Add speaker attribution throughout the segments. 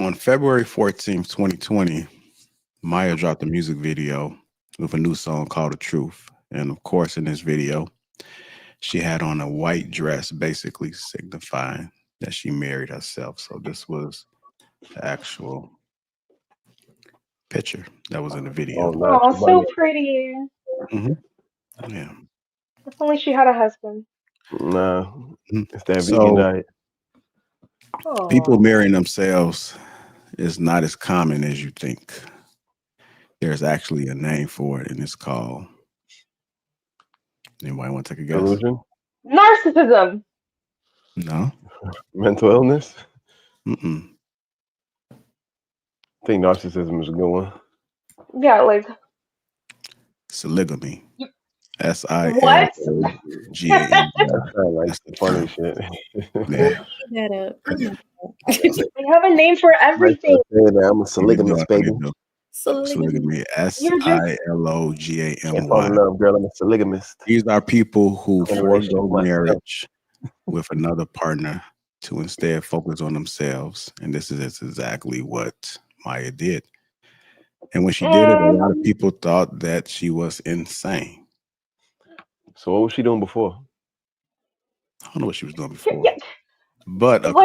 Speaker 1: on February 14th, 2020, Maya dropped a music video with a new song called The Truth. And of course, in this video, she had on a white dress, basically signifying that she married herself. So this was the actual picture that was in the
Speaker 2: Oh,
Speaker 1: video.
Speaker 2: no,
Speaker 3: Oh,
Speaker 2: she
Speaker 3: so
Speaker 2: wasn't.
Speaker 3: pretty.
Speaker 1: hmm Yeah.
Speaker 3: If only she had a husband.
Speaker 2: Nah,
Speaker 1: Mhm.
Speaker 2: it's that vegan
Speaker 1: So
Speaker 2: diet.
Speaker 1: people
Speaker 3: Oh.
Speaker 1: marrying themselves is not as common as you think. There's actually a name for it, and it's called. Anybody want to take a guess?
Speaker 2: Delusion,
Speaker 3: Narcissism.
Speaker 1: No.
Speaker 2: mental illness.
Speaker 1: Mm-mm.
Speaker 2: I think narcissism is a good one.
Speaker 3: Yeah, like
Speaker 1: Polygamy.
Speaker 3: you-
Speaker 1: Silogamy.
Speaker 3: what?
Speaker 2: That sounds like
Speaker 1: That's the
Speaker 2: funny
Speaker 1: term.
Speaker 2: shit.
Speaker 1: Yeah.
Speaker 4: That up.
Speaker 3: They have a name for
Speaker 2: Might
Speaker 3: everything.
Speaker 2: start saying that I'm a
Speaker 1: What you doing?
Speaker 2: polygamist,
Speaker 1: What
Speaker 2: baby.
Speaker 1: you doing?
Speaker 4: Polygamy.
Speaker 1: Polygamy.
Speaker 3: You're just
Speaker 2: Can't fall in
Speaker 1: Silogamy.
Speaker 2: love, girl. I'm a polygamist.
Speaker 1: These are people who
Speaker 2: I'm in a relationship
Speaker 1: forego
Speaker 2: with myself.
Speaker 1: marriage with another partner to instead focus on themselves. And this is exactly what Maya did. And when she did it, a lot of
Speaker 3: mm,
Speaker 1: people thought that she was insane.
Speaker 2: So what was she doing before?
Speaker 1: I don't know what she was doing
Speaker 3: yeah,
Speaker 1: before.
Speaker 3: yeah,
Speaker 1: But
Speaker 3: like
Speaker 1: a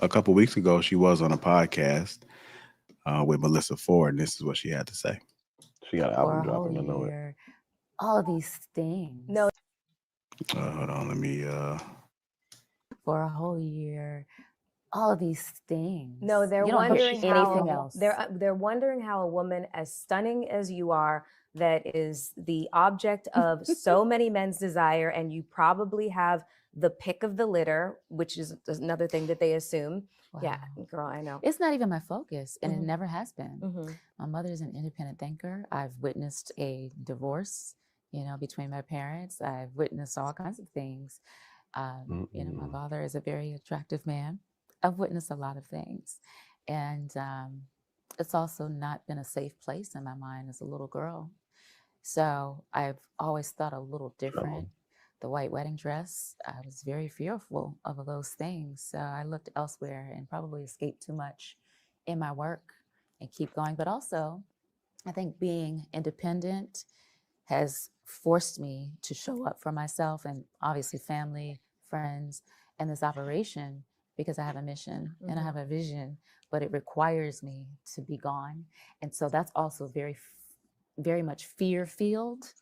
Speaker 1: couple weeks ago, she was on a podcast with Melissa Ford, and this is what she had to say.
Speaker 2: She got an
Speaker 5: For
Speaker 2: album
Speaker 5: a whole
Speaker 2: dropping. I know it.
Speaker 5: year, all of these things.
Speaker 4: No,
Speaker 1: Hold on, let me.
Speaker 5: For a whole year, all of these things.
Speaker 4: no, they're
Speaker 5: You don't hear
Speaker 4: wondering
Speaker 5: anything
Speaker 4: how
Speaker 5: else.
Speaker 4: they're wondering how a woman as stunning as you are, that is the object of so many men's desire, and you probably have the pick of the litter, which is another thing that they assume. Yeah,
Speaker 5: Wow.
Speaker 4: girl, I know.
Speaker 5: It's not even my focus, and it
Speaker 4: Mhm.
Speaker 5: never has been.
Speaker 4: Mhm.
Speaker 5: My mother's an independent thinker. I've witnessed a divorce, between my parents. I've witnessed all kinds of things. My father is a very attractive man. I've witnessed a lot of things. And it's also not been a safe place in my mind as a little girl. So I've always thought a little different. The white wedding dress, I was very fearful of those things. So I looked elsewhere and probably escaped too much in my work and keep going. But also, I think being independent has forced me to show up for myself and obviously family, friends, and this operation because I have a mission and I have a vision, but it requires me to be gone. And so that's also very much fear-filled,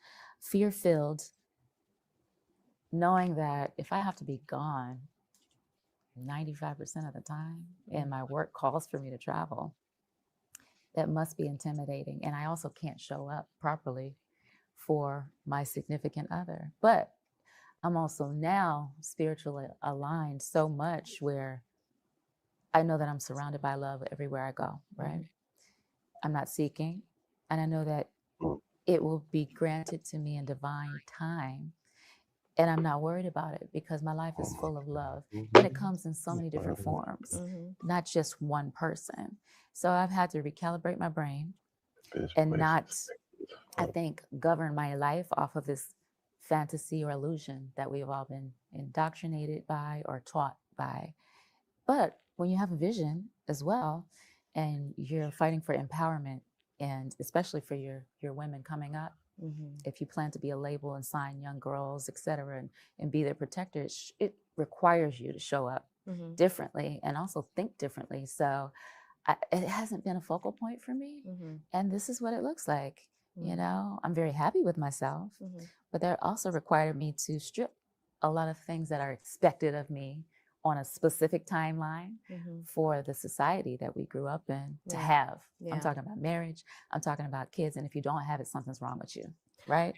Speaker 5: knowing that if I have to be gone 95% of the time and my work calls for me to travel, that must be intimidating. And I also can't show up properly for my significant other. But I'm also now spiritually aligned so much where I know that I'm surrounded by love everywhere I go, right? I'm not seeking. And I know that it will be granted to me in divine time. And I'm not worried about it because my life is full of love. And it comes in so many different forms, not just one person. So I've had to recalibrate my brain and not, I think, govern my life off of this fantasy or illusion that we've all been indoctrinated by or taught by. But when you have a vision as well, and you're fighting for empowerment, and especially for your women coming up, if you plan to be a label and sign young girls, et cetera, and be their protector, it requires you to show up differently and also think differently. So it hasn't been a focal point for me. And this is what it looks like. I'm very happy with myself, but that also required me to strip a lot of things that are expected of me on a specific timeline for the society that we grew up in to have. I'm talking about marriage. I'm talking about kids. And if you don't have it, something's wrong with you, right?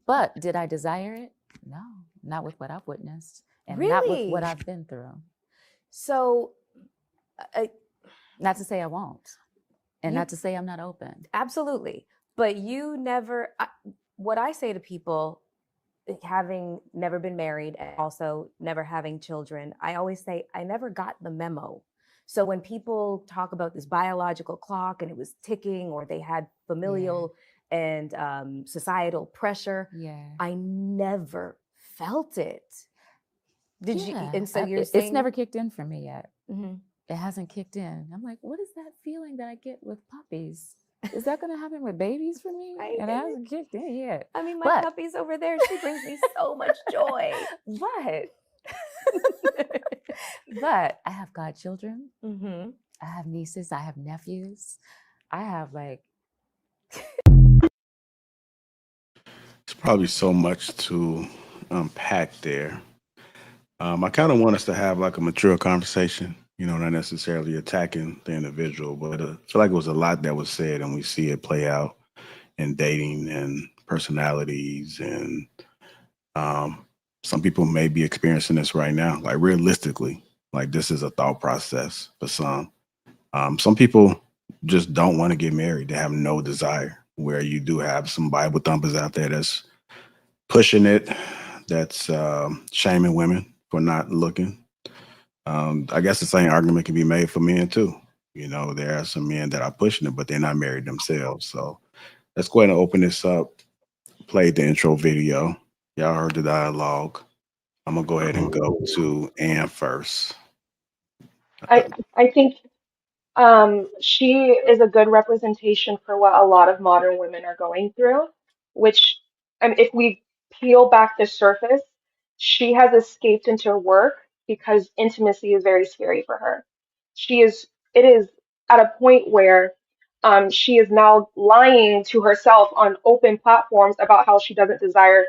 Speaker 5: But did I desire it? No, not with what I've witnessed and not with what I've been through.
Speaker 4: So,
Speaker 5: not to say I won't, and not to say I'm not open.
Speaker 4: Absolutely. But you never, what I say to people, having never been married and also never having children, I always say, I never got the memo. So when people talk about this biological clock and it was ticking, or they had familial and societal pressure, I never felt it. Did you? And so you're saying
Speaker 5: it's never kicked in for me yet. it hasn't kicked in. I'm like, what is that feeling that I get with puppies? Is that going to happen with babies for me?
Speaker 4: Right.
Speaker 5: And it hasn't kicked in yet.
Speaker 4: I mean, my
Speaker 5: But-
Speaker 4: puppy's over there. She brings me so much joy.
Speaker 5: But but I have godchildren.
Speaker 4: Mm-hmm.
Speaker 5: I have nieces. I have nephews. I have like,
Speaker 1: It's probably so much to unpack there. I kind of want us to have like a mature conversation, not necessarily attacking the individual, but I feel like it was a lot that was said, and we see it play out in dating and personalities. And some people may be experiencing this right now, like realistically, like this is a thought process for some. Some people just don't want to get married. They have no desire, where you do have some Bible thumpers out there that's pushing it, that's shaming women for not looking. I guess the same argument can be made for men too. There are some men that are pushing it, but they're not married themselves. So let's go ahead and open this up. Play the intro video. Y'all heard the dialogue. I'm gonna go ahead and go to Ann first.
Speaker 3: I think she is a good representation for what a lot of modern women are going through, which, if we peel back the surface, she has escaped into work because intimacy is very scary for her. It is at a point where she is now lying to herself on open platforms about how she doesn't desire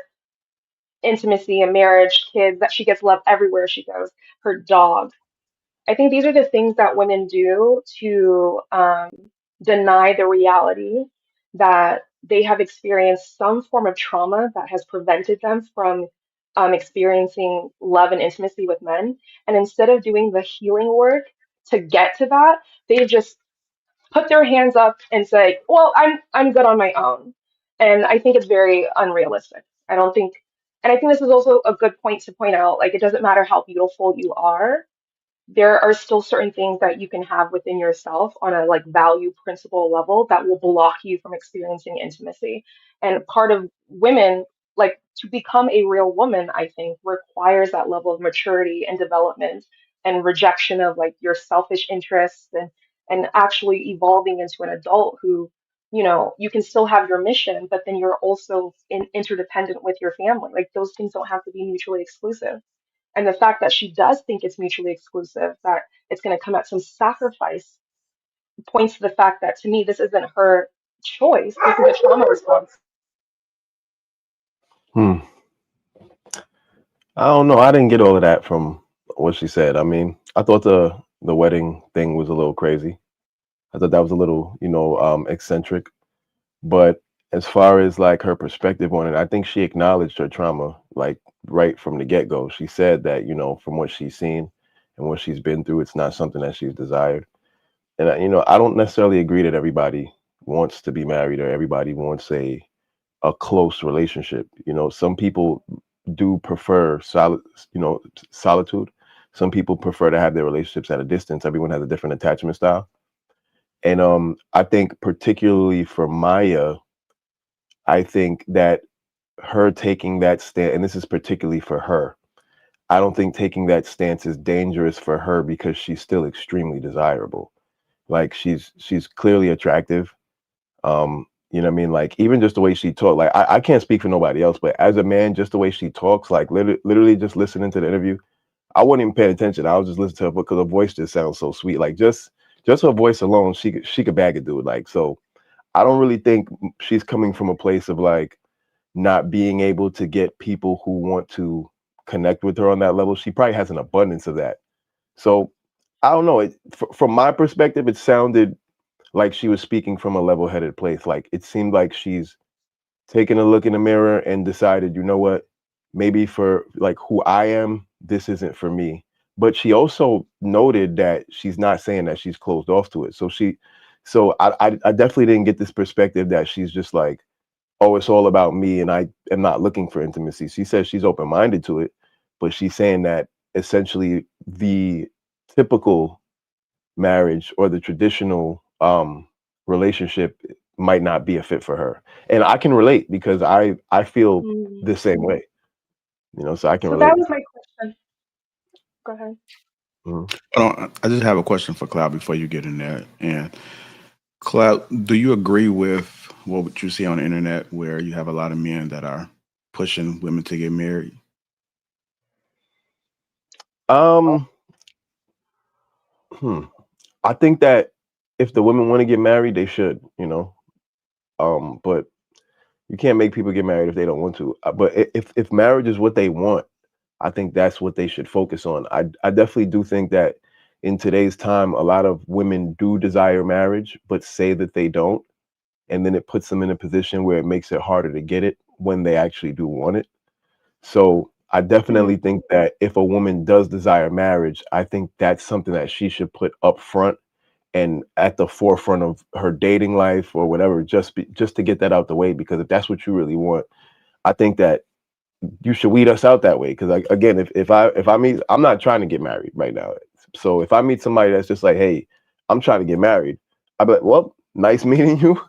Speaker 3: intimacy and marriage, kids, that she gets love everywhere she goes, her dog. I think these are the things that women do to deny the reality that they have experienced some form of trauma that has prevented them from experiencing love and intimacy with men. And instead of doing the healing work to get to that, they just put their hands up and say, "Well, I'm good on my own." And I think it's very unrealistic. I don't think, and I think this is also a good point to point out. Like, it doesn't matter how beautiful you are, there are still certain things that you can have within yourself on a like value principle level that will block you from experiencing intimacy. And part of women, like, to become a real woman, I think requires that level of maturity and development and rejection of like your selfish interests, and actually evolving into an adult who, you can still have your mission, but then you're also interdependent with your family. Like, those things don't have to be mutually exclusive. And the fact that she does think it's mutually exclusive, that it's going to come at some sacrifice, points to the fact that, to me, this isn't her choice. This is a trauma response.
Speaker 2: I don't know. I didn't get all of that from what she said. I mean, I thought the wedding thing was a little crazy. I thought that was a little, eccentric. But as far as like her perspective on it, I think she acknowledged her trauma, like right from the get-go. She said that, from what she's seen and what she's been through, it's not something that she's desired. And, I don't necessarily agree that everybody wants to be married or everybody wants a close relationship. Some people do prefer solitude. Some people prefer to have their relationships at a distance. Everyone has a different attachment style. And I think particularly for Maya, I think that her taking that stand, and this is particularly for her, I don't think taking that stance is dangerous for her because she's still extremely desirable. Like, she's clearly attractive. You know what I mean? Like, even just the way she talked, like, I can't speak for nobody else, but as a man, just the way she talks, like literally just listening to the interview, I wasn't even paying attention. I was just listening to her because her voice just sounds so sweet. Like, just her voice alone, she could bag a dude. Like, so I don't really think she's coming from a place of like not being able to get people who want to connect with her on that level. She probably has an abundance of that. So I don't know. From my perspective, it sounded like she was speaking from a level-headed place. Like, it seemed like she's taken a look in the mirror and decided, you know what, maybe for like who I am, this isn't for me. But she also noted that she's not saying that she's closed off to it. So I definitely didn't get this perspective that she's just like, oh, it's all about me and I am not looking for intimacy. She says she's open-minded to it, but she's saying that essentially the typical marriage or the traditional relationship might not be a fit for her. And I can relate because I feel the same way, so I can
Speaker 3: So
Speaker 2: relate.
Speaker 3: that was my question. Go ahead.
Speaker 2: Mhm.
Speaker 1: I just have a question for Cloud before you get in there. And Cloud, do you agree with what you see on the internet where you have a lot of men that are pushing women to get married?
Speaker 2: Um, hmm. I think that if the women want to get married, they should, but you can't make people get married if they don't want to. But if marriage is what they want, I think that's what they should focus on. I definitely do think that in today's time, a lot of women do desire marriage, but say that they don't. And then it puts them in a position where it makes it harder to get it when they actually do want it. So I definitely
Speaker 3: Mhm.
Speaker 2: think that if a woman does desire marriage, I think that's something that she should put up front and at the forefront of her dating life or whatever, just to get that out the way. Because if that's what you really want, I think that you should weed us out that way. Because like, again, if I meet, I'm not trying to get married right now. So if I meet somebody that's just like, hey, I'm trying to get married, I'd be like, well, nice meeting you.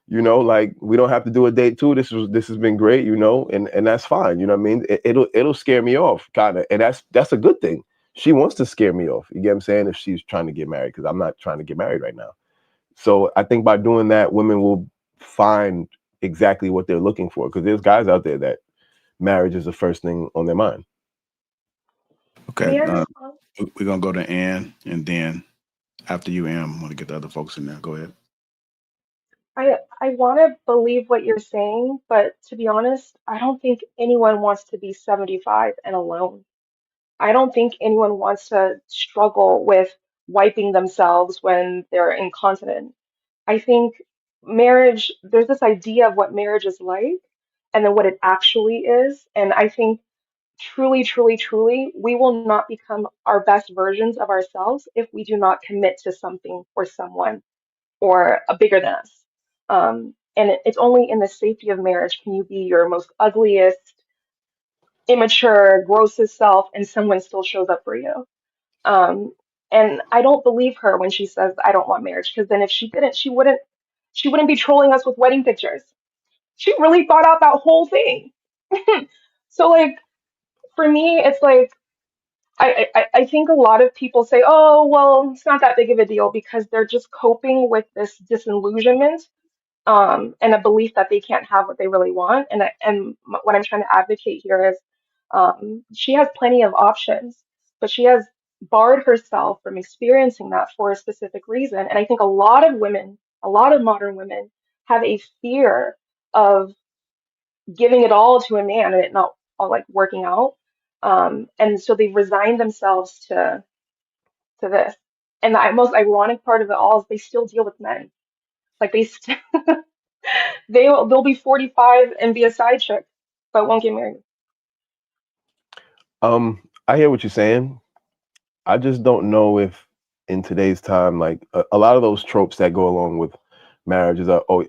Speaker 2: Like we don't have to do a date too. This has been great, and that's fine. You know what I mean? It'll scare me off, kind of, and that's a good thing. She wants to scare me off. You get what I'm saying? If she's trying to get married, because I'm not trying to get married right now. So I think by doing that, women will find exactly what they're looking for. Because there's guys out there that marriage is the first thing on their mind.
Speaker 1: Okay,
Speaker 3: May I respond?
Speaker 1: we're gonna go to Ann, and then after you, Ann, I want to get the other folks in there. Go ahead.
Speaker 3: I want to believe what you're saying, but to be honest, I don't think anyone wants to be 75 and alone. I don't think anyone wants to struggle with wiping themselves when they're incontinent. I think there's this idea of what marriage is like and then what it actually is. And I think truly, truly, truly, we will not become our best versions of ourselves if we do not commit to something or someone or a bigger than us. And it's only in the safety of marriage can you be your most ugliest, immature, grossest self, and someone still shows up for you. Um, and I don't believe her when she says I don't want marriage, because then if she didn't, she wouldn't be trolling us with wedding pictures. She really thought out that whole thing. So like for me, it's like I think a lot of people say, oh, well, it's not that big of a deal because they're just coping with this disillusionment and a belief that they can't have what they really want. What I'm trying to advocate here is she has plenty of options, but she has barred herself from experiencing that for a specific reason. And I think a lot of women, a lot of modern women, have a fear of giving it all to a man and it not all like working out. And so they resign themselves to this. And the most ironic part of it all is they still deal with men. Like they'll be 45 and be a side chick, but won't get married.
Speaker 2: I hear what you're saying. I just don't know if in today's time, like a lot of those tropes that go along with marriages are, oh,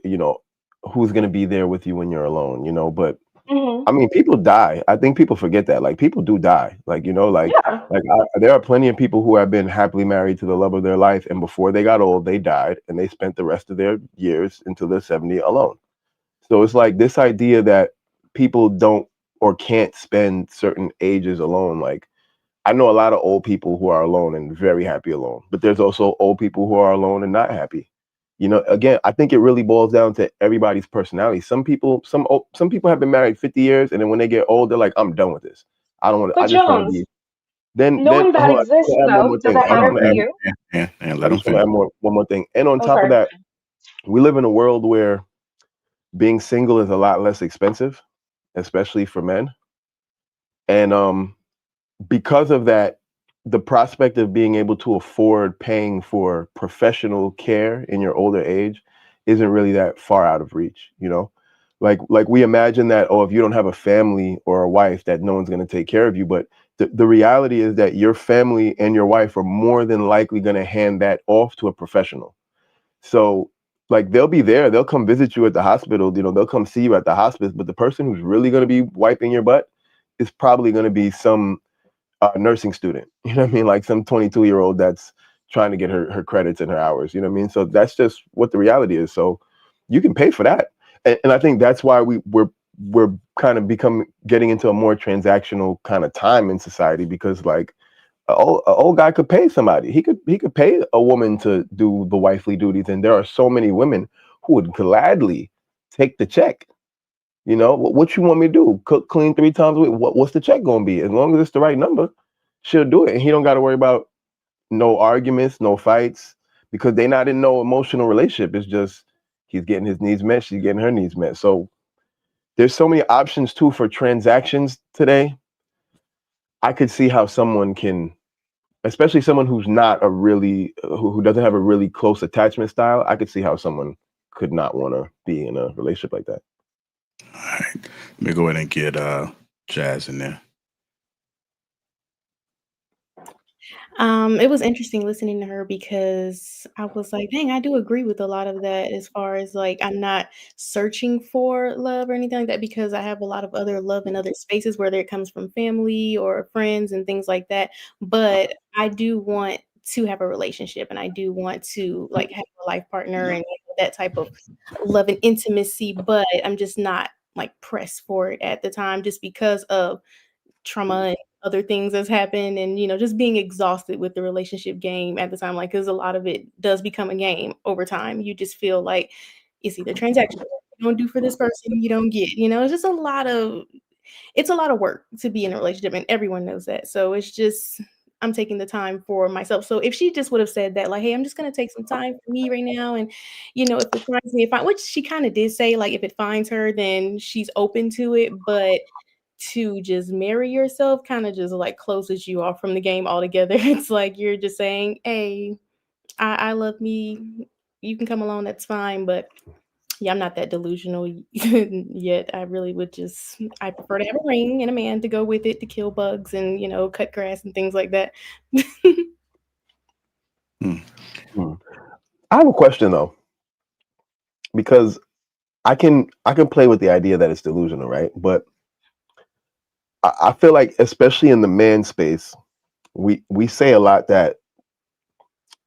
Speaker 2: who's going to be there with you when you're alone, but
Speaker 3: Hmm.
Speaker 2: I mean, people die. I think people forget that. Like, people do die. Like,
Speaker 3: Yeah,
Speaker 2: there are plenty of people who have been happily married to the love of their life, and before they got old, they died, and they spent the rest of their years until they're 70 alone. So it's like this idea that people don't or can't spend certain ages alone. Like, I know a lot of old people who are alone and very happy alone, but there's also old people who are alone and not happy. Again, I think it really boils down to everybody's personality. Some people have been married 50 years, and then when they get old, they're like, I'm done with this. I don't want to, I
Speaker 3: but
Speaker 2: just want to be.
Speaker 3: Jones,
Speaker 2: Then
Speaker 3: knowing that
Speaker 2: hold on, I
Speaker 3: exists
Speaker 2: wanna add one
Speaker 3: though,
Speaker 2: more
Speaker 3: does
Speaker 2: thing.
Speaker 3: that
Speaker 1: Hold
Speaker 3: matter
Speaker 1: on,
Speaker 3: for you?
Speaker 1: and
Speaker 2: I
Speaker 1: let them
Speaker 2: just want to
Speaker 1: finish.
Speaker 2: add one more thing. And on
Speaker 3: Oh,
Speaker 2: top of
Speaker 3: sorry.
Speaker 2: that, we live in a world where being single is a lot less expensive, especially for men. And because of that, the prospect of being able to afford paying for professional care in your older age isn't really that far out of reach, like we imagine that, oh, if you don't have a family or a wife, that no one's going to take care of you. But the reality is that your family and your wife are more than likely going to hand that off to a professional. So like they'll be there, they'll come visit you at the hospital, they'll come see you at the hospice, but the person who's really going to be wiping your butt is probably going to be some nursing student, you know what I mean? Like some 22-year-old that's trying to get her credits and her hours, you know what I mean? So that's just what the reality is. So you can pay for that. And I think that's why we're kind of getting into a more transactional kind of time in society, because like An old guy could pay somebody. He could pay a woman to do the wifely duties, and there are so many women who would gladly take the check. You know, what you want me to do? Cook, clean 3 times a week? What's the check gonna be? As long as it's the right number, she'll do it, and he don't got to worry about no arguments, no fights, because they're not in no emotional relationship. It's just he's getting his needs met, she's getting her needs met. So there's so many options too for transactions today. I could see how someone can, especially someone who's not a really who doesn't have a really close attachment style. I could see how someone could not want to be in a relationship like that.
Speaker 1: All right. Let me go ahead and get Jazz in there.
Speaker 6: It was interesting listening to her because I was like, dang, I do agree with a lot of that as far as like I'm not searching for love or anything like that because I have a lot of other love in other spaces, whether it comes from family or friends and things like that. But I do want to have a relationship and I do want to like have a life partner and that type of love and intimacy, but I'm just not like pressed for it at the time just because of trauma and other things that's happened and just being exhausted with the relationship game at the time, like because a lot of it does become a game over time. You just feel like it's either transactional, you don't do for this person, you don't get, it's just it's a lot of work to be in a relationship and everyone knows that. So it's just I'm taking the time for myself. So if she just would have said that, like, hey, I'm just gonna take some time for me right now, and if it finds me, which she kind of did say, like, if it finds her, then she's open to it, but to just marry yourself kind of just like closes you off from the game altogether. It's like you're just saying, hey, I love me. You can come along, that's fine. But yeah, I'm not that delusional yet. I really I prefer to have a ring and a man to go with it to kill bugs and, cut grass and things like that.
Speaker 2: I have a question though, because I can play with the idea that it's delusional, right? But I feel like, especially in the man space, we say a lot that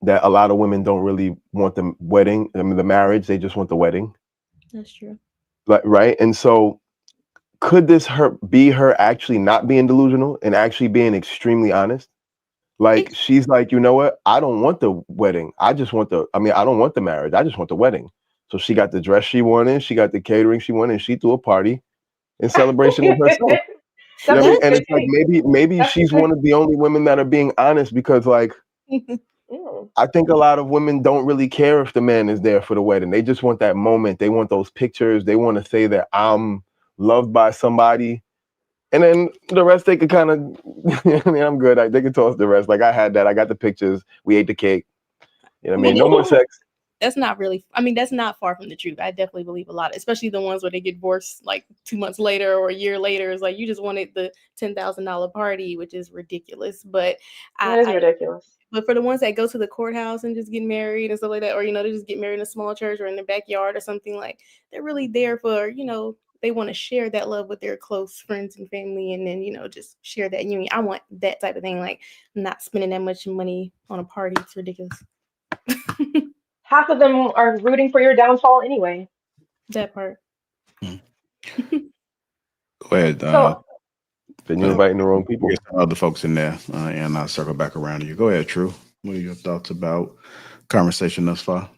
Speaker 2: a lot of women don't really want the wedding, I mean the marriage, they just want the wedding.
Speaker 6: That's true.
Speaker 2: Like, right? And so could this be her actually not being delusional and actually being extremely honest? Like she's like, you know what? I don't want the wedding. I don't want the marriage. I just want the wedding. So she got the dress she wanted, she got the catering she wanted, and she threw a party in celebration of herself. You know what I mean? And it's like maybe she's one of the only women that are being honest because like I think a lot of women don't really care if the man is there for the wedding. They just want that moment. They want those pictures. They want to say that I'm loved by somebody. And then the rest they could kind of, I mean, I'm good. They could toss the rest. Like I had that. I got the pictures. We ate the cake. You know what I mean? No more sex.
Speaker 6: That's not really, that's not far from the truth. I definitely believe a lot, especially the ones where they get divorced like 2 months later or a year later. It's like, you just wanted the $10,000 party, which is ridiculous. But
Speaker 3: that is ridiculous.
Speaker 6: But for the ones that go to the courthouse and just get married and stuff like that, or, they just get married in a small church or in their backyard or something, like they're really there for, they want to share that love with their close friends and family and then, just share that union. I want that type of thing. Like not spending that much money on a party. It's ridiculous.
Speaker 3: Half of them are rooting for your downfall anyway.
Speaker 6: That part.
Speaker 1: Go ahead.
Speaker 2: Then you're inviting the wrong people.
Speaker 1: Get some other folks in there, and I'll circle back around to you. Go ahead, True. What are your thoughts about conversation thus far?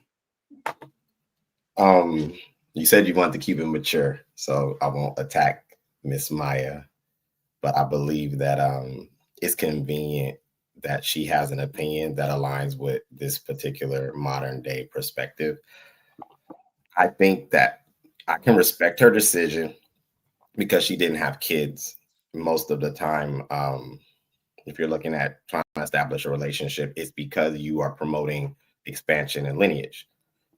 Speaker 7: You said you wanted to keep it mature, so I won't attack Miss Maya, but I believe that it's convenient that she has an opinion that aligns with this particular modern day perspective. I think that I can respect her decision because she didn't have kids most of the time. If you're looking at trying to establish a relationship, it's because you are promoting expansion and lineage.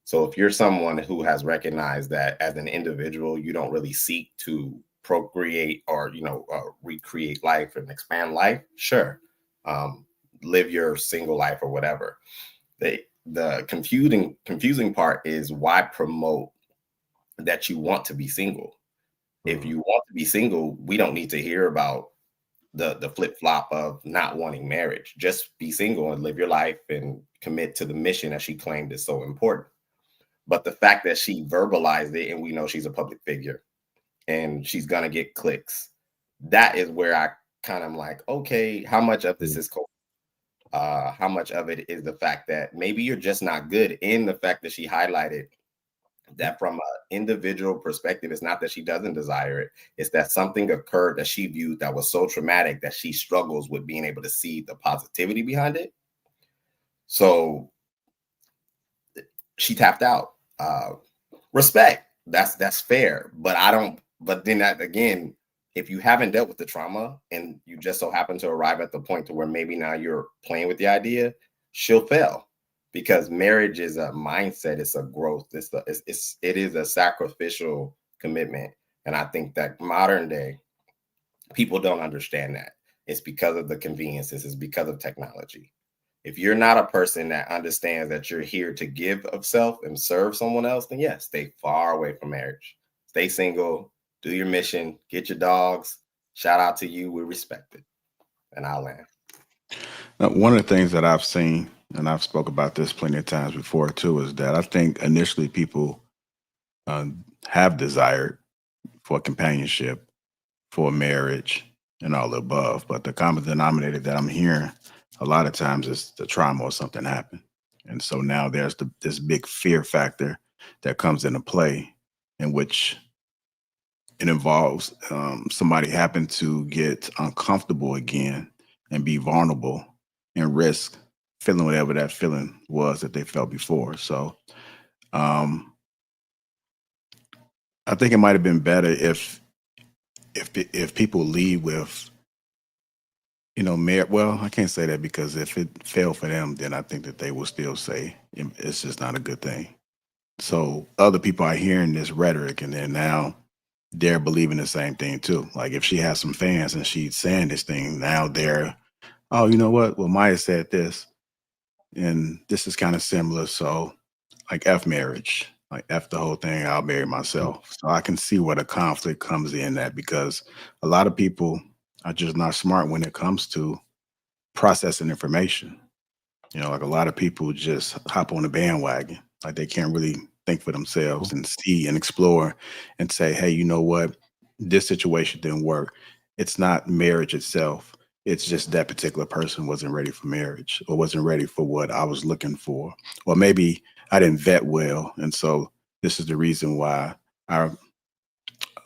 Speaker 7: So if you're someone who has recognized that as an individual, you don't really seek to procreate or, recreate life and expand life, sure. Live your single life or whatever. The confusing part is why promote that you want to be single. If you want to be single, we don't need to hear about the flip-flop of not wanting marriage. Just be single and live your life and commit to the mission that she claimed is so important. But the fact that she verbalized it, and we know she's a public figure and she's gonna get clicks, that is where I kind of like, okay, how much of this is how much of it is the fact that maybe you're just not good. In the fact that she highlighted that from an individual perspective, it's not that she doesn't desire it. It's that something occurred that she viewed that was so traumatic that she struggles with being able to see the positivity behind it. So she tapped out. Respect. That's fair. But then that again, if you haven't dealt with the trauma and you just so happen to arrive at the point to where maybe now you're playing with the idea, she'll fail. Because marriage is a mindset, it's a growth, it is a sacrificial commitment. And I think that modern day people don't understand that. It's because of the conveniences, it's because of technology. If you're not a person that understands that you're here to give of self and serve someone else, then yes, stay far away from marriage. Stay single, do your mission, get your dogs. Shout out to you, we respect it. And I'll land.
Speaker 1: Now, one of the things that I've seen, and I've spoke about this plenty of times before too, is that I think initially people have desired for companionship, for marriage, and all the above. But the common denominator that I'm hearing a lot of times is the trauma or something happened. And so now there's this big fear factor that comes into play, in which it involves somebody happen to get uncomfortable again and be vulnerable and risk feeling whatever that feeling was that they felt before. So um, I think it might have been better if people lead with, well, I can't say that, because if it failed for them, then I think that they will still say it's just not a good thing. So other people are hearing this rhetoric, and then now they're believing the same thing too. Like if she has some fans and she's saying this thing, now they're, oh, you know what? Well, Maya said this, and this is kind of similar. So like F marriage, like F the whole thing, I'll marry myself. So I can see where the conflict comes in that, because a lot of people are just not smart when it comes to processing information. Like a lot of people just hop on the bandwagon. Like they can't really think for themselves and see and explore and say, hey, you know what? This situation didn't work. It's not marriage itself. It's just that particular person wasn't ready for marriage, or wasn't ready for what I was looking for. Or maybe I didn't vet well. And so this is the reason why I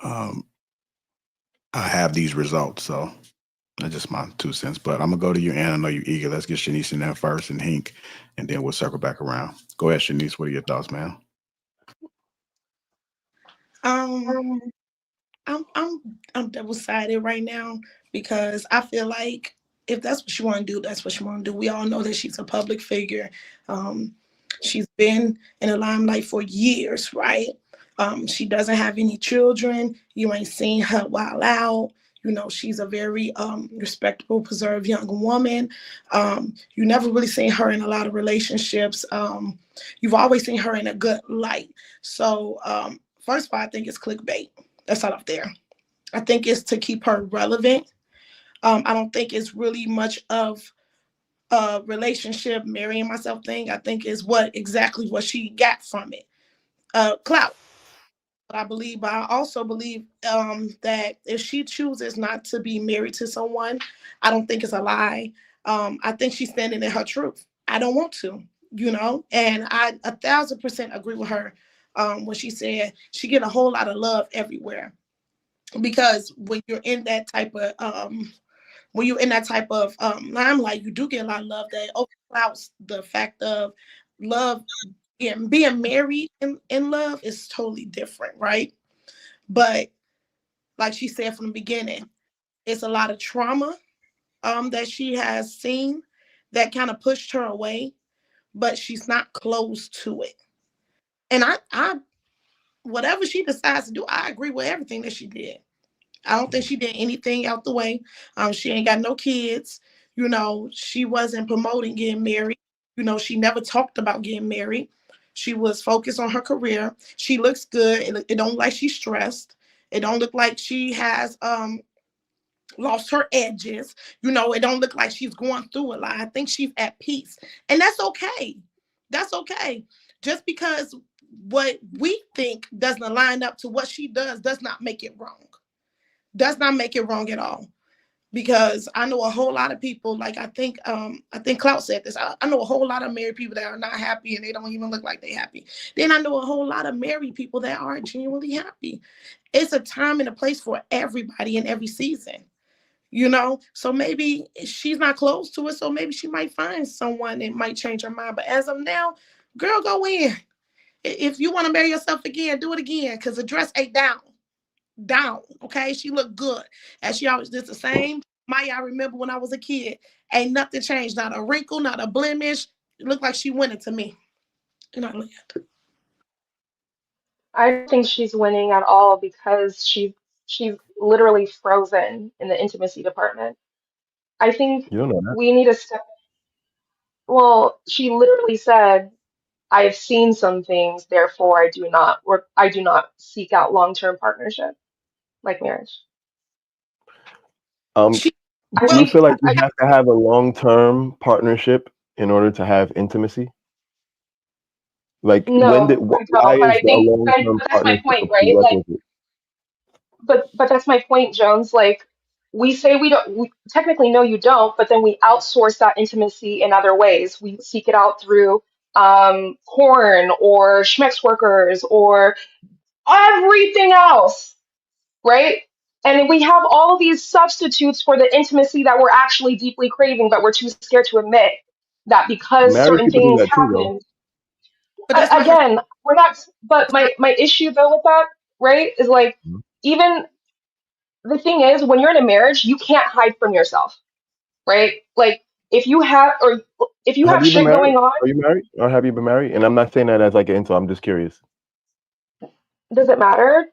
Speaker 1: um, I have these results. So that's just my 2 cents. But I'm gonna go to you, Ann. I know you're eager. Let's get Shanice in there first, and Hink, and then we'll circle back around. Go ahead, Shanice. What are your thoughts, man?
Speaker 8: Um, I'm double sided right now because I feel like if that's what you want to do, that's what you want to do. We all know that she's a public figure. Um, she's been in the limelight for years, right? She doesn't have any children. You ain't seen her while out. She's a very respectable, preserved young woman. You never really seen her in a lot of relationships. You've always seen her in a good light. So first of all, I think it's clickbait. That's all up there. I think it's to keep her relevant. I don't think it's really much of a relationship, marrying myself thing. I think is exactly what she got from it. Clout. But I also believe that if she chooses not to be married to someone, I don't think it's a lie. I think she's standing in her truth. I don't want to, and I 1,000% agree with her when she said she get a whole lot of love everywhere. Because when you're in that type of limelight, you do get a lot of love that overclouds the fact of love. And being married in love is totally different, right? But like she said from the beginning, it's a lot of trauma that she has seen that kind of pushed her away, but she's not close to it. And I whatever she decides to do, I agree with everything that she did. I don't think she did anything out the way. She ain't got no kids. She wasn't promoting getting married. She never talked about getting married. She was focused on her career. She looks good. It don't look like she's stressed. It don't look like she has lost her edges. It don't look like she's going through a lot. I think she's at peace. And that's okay. That's okay. Just because what we think doesn't line up to what she does not make it wrong. Does not make it wrong at all. because I know a whole lot of people, like I think Clout said this. I know a whole lot of married people that are not happy and they don't even look like they happy. Then I know a whole lot of married people that are genuinely happy. It's a time and a place for everybody in every season, you know? So maybe she's not close to it, so maybe she might find someone that might change her mind. But as of now, girl, go in. If you want to marry yourself again, do it again, because the dress ain't down. Okay, she looked good, and she always did the same. Maya, I remember when I was a kid, ain't nothing changed, not a wrinkle, not a blemish. It looked like she went into me. And I land.
Speaker 3: I don't think she's winning at all because she's literally frozen in the intimacy department. I think
Speaker 2: You don't know that.
Speaker 3: we need to step. Well, she literally said, "I have seen some things, therefore I do not seek out long-term partnership like marriage."
Speaker 2: Um,
Speaker 8: She
Speaker 3: I
Speaker 2: do you
Speaker 8: well,
Speaker 3: think
Speaker 2: feel like you
Speaker 3: I
Speaker 2: have to have a long-term partnership in order to have intimacy? Like,
Speaker 3: no, I
Speaker 2: why
Speaker 3: don't. But
Speaker 2: is
Speaker 3: I
Speaker 2: a
Speaker 3: think,
Speaker 2: long-term
Speaker 3: but that's my
Speaker 2: partnership a
Speaker 3: point, right? Like,
Speaker 2: prerequisite?
Speaker 3: but that's my point, Jones. Like, we say we don't. We technically no, you don't. But then we outsource that intimacy in other ways. We seek it out through porn or schmex workers or everything else, right? And we have all these substitutes for the intimacy that we're actually deeply craving, but we're too scared to admit that because
Speaker 2: Married
Speaker 3: certain
Speaker 2: people do
Speaker 3: things
Speaker 2: that too, though.
Speaker 3: happen.
Speaker 8: but that's not her.
Speaker 3: Again, we're not. But
Speaker 8: That's not,
Speaker 3: my issue though with that, right, is like
Speaker 2: Mhm.
Speaker 3: even the thing is when you're in a marriage, you can't hide from yourself, right? Like if you
Speaker 2: Have
Speaker 3: have
Speaker 2: you been
Speaker 3: shit
Speaker 2: married?
Speaker 3: going on,
Speaker 2: Are you married, or have you been married? And I'm not saying that as like an insult. I'm just curious.
Speaker 3: does it matter?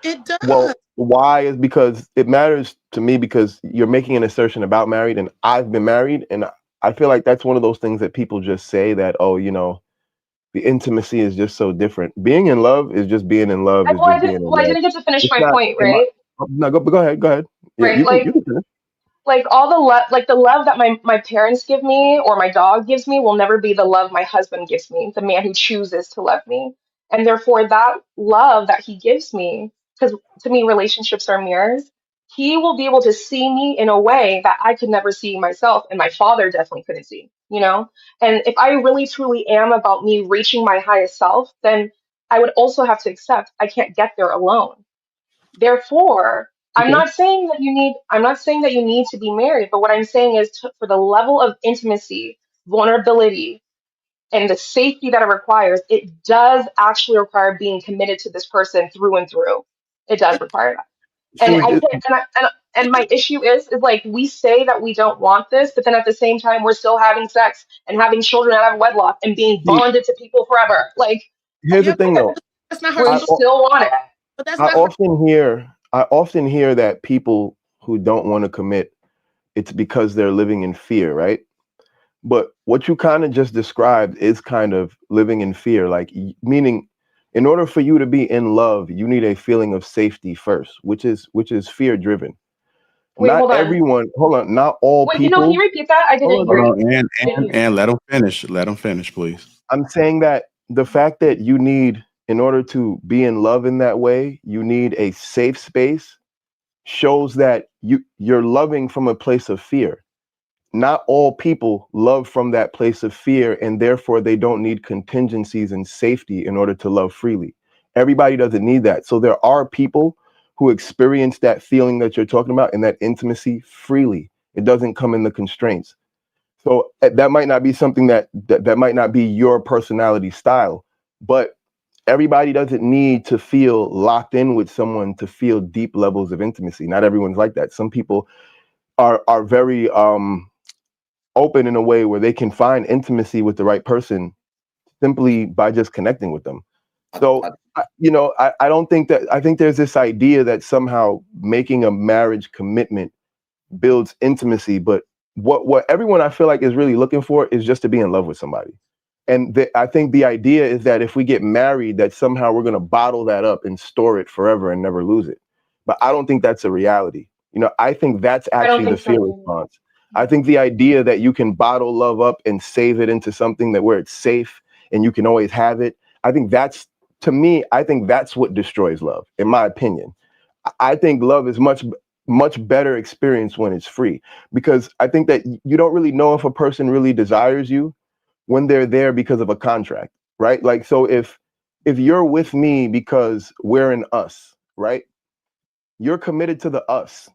Speaker 8: it does.
Speaker 2: Well, why is because it matters to me because you're making an assertion about married, and I've been married, and I feel like that's one of those things that people just say that, oh, the intimacy is just so different. Being in love is just being in love, is just being in
Speaker 3: I
Speaker 2: love.
Speaker 3: didn't get to finish
Speaker 2: It's
Speaker 3: my
Speaker 2: not
Speaker 3: point,
Speaker 2: in my.
Speaker 3: right?
Speaker 2: No, go ahead, go ahead. Yeah,
Speaker 3: Right,
Speaker 2: you can finish.
Speaker 3: like all the love, like the love that my parents give me or my dog gives me will never be the love my husband gives me, the man who chooses to love me. And therefore that love that he gives me, because to me relationships are mirrors, he will be able to see me in a way that I could never see myself and my father definitely couldn't see, you know? And if I really truly am about me reaching my highest self, then I would also have to accept I can't get there alone. Therefore,
Speaker 2: Okay.
Speaker 3: I'm not saying that you need to be married, but what I'm saying is for the level of intimacy, vulnerability, and the safety that it requires, it does actually require being committed to this person through and through. It does require that. And
Speaker 2: See,
Speaker 3: I can't, and my issue is like we say that we don't want this, but then at the same time we're still having sex and having children out of wedlock and being
Speaker 2: see,
Speaker 3: bonded to people forever. Like
Speaker 2: here's the
Speaker 8: Yeah,
Speaker 2: thing, though.
Speaker 8: that's not her
Speaker 3: we
Speaker 2: I
Speaker 8: story.
Speaker 3: still want it.
Speaker 8: But that's
Speaker 2: I
Speaker 8: not her.
Speaker 2: often hear that people who don't want to commit, it's because they're living in fear, right? But what you kind of just described is kind of living in fear, like meaning in order for you to be in love, you need a feeling of safety first, which is fear driven.
Speaker 3: Wait,
Speaker 2: Not
Speaker 3: hold on.
Speaker 2: everyone, hold on, not all
Speaker 3: Wait, can you
Speaker 2: people.
Speaker 3: repeat that? I didn't
Speaker 2: Hold
Speaker 3: hear
Speaker 2: on,
Speaker 3: you.
Speaker 1: Hold on,
Speaker 3: I didn't hear you.
Speaker 1: and let them finish. Let them finish, please.
Speaker 2: I'm saying that the fact that you need, in order to be in love in that way, you need a safe space shows that you're loving from a place of fear. Not all people love from that place of fear, and therefore they don't need contingencies and safety in order to love freely. Everybody doesn't need that. So there are people who experience that feeling that you're talking about and that intimacy freely. It doesn't come in the constraints. So that might not be something that might not be your personality style, but everybody doesn't need to feel locked in with someone to feel deep levels of intimacy. Not everyone's like that. Some people are very open in a way where they can find intimacy with the right person simply by just connecting with them.
Speaker 7: I,
Speaker 2: So,
Speaker 7: I,
Speaker 2: I don't think that, I think there's this idea that somehow making a marriage commitment builds intimacy, but what everyone I feel like is really looking for is just to be in love with somebody. And I think the idea is that if we get married, that somehow we're going to bottle that up and store it forever and never lose it. But I don't think that's a reality. I think that's
Speaker 3: I don't
Speaker 2: actually the
Speaker 3: think so
Speaker 2: fear
Speaker 3: either.
Speaker 2: response. I think the idea that you can bottle love up and save it into something that where it's safe and you can always have it. I think that's, to me, I think that's what destroys love, in my opinion. I think love is much. much better experience when it's free, because I think that you don't really know if a person really desires you when they're there because of a contract, right? Like, so if you're with me because we're an us, right? You're committed to the us.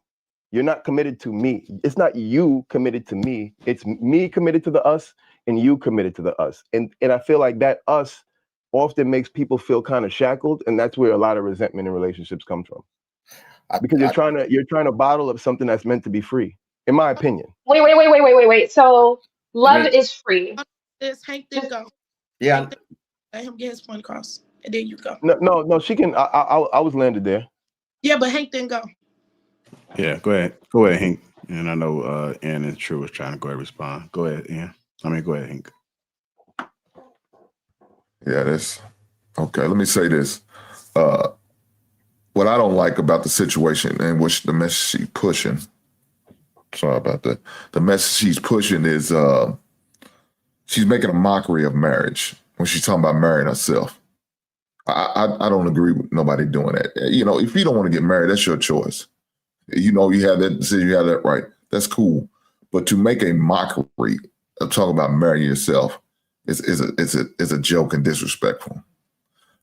Speaker 2: You're not committed to me. It's not you committed to me. It's me committed to the us and you committed to the us. And I feel like that us often makes people feel kind of shackled, and that's where a lot of resentment in relationships comes from. Because you're trying to bottle up something that's meant to be free, in my opinion.
Speaker 3: Wait. So love is free.
Speaker 8: This Hank didn't go.
Speaker 7: Yeah.
Speaker 8: Let him get his point across, and then you go.
Speaker 2: No. She can. I was landed there.
Speaker 8: Yeah, but Hank didn't go.
Speaker 1: Yeah, go ahead, Hank. And I know Ann and True was trying to go ahead and respond. Go ahead, Ann. Go ahead, Hank.
Speaker 9: Yeah, that's okay. Let me say this. What I don't like about the situation in which the message she's pushing, sorry about that. The message she's pushing is she's making a mockery of marriage when she's talking about marrying herself. I don't agree with nobody doing that. You know, if you don't want to get married, that's your choice. You know, you have that decision, you have that right. That's cool. But to make a mockery of talking about marrying yourself is a joke and disrespectful.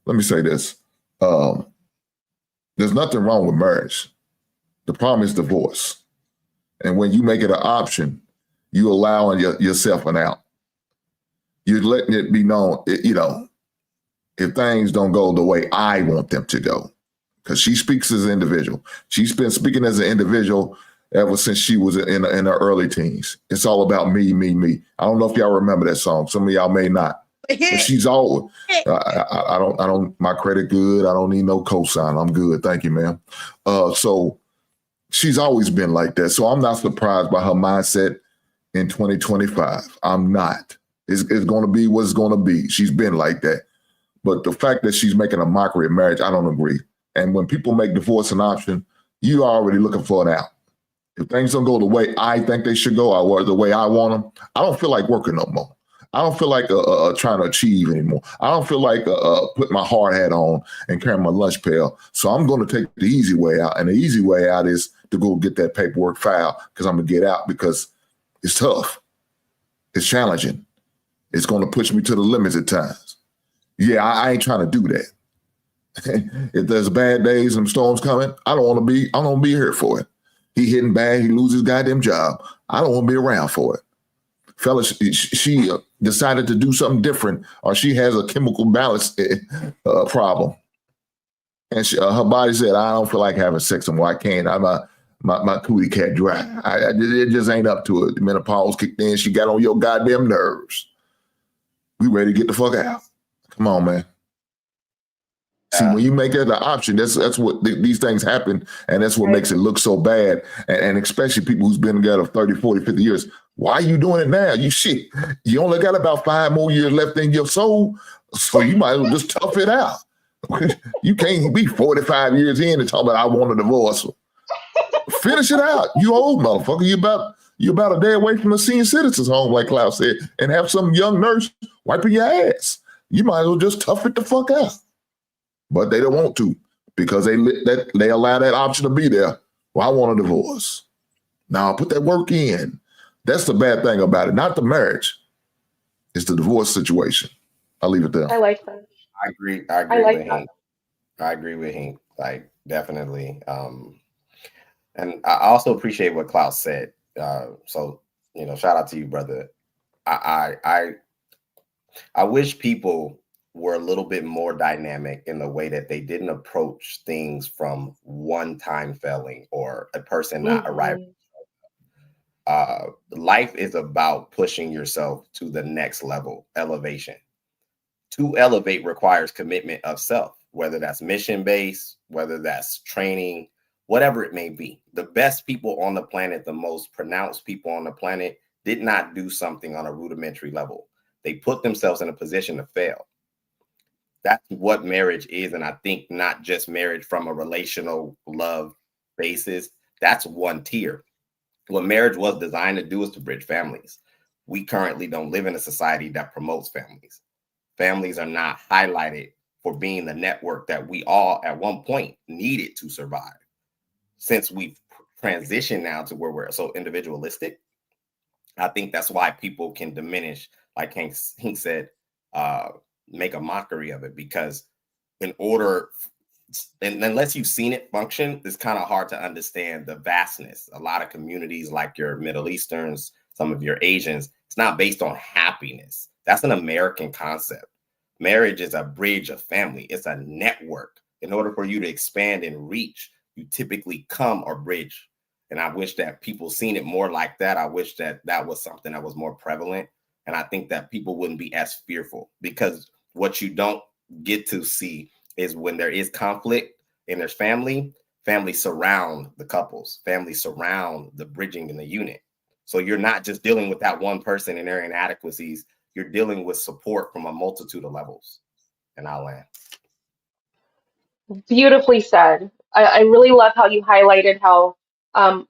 Speaker 9: Let me say this. There's nothing wrong with marriage. The problem is divorce. And when you make it an option, you allowing yourself an out. You're letting it be known, you know, if things don't go the way I want them to go. Because she speaks as an individual. She's been speaking as an individual ever since she was in her early teens. It's all about me, me, me. I don't know if y'all remember that song. Some of y'all may not. But she's always, I don't, my credit good. I don't need no cosign. I'm good. Thank you, ma'am. So she's always been like that. So I'm not surprised by her mindset in 2025. I'm not. It's going to be what's going to be. She's been like that. But the fact that she's making a mockery of marriage, I don't agree. And when people make divorce an option, you are already looking for an out. If things don't go the way I think they should go or the way I want them, I don't feel like working no more. I don't feel like trying to achieve anymore. I don't feel like putting my hard hat on and carrying my lunch pail. So I'm going to take the easy way out. And the easy way out is to go get that paperwork filed because I'm going to get out because it's tough. It's challenging. It's going to push me to the limits at times. Yeah, I ain't trying to do that. If there's bad days and storms coming, I don't want to be here for it. He hitting bad, he loses his goddamn job. I don't want to be around for it. Fellas, she decided to do something different, or she has a chemical balance problem. And her body said, I don't feel like having sex anymore. I can't. My cootie cat dry. It just ain't up to it. The menopause kicked in. She got on your goddamn nerves. We ready to get the fuck out. Come on, man. See, when you make that an option, that's what these things happen, and that's what makes it look so bad. And especially people who's been together 30, 40, 50 years. Why are you doing it now? You only got about 5 more years left in your soul, so you might as well just tough it out. You can't be 45 years in and talk about I want a divorce. Finish it out. You old motherfucker. You about a day away from a senior citizens home, like Klaus said, and have some young nurse wiping your ass. You might as well just tough it the fuck out. But they don't want to because they allow that option to be there. Well, I want a divorce. Now, put that work in. That's the bad thing about it. Not the marriage. It's the divorce situation. I'll leave it there.
Speaker 3: I like that.
Speaker 7: I agree with Hank. I agree with Hank. Like, definitely. And I also appreciate what Klaus said. So, you know, shout out to you, brother. I wish people were a little bit more dynamic in the way that they didn't approach things from one-time failing or a person not arriving. Life is about pushing yourself to the next level, elevation. To elevate requires commitment of self, whether that's mission-based, whether that's training, whatever it may be. The best people on the planet, the most pronounced people on the planet, did not do something on a rudimentary level. They put themselves in a position to fail. That's what marriage is. And I think not just marriage from a relational love basis. That's one tier. What marriage was designed to do is to bridge families. We currently don't live in a society that promotes families. Families are not highlighted for being the network that we all at one point needed to survive. Since we've transition now to where we're so individualistic. I think that's why people can diminish, like Hank said, make a mockery of it, because in order, and unless you've seen it function, it's kind of hard to understand the vastness. A lot of communities, like your Middle Easterns, some of your Asians, it's not based on happiness. That's an American concept. Marriage is a bridge of family. It's a network. In order for you to expand and reach, you typically come or bridge. And I wish that people seen it more like that. I wish that that was something that was more prevalent. And I think that people wouldn't be as fearful, because what you don't get to see is when there is conflict and there's family surround the couples, family surround the bridging in the unit. So you're not just dealing with that one person and their inadequacies, you're dealing with support from a multitude of levels. And I'll land.
Speaker 3: Beautifully said. I really love how you highlighted how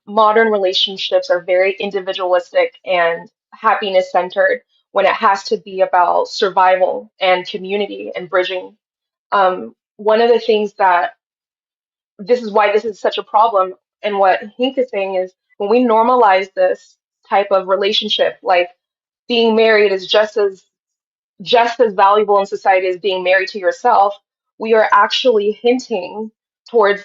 Speaker 3: modern relationships are very individualistic and happiness centered when it has to be about survival and community and bridging. One of the things that this is why this is such a problem, and what Hank is saying is when we normalize this type of relationship, like being married is just as valuable in society as being married to yourself, we are actually hinting towards,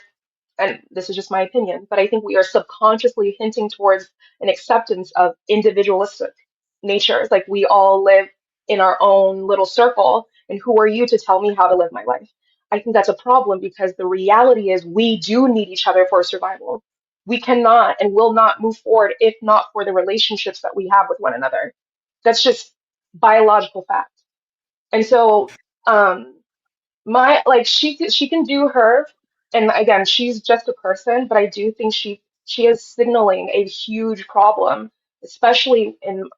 Speaker 3: and this is just my opinion, but I think we are subconsciously hinting towards an acceptance of individualistic natures. Like we all live in our own little circle, and who are you to tell me how to live my life? I think that's a problem because the reality is we do need each other for survival. We cannot and will not move forward if not for the relationships that we have with one another. That's just biological fact. And so, my like she can do her, and again, she's just a person, but I do think she is signaling a huge problem, especially in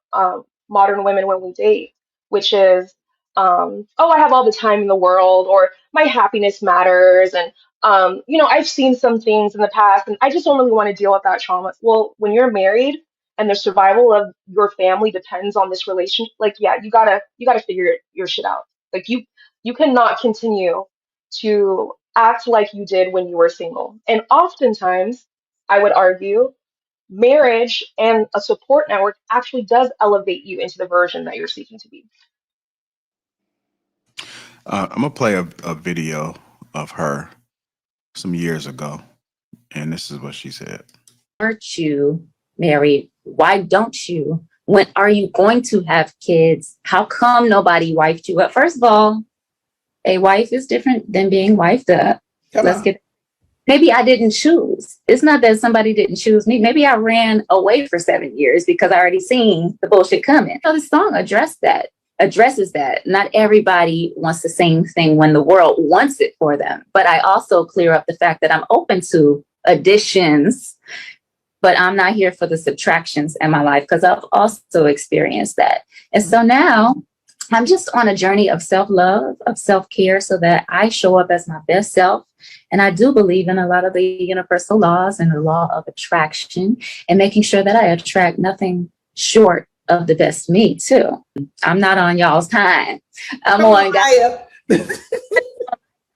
Speaker 3: modern women when we date, which is oh, I have all the time in the world, or my happiness matters, and I've seen some things in the past and I just don't really want to deal with that trauma. Well, when you're married and the survival of your family depends on this relationship, like yeah, you gotta figure your shit out. Like you cannot continue to act like you did when you were single. And oftentimes, I would argue, marriage and a support network actually does elevate you into the version that you're seeking to be.
Speaker 1: I'm gonna play a video of her some years ago, and this is what she said.
Speaker 10: Aren't you married? Why don't you? When are you going to have kids? How come nobody wifed you up? First of all, a wife is different than being wifed up. Maybe I didn't choose. It's not that somebody didn't choose me. Maybe I ran away for 7 years because I already seen the bullshit coming. So the song addresses that. Not everybody wants the same thing when the world wants it for them. But I also clear up the fact that I'm open to additions, but I'm not here for the subtractions in my life, because I've also experienced that. And so now I'm just on a journey of self-love, of self-care, so that I show up as my best self. And I do believe in a lot of the universal laws and the law of attraction, and making sure that I attract nothing short of the best me too. I'm not on y'all's time. I'm on God's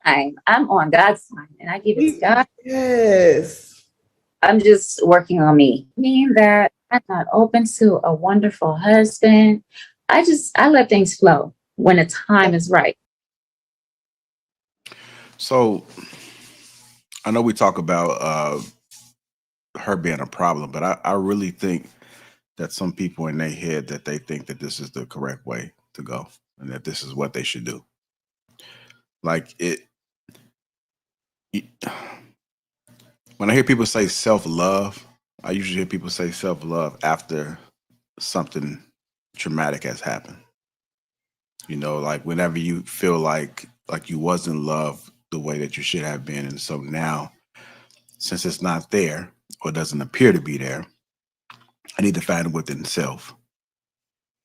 Speaker 10: time. I'm on God's time, and I give it to God.
Speaker 8: Yes.
Speaker 10: I'm just working on me. Meaning that I'm not open to a wonderful husband. I let things flow when the time is right.
Speaker 1: So I know we talk about her being a problem, but I really think that some people in their head that they think that this is the correct way to go and that this is what they should do. Like when I hear people say self-love, I usually hear people say self-love after something traumatic has happened. Like whenever you feel like you wasn't loved the way that you should have been. And so now, since it's not there or doesn't appear to be there, I need to find it within self.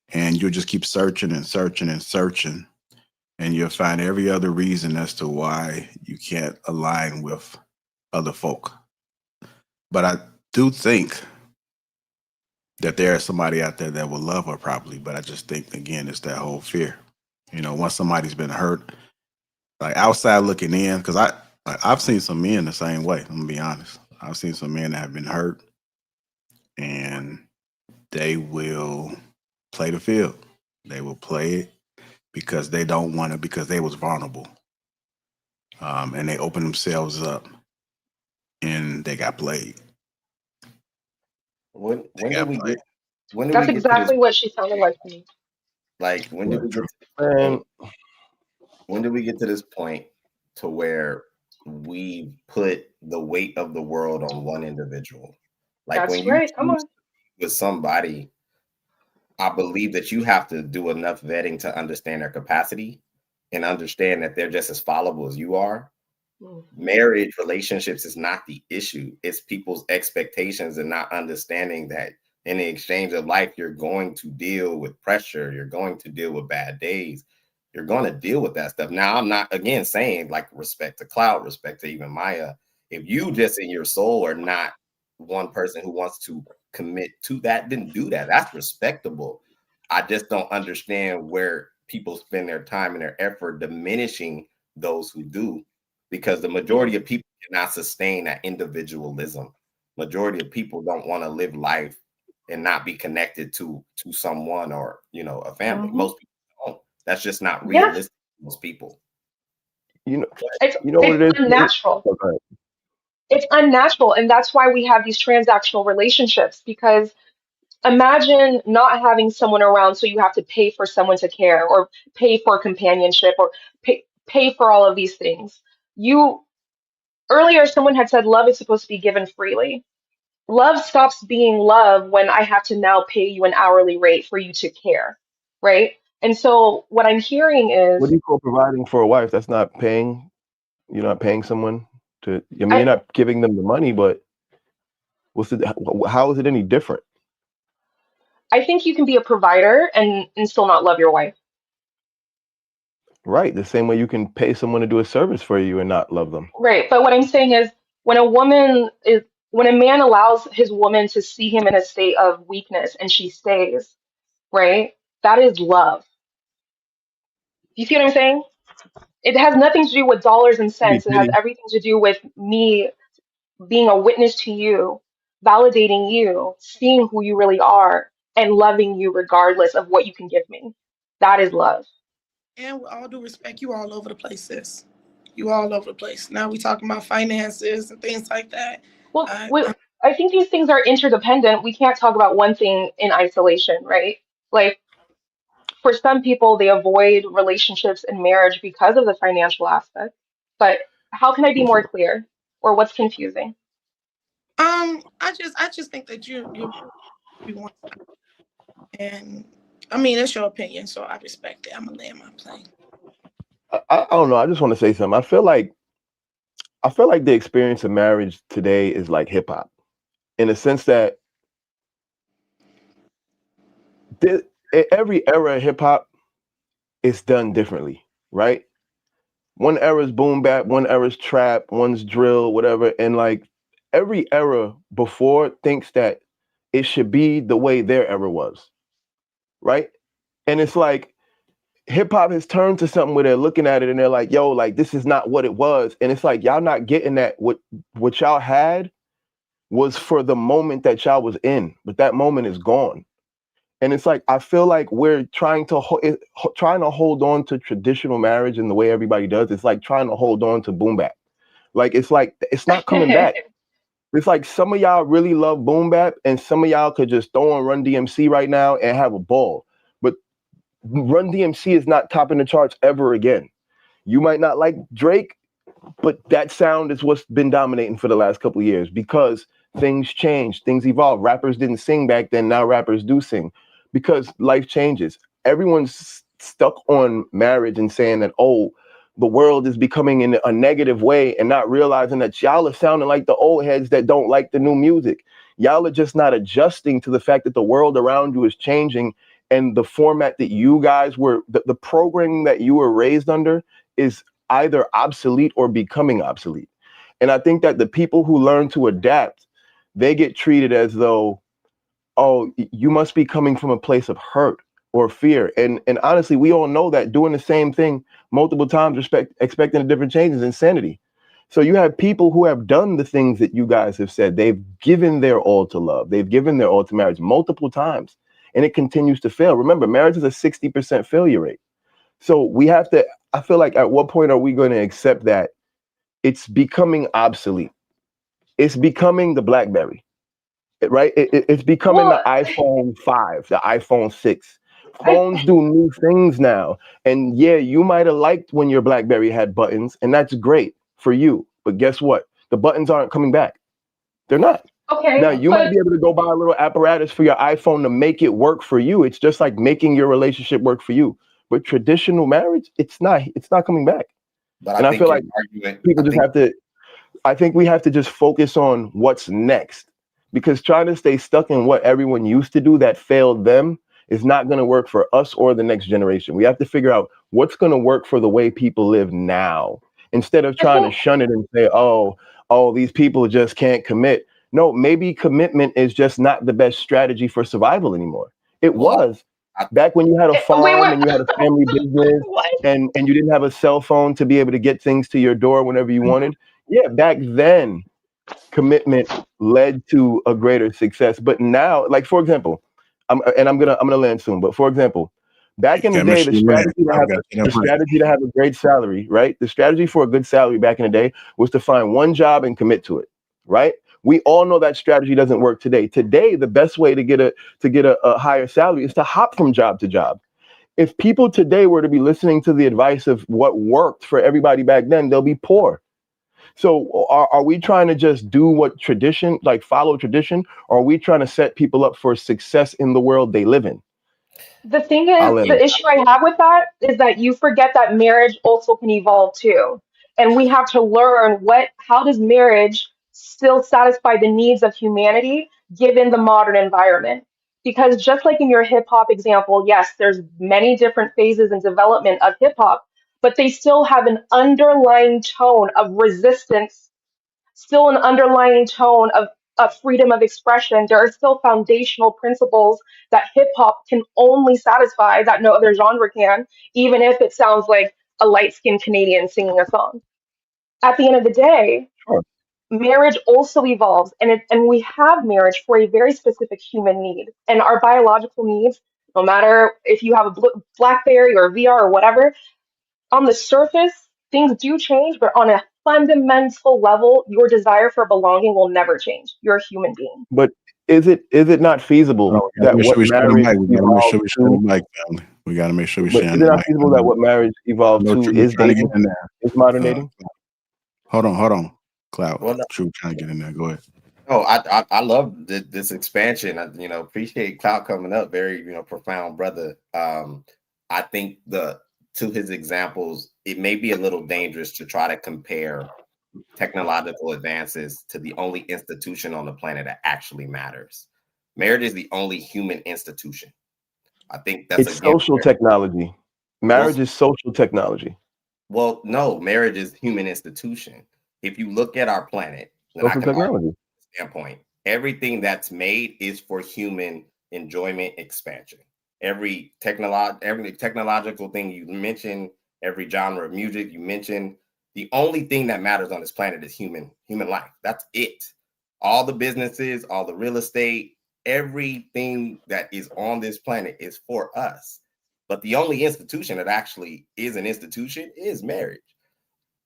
Speaker 1: And you'll just keep searching and searching and searching. And you'll find every other reason as to why you can't align with other folk. But I do think that there is somebody out there that will love her properly. But I just think, again, it's that whole fear. Once somebody's been hurt, like outside looking in, because I've seen some men the same way. I'm gonna be honest. I've seen some men that have been hurt, and they will play the field. They will play it because they don't want to, because they was vulnerable. And they open themselves up, and they got played.
Speaker 7: When
Speaker 1: They
Speaker 7: did
Speaker 1: got
Speaker 7: we
Speaker 1: played.
Speaker 7: get when did we
Speaker 3: That's
Speaker 7: get to this,
Speaker 3: exactly what she sounded like to me.
Speaker 7: like when did we get
Speaker 1: True.
Speaker 7: to this
Speaker 2: Man,
Speaker 7: point? When did we get to this point to where we put the weight of the world on one individual? Like when
Speaker 3: That's
Speaker 7: you
Speaker 3: right. Come
Speaker 7: choose
Speaker 3: on.
Speaker 7: with somebody, I believe that you have to do enough vetting to understand their capacity and understand that they're just as fallible as you are. Marriage relationships is not the issue. It's people's expectations and not understanding that in the exchange of life, you're going to deal with pressure. You're going to deal with bad days. You're going to deal with that stuff. Now, I'm not, again, saying like respect to Cloud, respect to even Maya. If you just in your soul are not one person who wants to commit to that, then do that. That's respectable. I just don't understand where people spend their time and their effort diminishing those who do, because the majority of people cannot sustain that individualism. Majority of people don't want to live life and not be connected to someone or, you know, a family. Most people don't. That's just not
Speaker 3: Yeah,
Speaker 7: realistic for most people.
Speaker 2: you know,
Speaker 3: it's
Speaker 2: you know what it is?
Speaker 3: unnatural.
Speaker 2: Oh, go ahead.
Speaker 3: It's unnatural, and that's why we have these transactional relationships. Because imagine not having someone around, so you have to pay for someone to care, or pay for companionship, or pay for all of these things. You Earlier, someone had said love is supposed to be given freely. Love stops being love when I have to now pay you an hourly rate for you to care, right? And so what I'm hearing
Speaker 2: What
Speaker 3: is,
Speaker 2: do you call providing for a wife? That's not paying. You're not paying someone to. I mean,
Speaker 3: I
Speaker 2: you're not giving them the money, but what's it? How is it any different?
Speaker 3: I think you can be a provider and still not love your wife.
Speaker 2: Right, the same way you can pay someone to do a service for you and not love them.
Speaker 3: Right. But what I'm saying is, when a woman is when a man allows his woman to see him in a state of weakness and she stays, right? That is love. You see what I'm saying? It has nothing to do with dollars and
Speaker 2: Could be
Speaker 3: cents. It has
Speaker 2: pity.
Speaker 3: everything to do with me being a witness to you, validating you, seeing who you really are, and loving you regardless of what you can give me. That is love.
Speaker 8: And with all due respect, you all over the place, sis. You all over the place. Now we talking about finances and things like that.
Speaker 3: Well,
Speaker 8: Uh,
Speaker 3: I think these things are interdependent. We can't talk about one thing in isolation, right? Like, for some people, they avoid relationships and marriage because of the financial aspect. But how can I be more clear? Or what's confusing?
Speaker 8: I just think that you want, and I mean it's your opinion, so I respect it. I'm gonna land my plane.
Speaker 2: I don't know. I just want to say something. I feel like the experience of marriage today is like hip hop, in the sense that the, every era of hip hop is done differently, right? One era is boom bap, one era is trap, one's drill, whatever, and like every era before thinks that it should be the way their era was, right? And it's like hip hop has turned to something where they're looking at it and they're like, yo, like this is not what it was. And it's like y'all not getting that what y'all had was for the moment that y'all was in, but that moment is gone. And it's like I feel like we're trying to hold on to traditional marriage in the way everybody does. It's like trying to hold on to boom bap. Like it's not coming back. It's like some of y'all really love boom bap, and some of y'all could just throw on Run DMC right now and have a ball. But Run DMC is not topping the charts ever again. You might not like Drake, but that sound is what's been dominating for the last couple of years because things change, things evolve. Rappers didn't sing back then, now rappers do sing because life changes. Everyone's stuck on marriage and saying that, oh, the world is becoming in a negative way and not realizing that y'all are sounding like the old heads that don't like the new music. Y'all are just not adjusting to the fact that the world around you is changing, and the format that you guys were, the programming that you were raised under is either obsolete or becoming obsolete. And I think that the people who learn to adapt, they get treated as though, oh, you must be coming from a place of hurt or fear. And honestly, we all know that doing the same thing multiple times, expecting a different change is insanity. So you have people who have done the things that you guys have said. They've given their all to love. They've given their all to marriage multiple times, and it continues to fail. Remember, marriage is a 60% failure rate. So we have to, I feel like, at what point are we going to accept that it's becoming obsolete? It's becoming the BlackBerry, right? It's becoming the
Speaker 3: Well,
Speaker 2: iPhone 5, the iPhone 6.
Speaker 3: I,
Speaker 2: Phones do new things now. And yeah, you might have liked when your BlackBerry had buttons, and that's great for you. But guess what? The buttons aren't coming back. They're not. Now,
Speaker 3: okay,
Speaker 2: you might
Speaker 3: but
Speaker 2: be able to go buy a little apparatus for your iPhone to make it work for you. It's just like making your relationship work for you. But traditional marriage, it's not coming back.
Speaker 7: But
Speaker 2: And
Speaker 7: I
Speaker 2: I feel
Speaker 7: think your
Speaker 2: like
Speaker 7: argument,
Speaker 2: people just have to, I think we have to just focus on what's next, because trying to stay stuck in what everyone used to do that failed them is not going to work for us or the next generation. We have to figure out what's going to work for the way people live now, instead of
Speaker 3: the
Speaker 2: trying to
Speaker 3: thing,
Speaker 2: shun it and say, these people just can't commit. No, maybe commitment is just not the best strategy for survival anymore. It
Speaker 7: well,
Speaker 2: was back when you had a
Speaker 3: wait,
Speaker 2: farm
Speaker 3: wait,
Speaker 2: and you had a family business
Speaker 3: what?
Speaker 2: and you didn't have a cell phone to be able to get things to your door whenever you wanted. Yeah, back then commitment led to a greater success. But now, like for example, I'm gonna land soon. But for example, back in the
Speaker 1: Gotta make
Speaker 2: day,
Speaker 1: sure you land. I've got you
Speaker 2: the
Speaker 1: that break.
Speaker 2: strategy to have a great salary, right? The strategy for a good salary back in the day was to find one job and commit to it, right? We all know that strategy doesn't work today. Today, the best way to get a higher salary is to hop from job to job. If people today were to be listening to the advice of what worked for everybody back then, they'll be poor. So are we trying to just do what tradition, like follow tradition, or are we trying to set people up for success in the world they live in?
Speaker 3: The thing is,
Speaker 2: I'll end
Speaker 3: the
Speaker 2: there.
Speaker 3: issue I have with that is that you forget that marriage also can evolve too. And we have to learn how does marriage still satisfy the needs of humanity given the modern environment? Because just like in your hip hop example, yes, there's many different phases and development of hip hop, but they still have an underlying tone of resistance, still an underlying tone of freedom of expression. There are still foundational principles that hip hop can only satisfy that no other genre can, even if it sounds like a light skinned Canadian singing a song. At the end of the day,
Speaker 2: Sure.
Speaker 3: marriage also evolves, and we have marriage for a very specific human need. And our biological needs, no matter if you have a Blackberry or VR or whatever, on the surface, things do change, but on a fundamental level, your desire for belonging will never change. You're a human being.
Speaker 2: But is it not
Speaker 1: Oh,
Speaker 2: feasible
Speaker 1: we gotta
Speaker 2: that
Speaker 1: make sure
Speaker 2: what
Speaker 1: we share the
Speaker 2: marriage
Speaker 1: mic. We gotta make
Speaker 2: evolved
Speaker 1: sure we share the
Speaker 2: to?
Speaker 1: mic, family. We gotta make sure we
Speaker 2: But
Speaker 1: share
Speaker 2: is
Speaker 1: the
Speaker 2: it not
Speaker 1: mic.
Speaker 2: feasible that what marriage
Speaker 1: I
Speaker 2: evolved
Speaker 1: know
Speaker 2: to
Speaker 1: True was
Speaker 2: is
Speaker 1: trying to get
Speaker 2: dating,
Speaker 1: in there.
Speaker 2: is modern
Speaker 1: Uh,
Speaker 2: dating?
Speaker 1: hold on. Cloud.
Speaker 7: well,
Speaker 1: True trying to get in there. Go ahead.
Speaker 7: oh, I love this expansion. Appreciate Cloud coming up. Very, profound brother. I think to his examples, it may be a little dangerous to try to compare technological advances to the only institution on the planet that actually matters. Marriage is the only human institution. I think that's
Speaker 2: It's
Speaker 7: again.
Speaker 2: social technology. Marriage
Speaker 7: Well,
Speaker 2: is social technology.
Speaker 7: well, no, marriage is human institution. If you look at our planet, and I
Speaker 2: Social
Speaker 7: can argue
Speaker 2: technology.
Speaker 7: standpoint, everything that's made is for human enjoyment expansion. Every technological thing you mentioned, every genre of music you mentioned, the only thing that matters on this planet is human life. That's it. All the businesses, all the real estate, everything that is on this planet is for us. But the only institution that actually is an institution is marriage.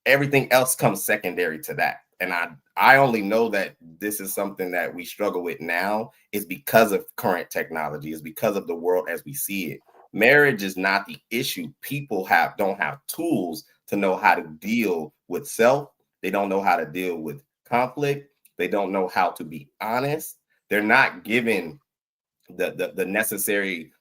Speaker 7: Everything else comes secondary to that. And I only know that this is something that we struggle with now is because of current technology, is because of the world as we see it. Marriage is not the issue. People don't have tools to know how to deal with self. They don't know how to deal with conflict. They don't know how to be honest. They're not given the necessary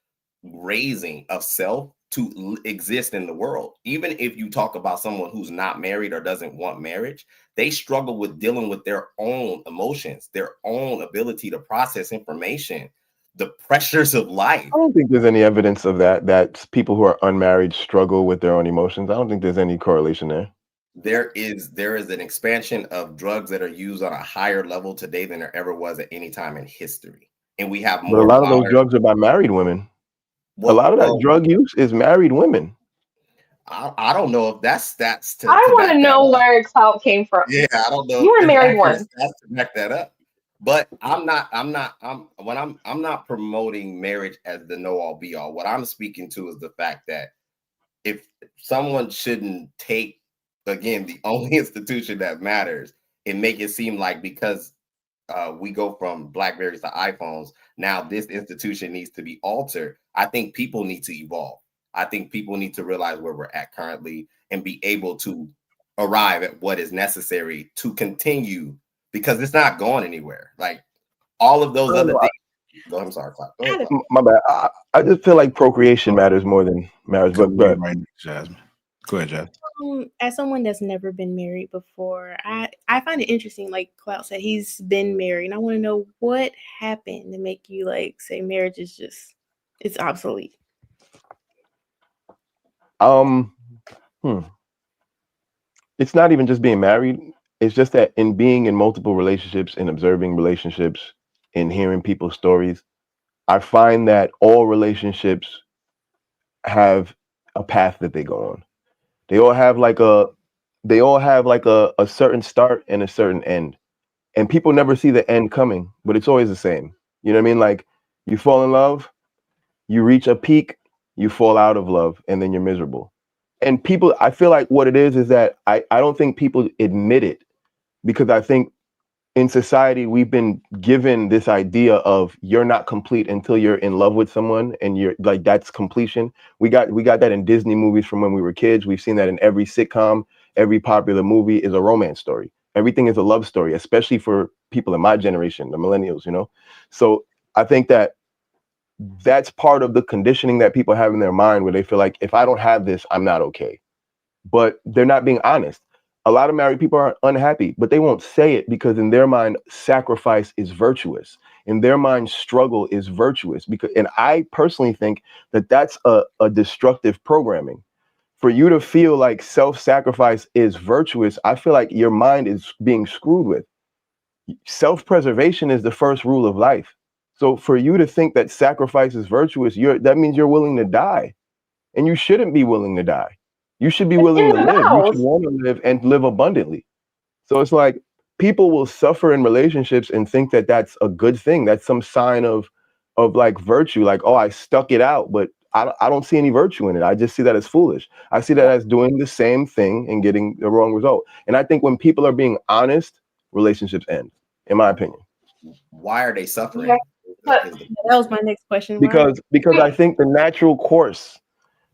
Speaker 7: raising of self to exist in the world. Even if you talk about someone who's not married or doesn't want marriage, they struggle with dealing with their own emotions, their own ability to process information, the pressures of life.
Speaker 2: I don't think there's any evidence of that people who are unmarried struggle with their own emotions. I don't think there's any correlation there.
Speaker 7: There is an expansion of drugs that are used on a higher level today than there ever was at any time in history. And we have
Speaker 2: But a
Speaker 7: more
Speaker 2: lot of those
Speaker 7: modern.
Speaker 2: drugs are by married women. A lot of that drug use is married women.
Speaker 7: I don't know if that's stats
Speaker 3: I
Speaker 7: to
Speaker 3: want to
Speaker 7: back that
Speaker 3: know
Speaker 7: up.
Speaker 3: where clout came from.
Speaker 7: Yeah, I don't know
Speaker 3: You were
Speaker 7: if there's
Speaker 3: married
Speaker 7: actually
Speaker 3: one.
Speaker 7: stats to back that up. But I'm not promoting marriage as the know all be all. What I'm speaking to is the fact that if someone shouldn't take, again, the only institution that matters and make it seem like because we go from Blackberries to iPhones, now this institution needs to be altered. I think people need to evolve. I think people need to realize where we're at currently and be able to arrive at what is necessary to continue, because it's not going anywhere. Like all of those other things. Go ahead, I'm sorry, Cloud. Go ahead, Cloud.
Speaker 2: My bad. I just feel like procreation matters more than marriage. But
Speaker 1: Right, Jasmine. Go ahead, Jasmine.
Speaker 6: As someone that's never been married before, I find it interesting. Like Clout said, he's been married, and I want to know what happened to make you like say marriage is just it's obsolete.
Speaker 2: It's not even just being married. It's just that in being in multiple relationships and observing relationships and hearing people's stories, I find that all relationships have a path that they go on. They all have like a certain start and a certain end. And people never see the end coming, but it's always the same. You know what I mean? Like you fall in love, you reach a peak, you fall out of love, and then you're miserable. And people, I feel like what it is that I don't think people admit it, because I think in society we've been given this idea of you're not complete until you're in love with someone, and you're like that's completion. We got that in Disney movies from when we were kids. We've seen that in every sitcom. Every popular movie is a romance story. Everything is a love story, especially for people in my generation, the millennials, you know. So I think that that's part of the conditioning that people have in their mind, where they feel like if I don't have this, I'm not okay. But they're not being honest. A lot of married people are unhappy, but they won't say it because in their mind, sacrifice is virtuous. In their mind, struggle is virtuous. Because, and I personally think that that's a destructive programming. For you to feel like self-sacrifice is virtuous, I feel like your mind is being screwed with. Self-preservation is the first rule of life. So for you to think that sacrifice is virtuous, that means you're willing to die. And you shouldn't be willing to die. You should be
Speaker 3: It's
Speaker 2: willing
Speaker 3: in
Speaker 2: to
Speaker 3: the
Speaker 2: live. You should
Speaker 3: vows.
Speaker 2: want to live and live abundantly. So it's like people will suffer in relationships and think that that's a good thing. That's some sign of like virtue. Like, oh, I stuck it out, but I don't see any virtue in it. I just see that as foolish. I see that as doing the same thing and getting the wrong result. And I think when people are being honest, relationships end, in my opinion.
Speaker 7: Why are they suffering?
Speaker 3: Yeah, but
Speaker 6: That was my next question.
Speaker 2: Because I think the natural course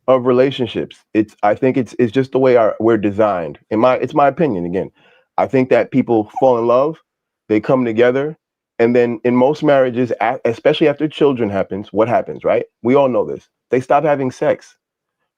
Speaker 2: of relationships, I think it's just the way we're designed. It's my opinion again. I think that people fall in love, they come together, and then in most marriages, especially after children happens, what happens, right? We all know this. They stop having sex.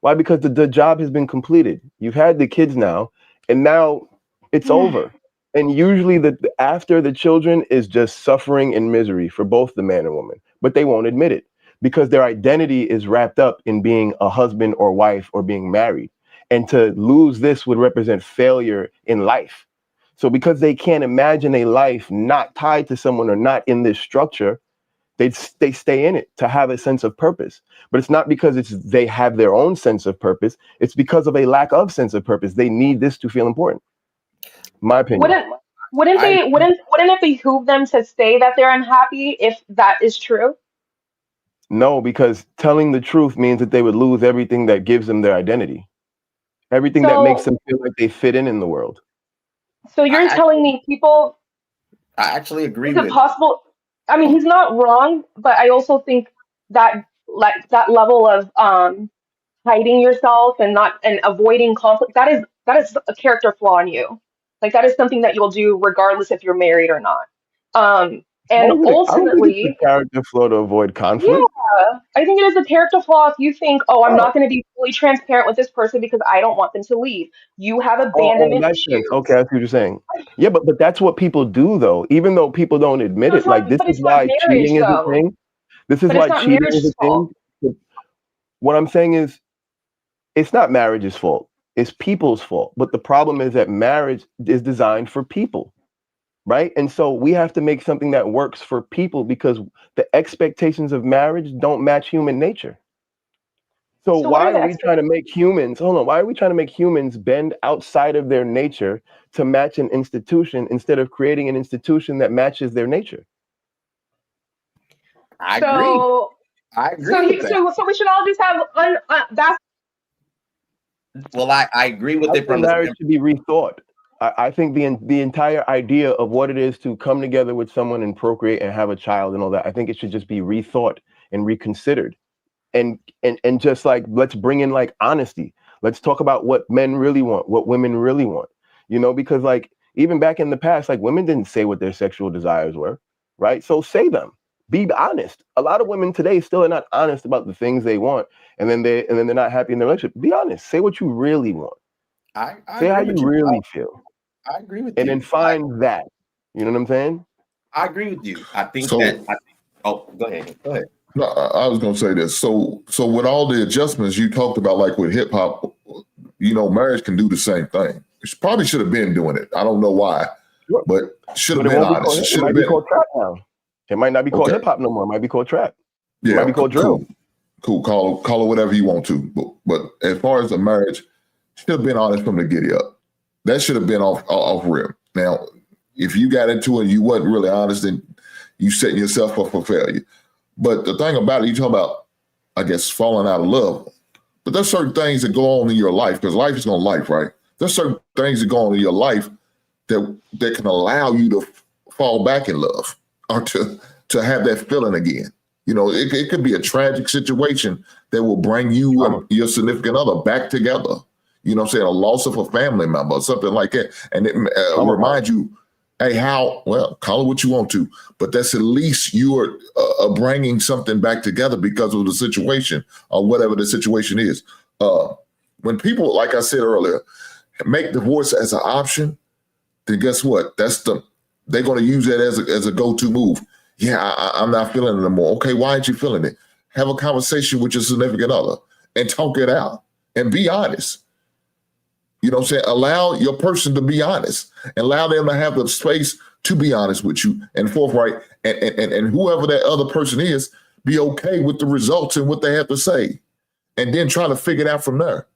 Speaker 2: Why? Because the job has been completed. You've had the kids now, and now it's over. And usually after the children is just suffering and misery for both the man and woman, but they won't admit it because their identity is wrapped up in being a husband or wife or being married. And to lose this would represent failure in life. So because they can't imagine a life not tied to someone or not in this structure, they stay in it to have a sense of purpose. But it's not because they have their own sense of purpose. It's because of a lack of sense of purpose. They need this to feel important. My opinion.
Speaker 3: Wouldn't it behoove them to say that they're unhappy if that is true?
Speaker 2: No, because telling the truth means that they would lose everything that gives them their identity, everything that makes
Speaker 3: So
Speaker 2: them feel like they fit in the world.
Speaker 3: you're telling me people,
Speaker 7: I actually agree
Speaker 3: is it
Speaker 7: with.
Speaker 3: possible? I mean, he's not wrong, but I also think that like that level of hiding yourself and not and avoiding conflict, that is a character flaw in you. Like that is something that you'll do regardless if you're married or not. And
Speaker 2: I don't think it's
Speaker 3: ultimately,
Speaker 2: a character flaw to avoid conflict.
Speaker 3: yeah, I think it is a character flaw if you think, oh, I'm not going to be fully transparent with this person because I don't want them to leave. You have
Speaker 2: Oh,
Speaker 3: abandonment
Speaker 2: that sense. Okay,
Speaker 3: issues.
Speaker 2: I see what you're saying. Yeah, but that's what people do though, even though people don't admit
Speaker 3: So
Speaker 2: it. Like this
Speaker 3: but
Speaker 2: is
Speaker 3: it's not
Speaker 2: why
Speaker 3: marriage
Speaker 2: cheating is a
Speaker 3: though.
Speaker 2: thing. This is
Speaker 3: But it's
Speaker 2: why
Speaker 3: not
Speaker 2: cheating is a
Speaker 3: marriage's
Speaker 2: thing.
Speaker 3: fault.
Speaker 2: What I'm saying is it's not marriage's fault. It's people's fault. But the problem is that marriage is designed for people, right? And so we have to make something that works for people because the expectations of marriage don't match human nature. So
Speaker 3: So what
Speaker 2: why
Speaker 3: are the
Speaker 2: are we trying to make humans, hold on, why are we trying to make humans bend outside of their nature to match an institution instead of creating an institution that matches their nature?
Speaker 7: I agree.
Speaker 3: so
Speaker 7: I agree with that.
Speaker 3: so we should all just have that's
Speaker 7: Well, I agree with
Speaker 2: I
Speaker 7: it from
Speaker 2: think
Speaker 7: the
Speaker 2: marriage should be rethought. I think the entire idea of what it is to come together with someone and procreate and have a child and all that, I think it should just be rethought and reconsidered. And just like, let's bring in like honesty. Let's talk about what men really want, what women really want. You know, because like even back in the past, like women didn't say what their sexual desires were, right? So say them. Be honest. A lot of women today still are not honest about the things they want, and then they're not happy in their relationship. Be honest. Say what you really want.
Speaker 7: I
Speaker 2: Say how
Speaker 7: agree
Speaker 2: you
Speaker 7: with you.
Speaker 2: really feel,
Speaker 7: I agree with
Speaker 2: and
Speaker 7: you.
Speaker 2: then find that. You know what I'm saying?
Speaker 7: I agree with you. I think
Speaker 9: So-
Speaker 7: that. Oh, go ahead. Go ahead.
Speaker 9: No, I was going to say this. So with all the adjustments you talked about, like with hip hop, you know, marriage can do the same thing. She probably should have been doing it. I don't know why,
Speaker 2: Sure.
Speaker 9: but should have
Speaker 2: But it
Speaker 9: been
Speaker 2: won't be
Speaker 9: honest.
Speaker 2: called,
Speaker 9: It
Speaker 2: it
Speaker 9: should
Speaker 2: might
Speaker 9: have
Speaker 2: be
Speaker 9: been.
Speaker 2: called trap now. It might not be called
Speaker 9: Okay.
Speaker 2: hip hop no more. It might be called trap. It
Speaker 9: Yeah,
Speaker 2: might be called drill.
Speaker 9: Cool. Call it whatever you want to. But as far as the marriage, should have been honest from the giddy up. That should have been off rip. Now, if you got into it, and you wasn't really honest, then you setting yourself up for failure. But the thing about it, you talk about, I guess, falling out of love. But there's certain things that go on in your life, because life is going to life, right? There's certain things that go on in your life that can allow you to fall back in love or to have that feeling again. You know, it could be a tragic situation that will bring you and your significant other back together. You know what I'm saying? A loss of a family member or something like that. And it reminds you, hey, call it what you want to, but that's at least you are bringing something back together because of the situation or whatever the situation is. When people, like I said earlier, make divorce as an option, then guess what? They're going to use that as a go-to move. Yeah, I'm not feeling it anymore. Okay, why aren't you feeling it? Have a conversation with your significant other and talk it out and be honest. You know what I'm saying? Allow your person to be honest. Allow them to have the space to be honest with you and forthright. And whoever that other person is, be okay with the results and what they have to say. And then try to figure it out from there.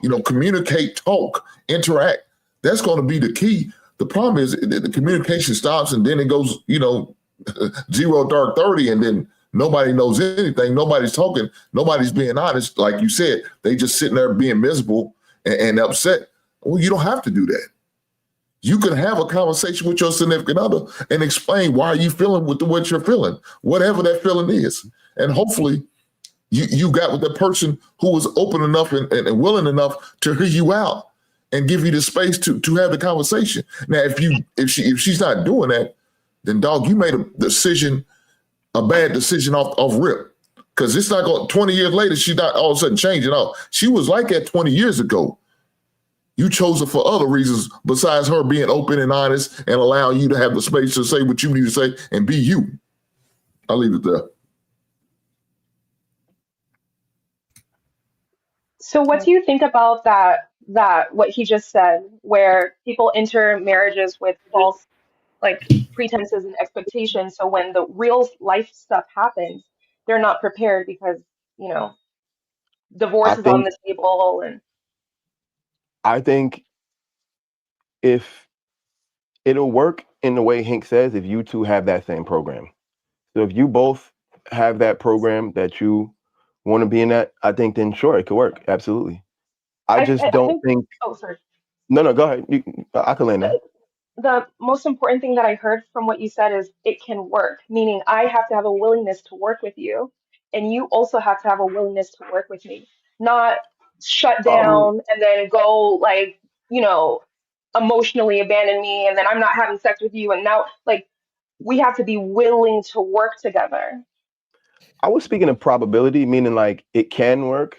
Speaker 9: You know, communicate, talk, interact. That's going to be the key. The problem is the communication stops and then it goes, 0 dark 30, and then nobody knows anything. Nobody's talking. Nobody's being honest. Like you said, they just sitting there being miserable and upset. Well, you don't have to do that. You can have a conversation with your significant other and explain why you feeling with what you're feeling, whatever that feeling is. And hopefully you got with the person who was open enough and willing enough to hear you out and give you the space to have the conversation. Now, if she's not doing that, then dog, you made a bad decision off rip. Because it's not going 20 years later, she's not all of a sudden changing off. She was like that 20 years ago. You chose her for other reasons besides her being open and honest and allowing you to have the space to say what you need to say and be you. I'll leave it there.
Speaker 3: So what do you think about that what he just said, where people enter marriages with false like pretenses and expectations, so when the real life stuff happens, they're not prepared because, divorce is on the table and
Speaker 2: I think if it'll work in the way Hank says, if you two have that same program. So if you both have that program that you want to be in that, I think then sure, it could work. Absolutely. I just don't think.
Speaker 3: oh sorry.
Speaker 2: No, go ahead. I can land there.
Speaker 3: The most important thing that I heard from what you said is it can work, meaning I have to have a willingness to work with you, and you also have to have a willingness to work with me, not shut down and then go like, emotionally abandon me, and then I'm not having sex with you. And now, like, we have to be willing to work together.
Speaker 2: I was speaking of probability, meaning like it can work,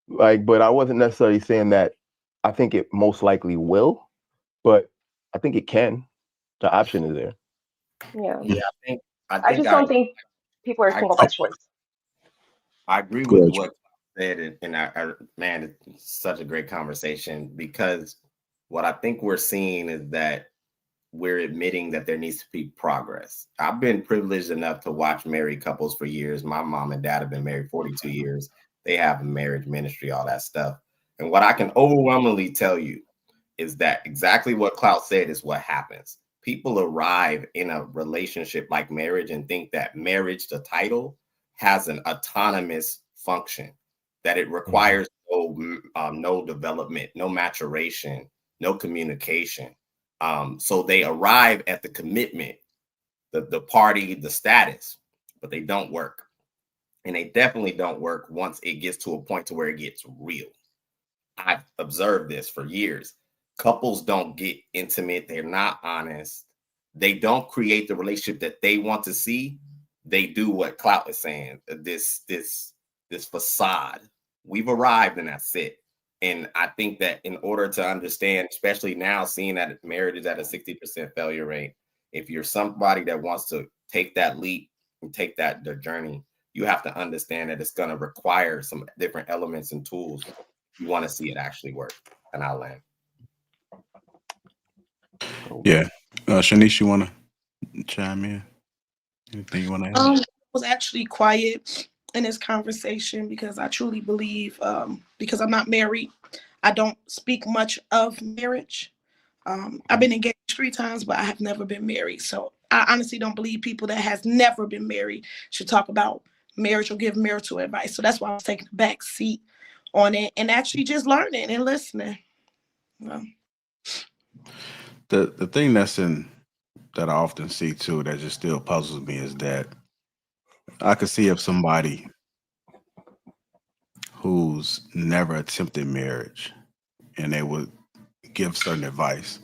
Speaker 2: but I wasn't necessarily saying that I think it most likely will, but I think it can. The option is there.
Speaker 3: Yeah.
Speaker 7: I
Speaker 3: just don't think people are single by choice.
Speaker 7: I agree with what you said, and man, it's such a great conversation, because what I think we're seeing is that we're admitting that there needs to be progress. I've been privileged enough to watch married couples for years. My mom and dad have been married 42 years. They have a marriage ministry, all that stuff. And what I can overwhelmingly tell you is that exactly what Klaus said is what happens. People arrive in a relationship like marriage and think that marriage, the title, has an autonomous function, that it requires no development, no maturation, no communication. So they arrive at the commitment, the party, the status, but they don't work. And they definitely don't work once it gets to a point to where it gets real. I've observed this for years. Couples don't get intimate. They're not honest. They don't create the relationship that they want to see. They do what Clout is saying, this facade. We've arrived and that's it. And I think that in order to understand, especially now seeing that marriage is at a 60% failure rate, if you're somebody that wants to take that leap and take that the journey, you have to understand that it's going to require some different elements and tools. You want to see it actually work. And I'll land.
Speaker 1: Yeah. Shanice, you want to chime in? Anything you want to add?
Speaker 8: I was actually quiet in this conversation because I truly believe, because I'm not married, I don't speak much of marriage. I've been engaged 3 times, but I have never been married. So I honestly don't believe people that has never been married should talk about marriage or give marital advice. So that's why I was taking a back seat on it and actually just learning and listening. Well,
Speaker 1: The thing that I often see too that just still puzzles me is that I could see if somebody who's never attempted marriage and they would give certain advice,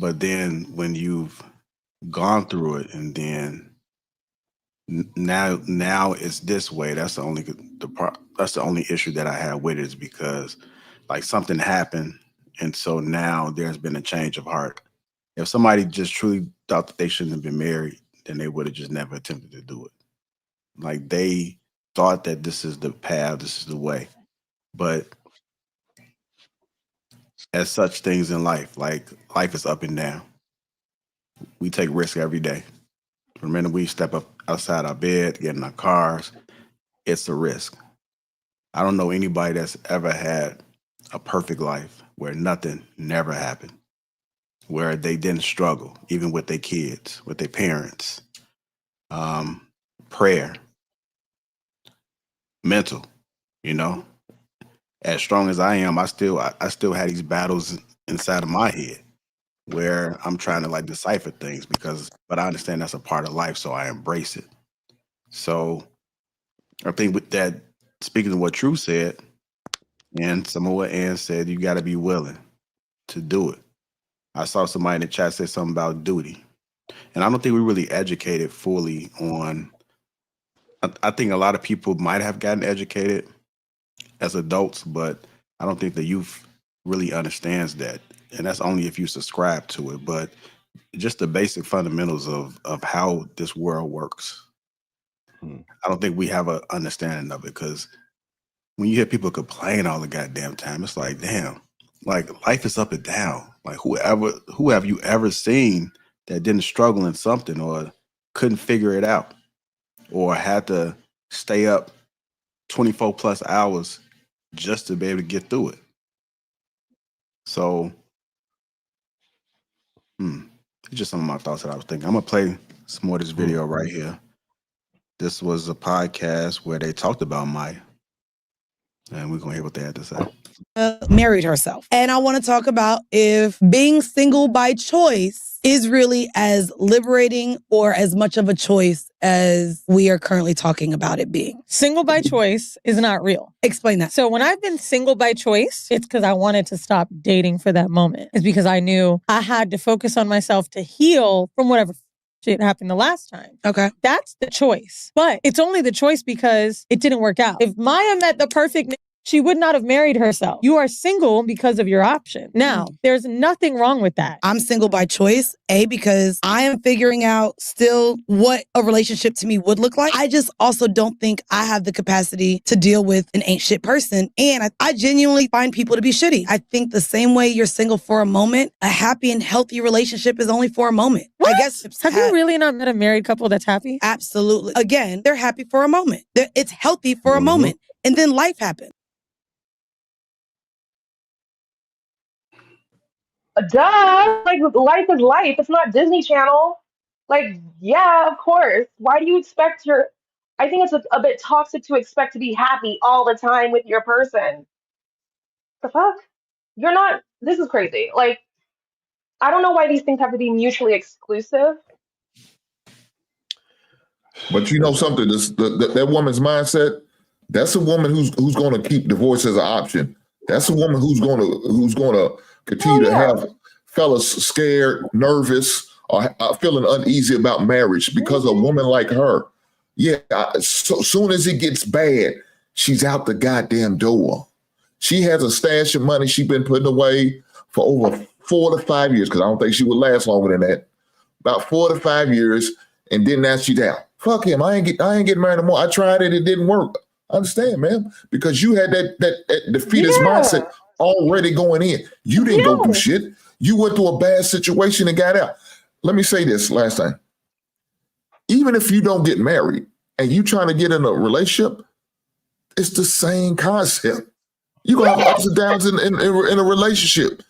Speaker 1: but then when you've gone through it and then now it's this way, that's the only issue that I have with it, is because like something happened and so now there's been a change of heart. If somebody just truly thought that they shouldn't have been married, then they would have just never attempted to do it. Like they thought that this is the path, this is the way. But as such things in life, like life is up and down. We take risks every day. From the minute we step up outside our bed, get in our cars, it's a risk. I don't know anybody that's ever had a perfect life where nothing never happened, where they didn't struggle, even with their kids, with their parents, prayer, mental, you know. As strong as I am, I still had these battles inside of my head where I'm trying to like decipher things but I understand that's a part of life, so I embrace it. So I think with that, speaking of what True said, and some of what Ann said, you got to be willing to do it. I saw somebody in the chat say something about duty, and I don't think we really educated fully on. I think a lot of people might have gotten educated as adults, but I don't think the youth really understands that. And that's only if you subscribe to it. But just the basic fundamentals of how this world works. I don't think we have an understanding of it, because when you hear people complain all the goddamn time, it's like, damn, like life is up and down. Like who have you ever seen that didn't struggle in something or couldn't figure it out or had to stay up 24 plus hours just to be able to get through it? So it's just some of my thoughts that I was thinking. I'm gonna play some more of this video right here. This was a podcast where they talked about Maya, and we're gonna hear what they had to say.
Speaker 11: Married herself. And I want to talk about if being single by choice is really as liberating or as much of a choice as we are currently talking about it being.
Speaker 12: Single by choice is not real.
Speaker 11: Explain that.
Speaker 12: So when I've been single by choice, it's because I wanted to stop dating for that moment. It's because I knew I had to focus on myself to heal from whatever shit happened the last time.
Speaker 11: Okay.
Speaker 12: That's the choice. But it's only the choice because it didn't work out. If Maya met the perfect she would not have married herself. You are single because of your option. Now, there's nothing wrong with that.
Speaker 11: I'm single by choice, because I am figuring out still what a relationship to me would look like. I just also don't think I have the capacity to deal with an ain't shit person. And I genuinely find people to be shitty. I think the same way you're single for a moment, a happy and healthy relationship is only for a moment.
Speaker 12: What?
Speaker 11: I guess.
Speaker 12: Have you really not met a married couple that's happy?
Speaker 11: Absolutely. Again, they're happy for a moment. It's healthy for a moment. And then life happened.
Speaker 3: Duh! Like, life is life. It's not Disney Channel. Like, yeah, of course. Why do you expect your. I think it's a bit toxic to expect to be happy all the time with your person. The fuck? You're not. This is crazy. Like, I don't know why these things have to be mutually exclusive.
Speaker 9: But you know something, that woman's mindset, that's a woman who's going to keep divorce as an option. That's a woman who's going to continue to have fellas scared, nervous, or feeling uneasy about marriage because a woman like her, so soon as it gets bad, she's out the goddamn door. She has a stash of money she's been putting away for over 4 to 5 years, because I don't think she would last longer than that. About 4 to 5 years, and then now she's out. Fuck him. I ain't getting married no more. I tried it. It didn't work. I understand, man, because you had that defeatist mindset already going in. You didn't go through shit. You went through a bad situation and got out. Let me say this last time. Even if you don't get married and you trying to get in a relationship, it's the same concept. You're going to have ups and downs in a relationship.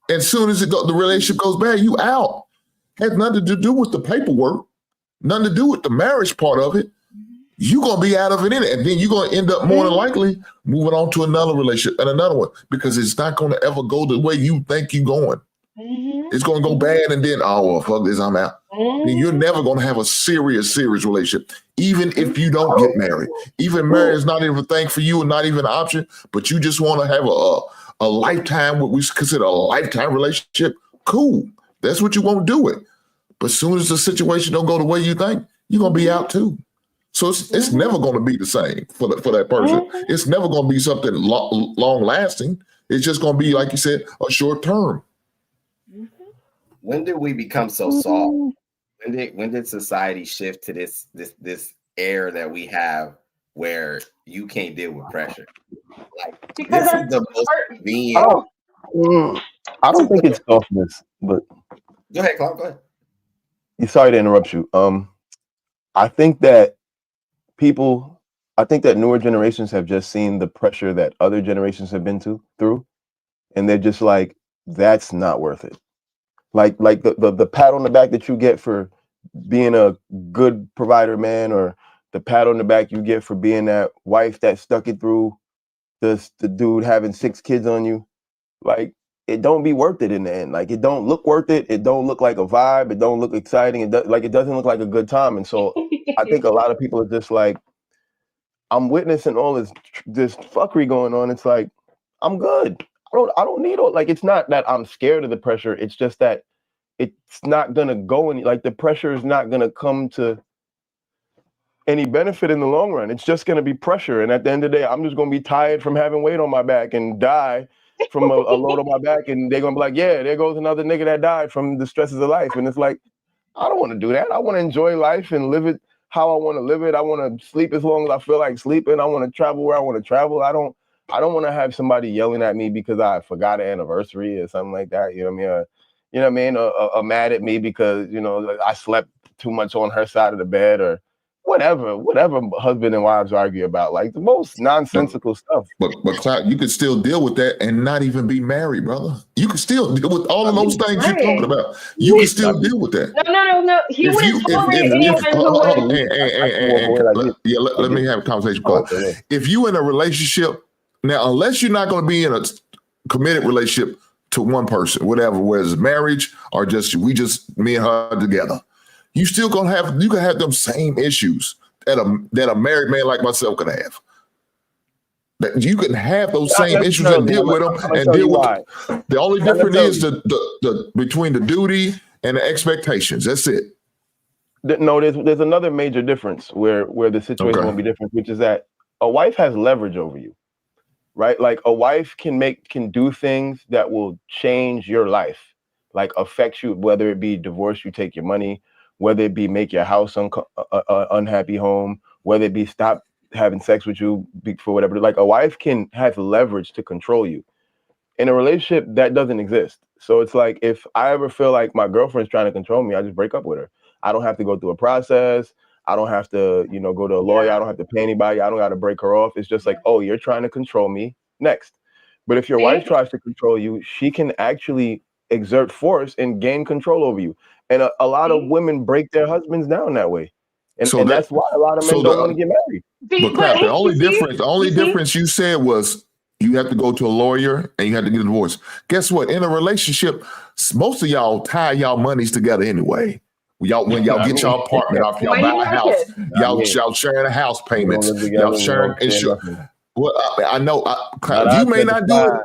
Speaker 9: As soon as the relationship goes bad, you out. Has nothing to do with the paperwork, nothing to do with the marriage part of it. You're going to be out of it in it. And then you're going to end up more than likely moving on to another relationship and another one, because it's not going to ever go the way you think you're going. It's going to go bad, and then, oh, well, fuck this, I'm out. Then you're never going to have a serious relationship, even if you don't get married. Even marriage is not even a thing for you and not even an option, but you just want to have a lifetime, what we consider a lifetime relationship. Cool. That's what you want to do it. But as soon as the situation don't go the way you think, you're going to be out too. So it's never going to be the same for that person. It's never going to be something long lasting. It's just going to be, like you said, a short term.
Speaker 7: When did we become so soft? When did society shift to this air that we have where you can't deal with pressure? Like,
Speaker 3: because
Speaker 7: this is the most convenient.
Speaker 2: I don't think it's softness, but
Speaker 7: go ahead, Clark. Go ahead.
Speaker 2: Sorry to interrupt you. I think that newer generations have just seen the pressure that other generations have been through, and they're just like, that's not worth it. Like the pat on the back that you get for being a good provider man, or the pat on the back you get for being that wife that stuck it through the dude having 6 kids on you, like, it don't be worth it in the end. Like, it don't look worth it. It don't look like a vibe. It don't look exciting. It doesn't look like a good time. And so I think a lot of people are just like, I'm witnessing all this fuckery going on. It's like, I'm good. I don't need all, like, it's not that I'm scared of the pressure. It's just that it's not gonna go any, like, the pressure is not gonna come to any benefit in the long run. It's just gonna be pressure. And at the end of the day, I'm just gonna be tired from having weight on my back and die from a load on my back. And they're gonna be like, yeah, there goes another nigga that died from the stresses of life. And it's like, I don't want to do that. I want to enjoy life and live it how I want to live it. I want to sleep as long as I feel like sleeping. I want to travel where I want to travel. I don't want to have somebody yelling at me because I forgot an anniversary or something like that. You know what I mean? Or mad at me because, I slept too much on her side of the bed, or whatever husband and wives argue about, like the most nonsensical stuff.
Speaker 9: But Clyde, you could still deal with that and not even be married, brother. You can still deal with all of those things you're talking about. You can still deal with that.
Speaker 3: No. He wouldn't tolerate anyone who would.
Speaker 9: Let me have a conversation, Clyde. If you in a relationship now, unless you're not going to be in a committed relationship to one person, whatever, whether it's marriage or just me and her together, you still can have them same issues that a married man like myself could have. That you can have those same issues and deal with them and deal with them. The only difference is the between the duty and the expectations. That's it.
Speaker 2: No, there's another major difference where the situation will be different, which is that a wife has leverage over you, right? Like, a wife can do things that will change your life, like affect you, whether it be divorce, you take your money, whether it be make your house unhappy home, whether it be stop having sex with you for whatever. Like, a wife can have leverage to control you. In a relationship, that doesn't exist. So it's like, if I ever feel like my girlfriend's trying to control me, I just break up with her. I don't have to go through a process. I don't have to, go to a lawyer. I don't have to pay anybody. I don't got to break her off. It's just like, oh, you're trying to control me. Next. But if your wife tries to control you, she can actually exert force and gain control over you. And a lot of women break their husbands down that way. And,
Speaker 9: So
Speaker 2: that's why a lot of men don't want to get married.
Speaker 9: But crap, the only difference you said was you have to go to a lawyer and you have to get a divorce. Guess what? In a relationship, most of y'all tie y'all monies together anyway. When y'all get your apartment off, y'all buy a house, y'all sharing a house payment, y'all sharing insurance. Well, I know, you may not do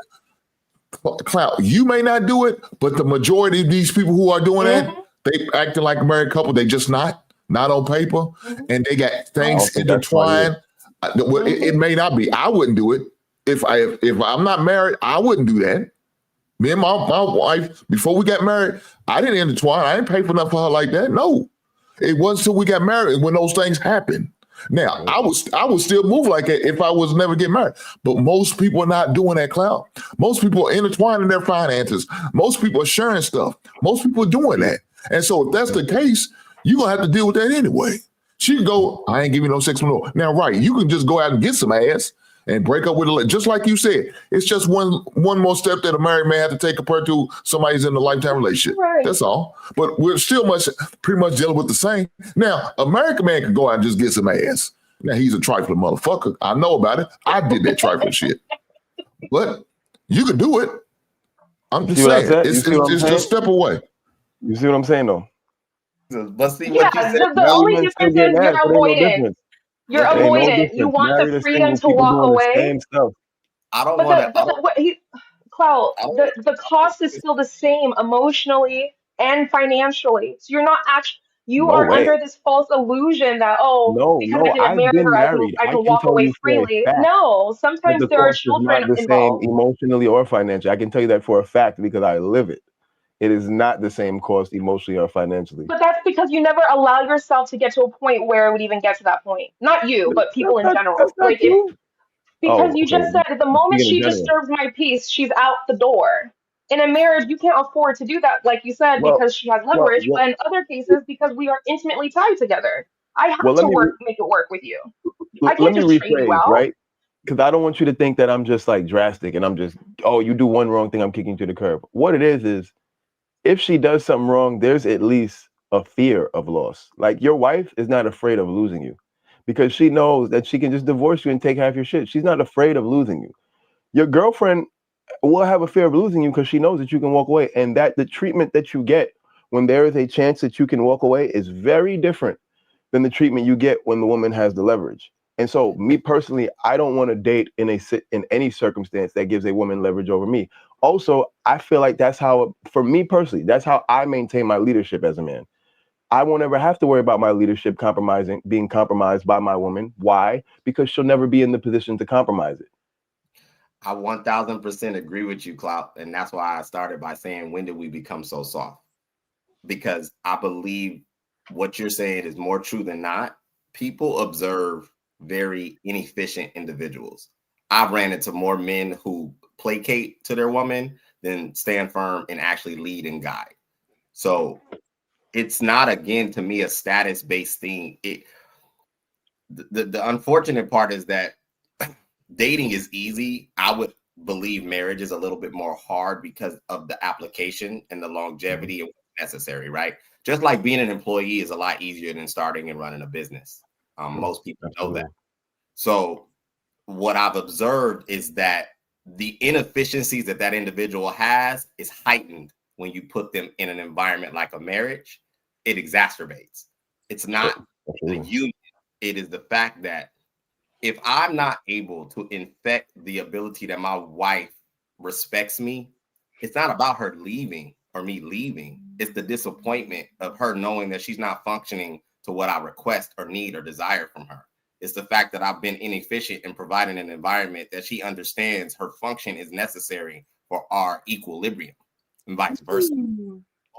Speaker 9: it. Clout, you may not do it, but the majority of these people who are doing that, they acting like a married couple. They just not on paper, and they got things intertwined. It may not be. I wouldn't do it if I'm not married. I wouldn't do that. Me and my wife, before we got married, I didn't intertwine. I didn't pay for nothing for her like that. No, it wasn't until we got married when those things happened. Now, I would still move like that if I was never get married. But most people are not doing that, Clout. Most people are intertwining their finances. Most people are sharing stuff. Most people are doing that. And so if that's the case, you're going to have to deal with that anyway. She can go, I ain't giving no sex more. Now, right, you can just go out and get some ass and break up with it. Just like you said, it's just one more step that a married man have to take compared to somebody's in a lifetime relationship. Right. That's all. But we're still pretty much dealing with the same. Now, American man can go out and just get some ass. Now, he's a trifling motherfucker. I know about it. I did that trifling shit. But you can do it. I'm just saying. It's just a step away.
Speaker 2: You see what I'm saying, though?
Speaker 7: But see what you said.
Speaker 3: The only difference is you're avoidant. You're avoidant. You want the freedom to walk away.
Speaker 7: I don't want to.
Speaker 3: Clout, the cost is still the same emotionally and financially. So you're not actually. You are under this false illusion that because I didn't marry her, I can walk away freely. No, sometimes there are children
Speaker 2: involved. It's not the same emotionally or financially. I can tell you that for a fact because I live it. It is not the same cost emotionally or financially.
Speaker 3: But that's because you never allow yourself to get to a point where it would even get to that point. Not you, but people in general. Because you just said the moment she disturbs my peace, she's out the door. In a marriage, you can't afford to do that, like you said, because she has leverage. But in other cases, because we are intimately tied together, I have to make it work with you. I can't just trade you out.
Speaker 2: Right? Because I don't want you to think that I'm just like drastic and I'm just, you do one wrong thing, I'm kicking you to the curb. What it is if she does something wrong, there's at least a fear of loss. Like your wife is not afraid of losing you because she knows that she can just divorce you and take half your shit. She's not afraid of losing you. Your girlfriend will have a fear of losing you because she knows that you can walk away, and that the treatment that you get when there is a chance that you can walk away is very different than the treatment you get when the woman has the leverage. And so me personally, I don't want to date in any circumstance that gives a woman leverage over me. Also, I feel like that's how, for me personally, that's how I maintain my leadership as a man. I won't ever have to worry about my leadership being compromised by my woman. Why? Because she'll never be in the position to compromise it.
Speaker 7: I 1000% agree with you, Clout. And that's why I started by saying, when did we become so soft? Because I believe what you're saying is more true than not. People observe very inefficient individuals. I've ran into more men who placate to their woman than stand firm and actually lead and guide. So it's not, again, to me, a status-based thing. The unfortunate part is that dating is easy. I would believe marriage is a little bit more hard because of the application and the longevity and what's necessary, right? Just like being an employee is a lot easier than starting and running a business. Most people know that. So what I've observed is that the inefficiencies that individual has is heightened when you put them in an environment like a marriage. It exacerbates. It's not the union. It is the fact that if I'm not able to infect the ability that my wife respects me, it's not about her leaving or me leaving. It's the disappointment of her knowing that she's not functioning to what I request or need or desire from her. It's the fact that I've been inefficient in providing an environment that she understands her function is necessary for our equilibrium and vice versa.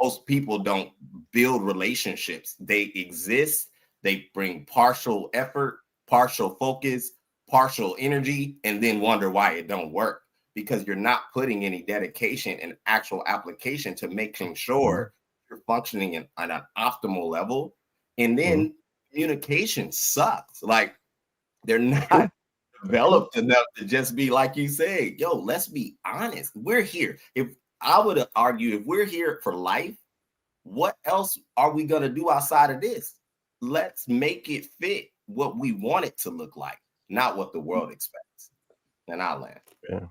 Speaker 7: Most people don't build relationships. They exist. They bring partial effort, partial focus, partial energy, and then wonder why it don't work, because you're not putting any dedication and actual application to making sure you're functioning at an optimal level. And then communication sucks. Like they're not developed enough to just be like you said, yo, let's be honest. We're here. If I would argue, if we're here for life, what else are we gonna do outside of this? Let's make it fit what we want it to look like, not what the world expects. And I'll land.
Speaker 2: Yeah.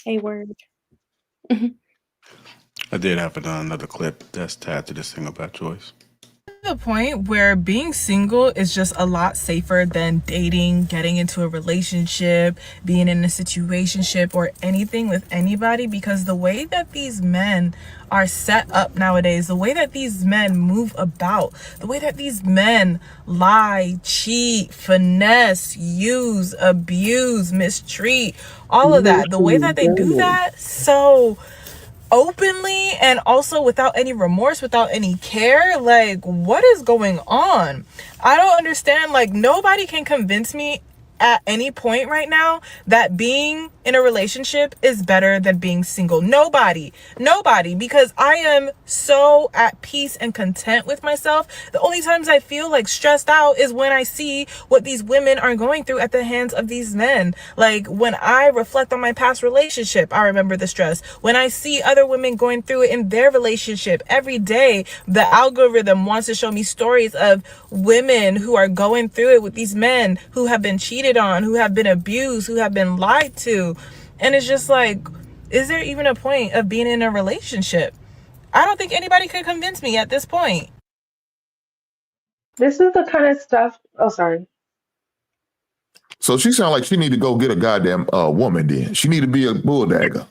Speaker 6: A word.
Speaker 1: I did have another clip that's tied to this thing about choice.
Speaker 13: The point where being single is just a lot safer than dating, getting into a relationship, being in a situationship, or anything with anybody, because the way that these men are set up nowadays, the way that these men move about, the way that these men lie, cheat, finesse, use, abuse, mistreat, all of that, the way that they do that so openly and also without any remorse, without any care, like, what is going on? I don't understand. Like, nobody can convince me at any point right now that being in a relationship is better than being single. Nobody, because I am so at peace and content with myself. The only times I feel like stressed out is when I see what these women are going through at the hands of these men. Like, when I reflect on my past relationship, I remember the stress. When I see other women going through it in their relationship every day, the algorithm wants to show me stories of women who are going through it with these men who have been cheated on, who have been abused, who have been lied to. And it's just like, is there even a point of being in a relationship? I don't think anybody could convince me at this point.
Speaker 3: This is the kind of stuff. Oh, sorry.
Speaker 9: So she sounds like she need to go get a goddamn woman then. She need to be a bulldagger.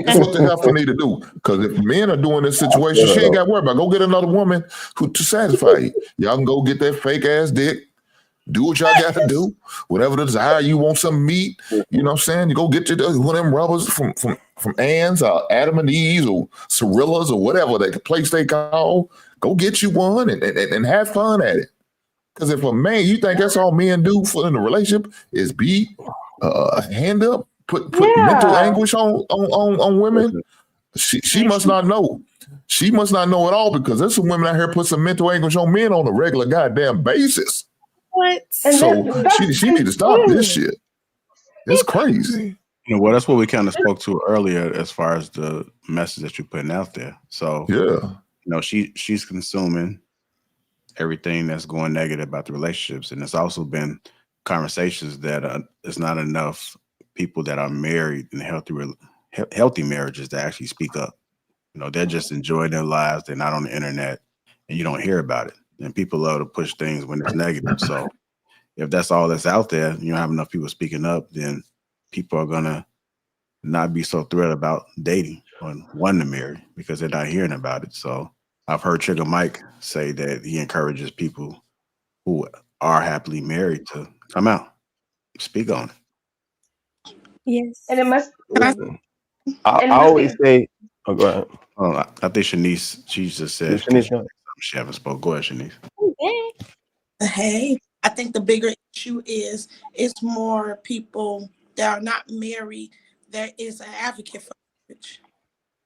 Speaker 9: That's what the heifer need to do. Because if men are doing this situation, she ain't got to worry about. Go get another woman to satisfy you. Y'all can go get that fake ass dick. Do what y'all got to do. Whatever the desire, you want some meat, you know what I'm saying? You go get one of them rubbers from Ann's or Adam and Eve's or Cirillas or whatever the place they call. Go get you one and have fun at it. Because if a man, you think that's all men do in a relationship is beat, hand up, put mental anguish on women, she must not know. She must not know at all, because there's some women out here put some mental anguish on men on a regular goddamn basis.
Speaker 6: What?
Speaker 9: So she need to stop this shit. It's crazy.
Speaker 1: You know, well, that's what we kind of spoke to earlier as far as the message that you're putting out there. So,
Speaker 9: yeah,
Speaker 1: you know, she's consuming everything that's going negative about the relationships. And it's also been conversations that it's not enough people that are married in healthy marriages that actually speak up. You know, they're just enjoying their lives. They're not on the internet, and you don't hear about it. And people love to push things when it's negative. So if that's all that's out there, you don't have enough people speaking up, then people are going to not be so thrilled about dating or wanting to marry because they're not hearing about it. So I've heard Trigger Mike say that he encourages people who are happily married to come out, speak on it.
Speaker 6: Yes.
Speaker 3: And it must.
Speaker 2: I always say, oh, go ahead.
Speaker 1: Oh, I think Shanice, she just said she haven't spoke. Go ahead, Shanice.
Speaker 8: Hey, I think the bigger issue is it's more people that are not married that is an advocate for marriage.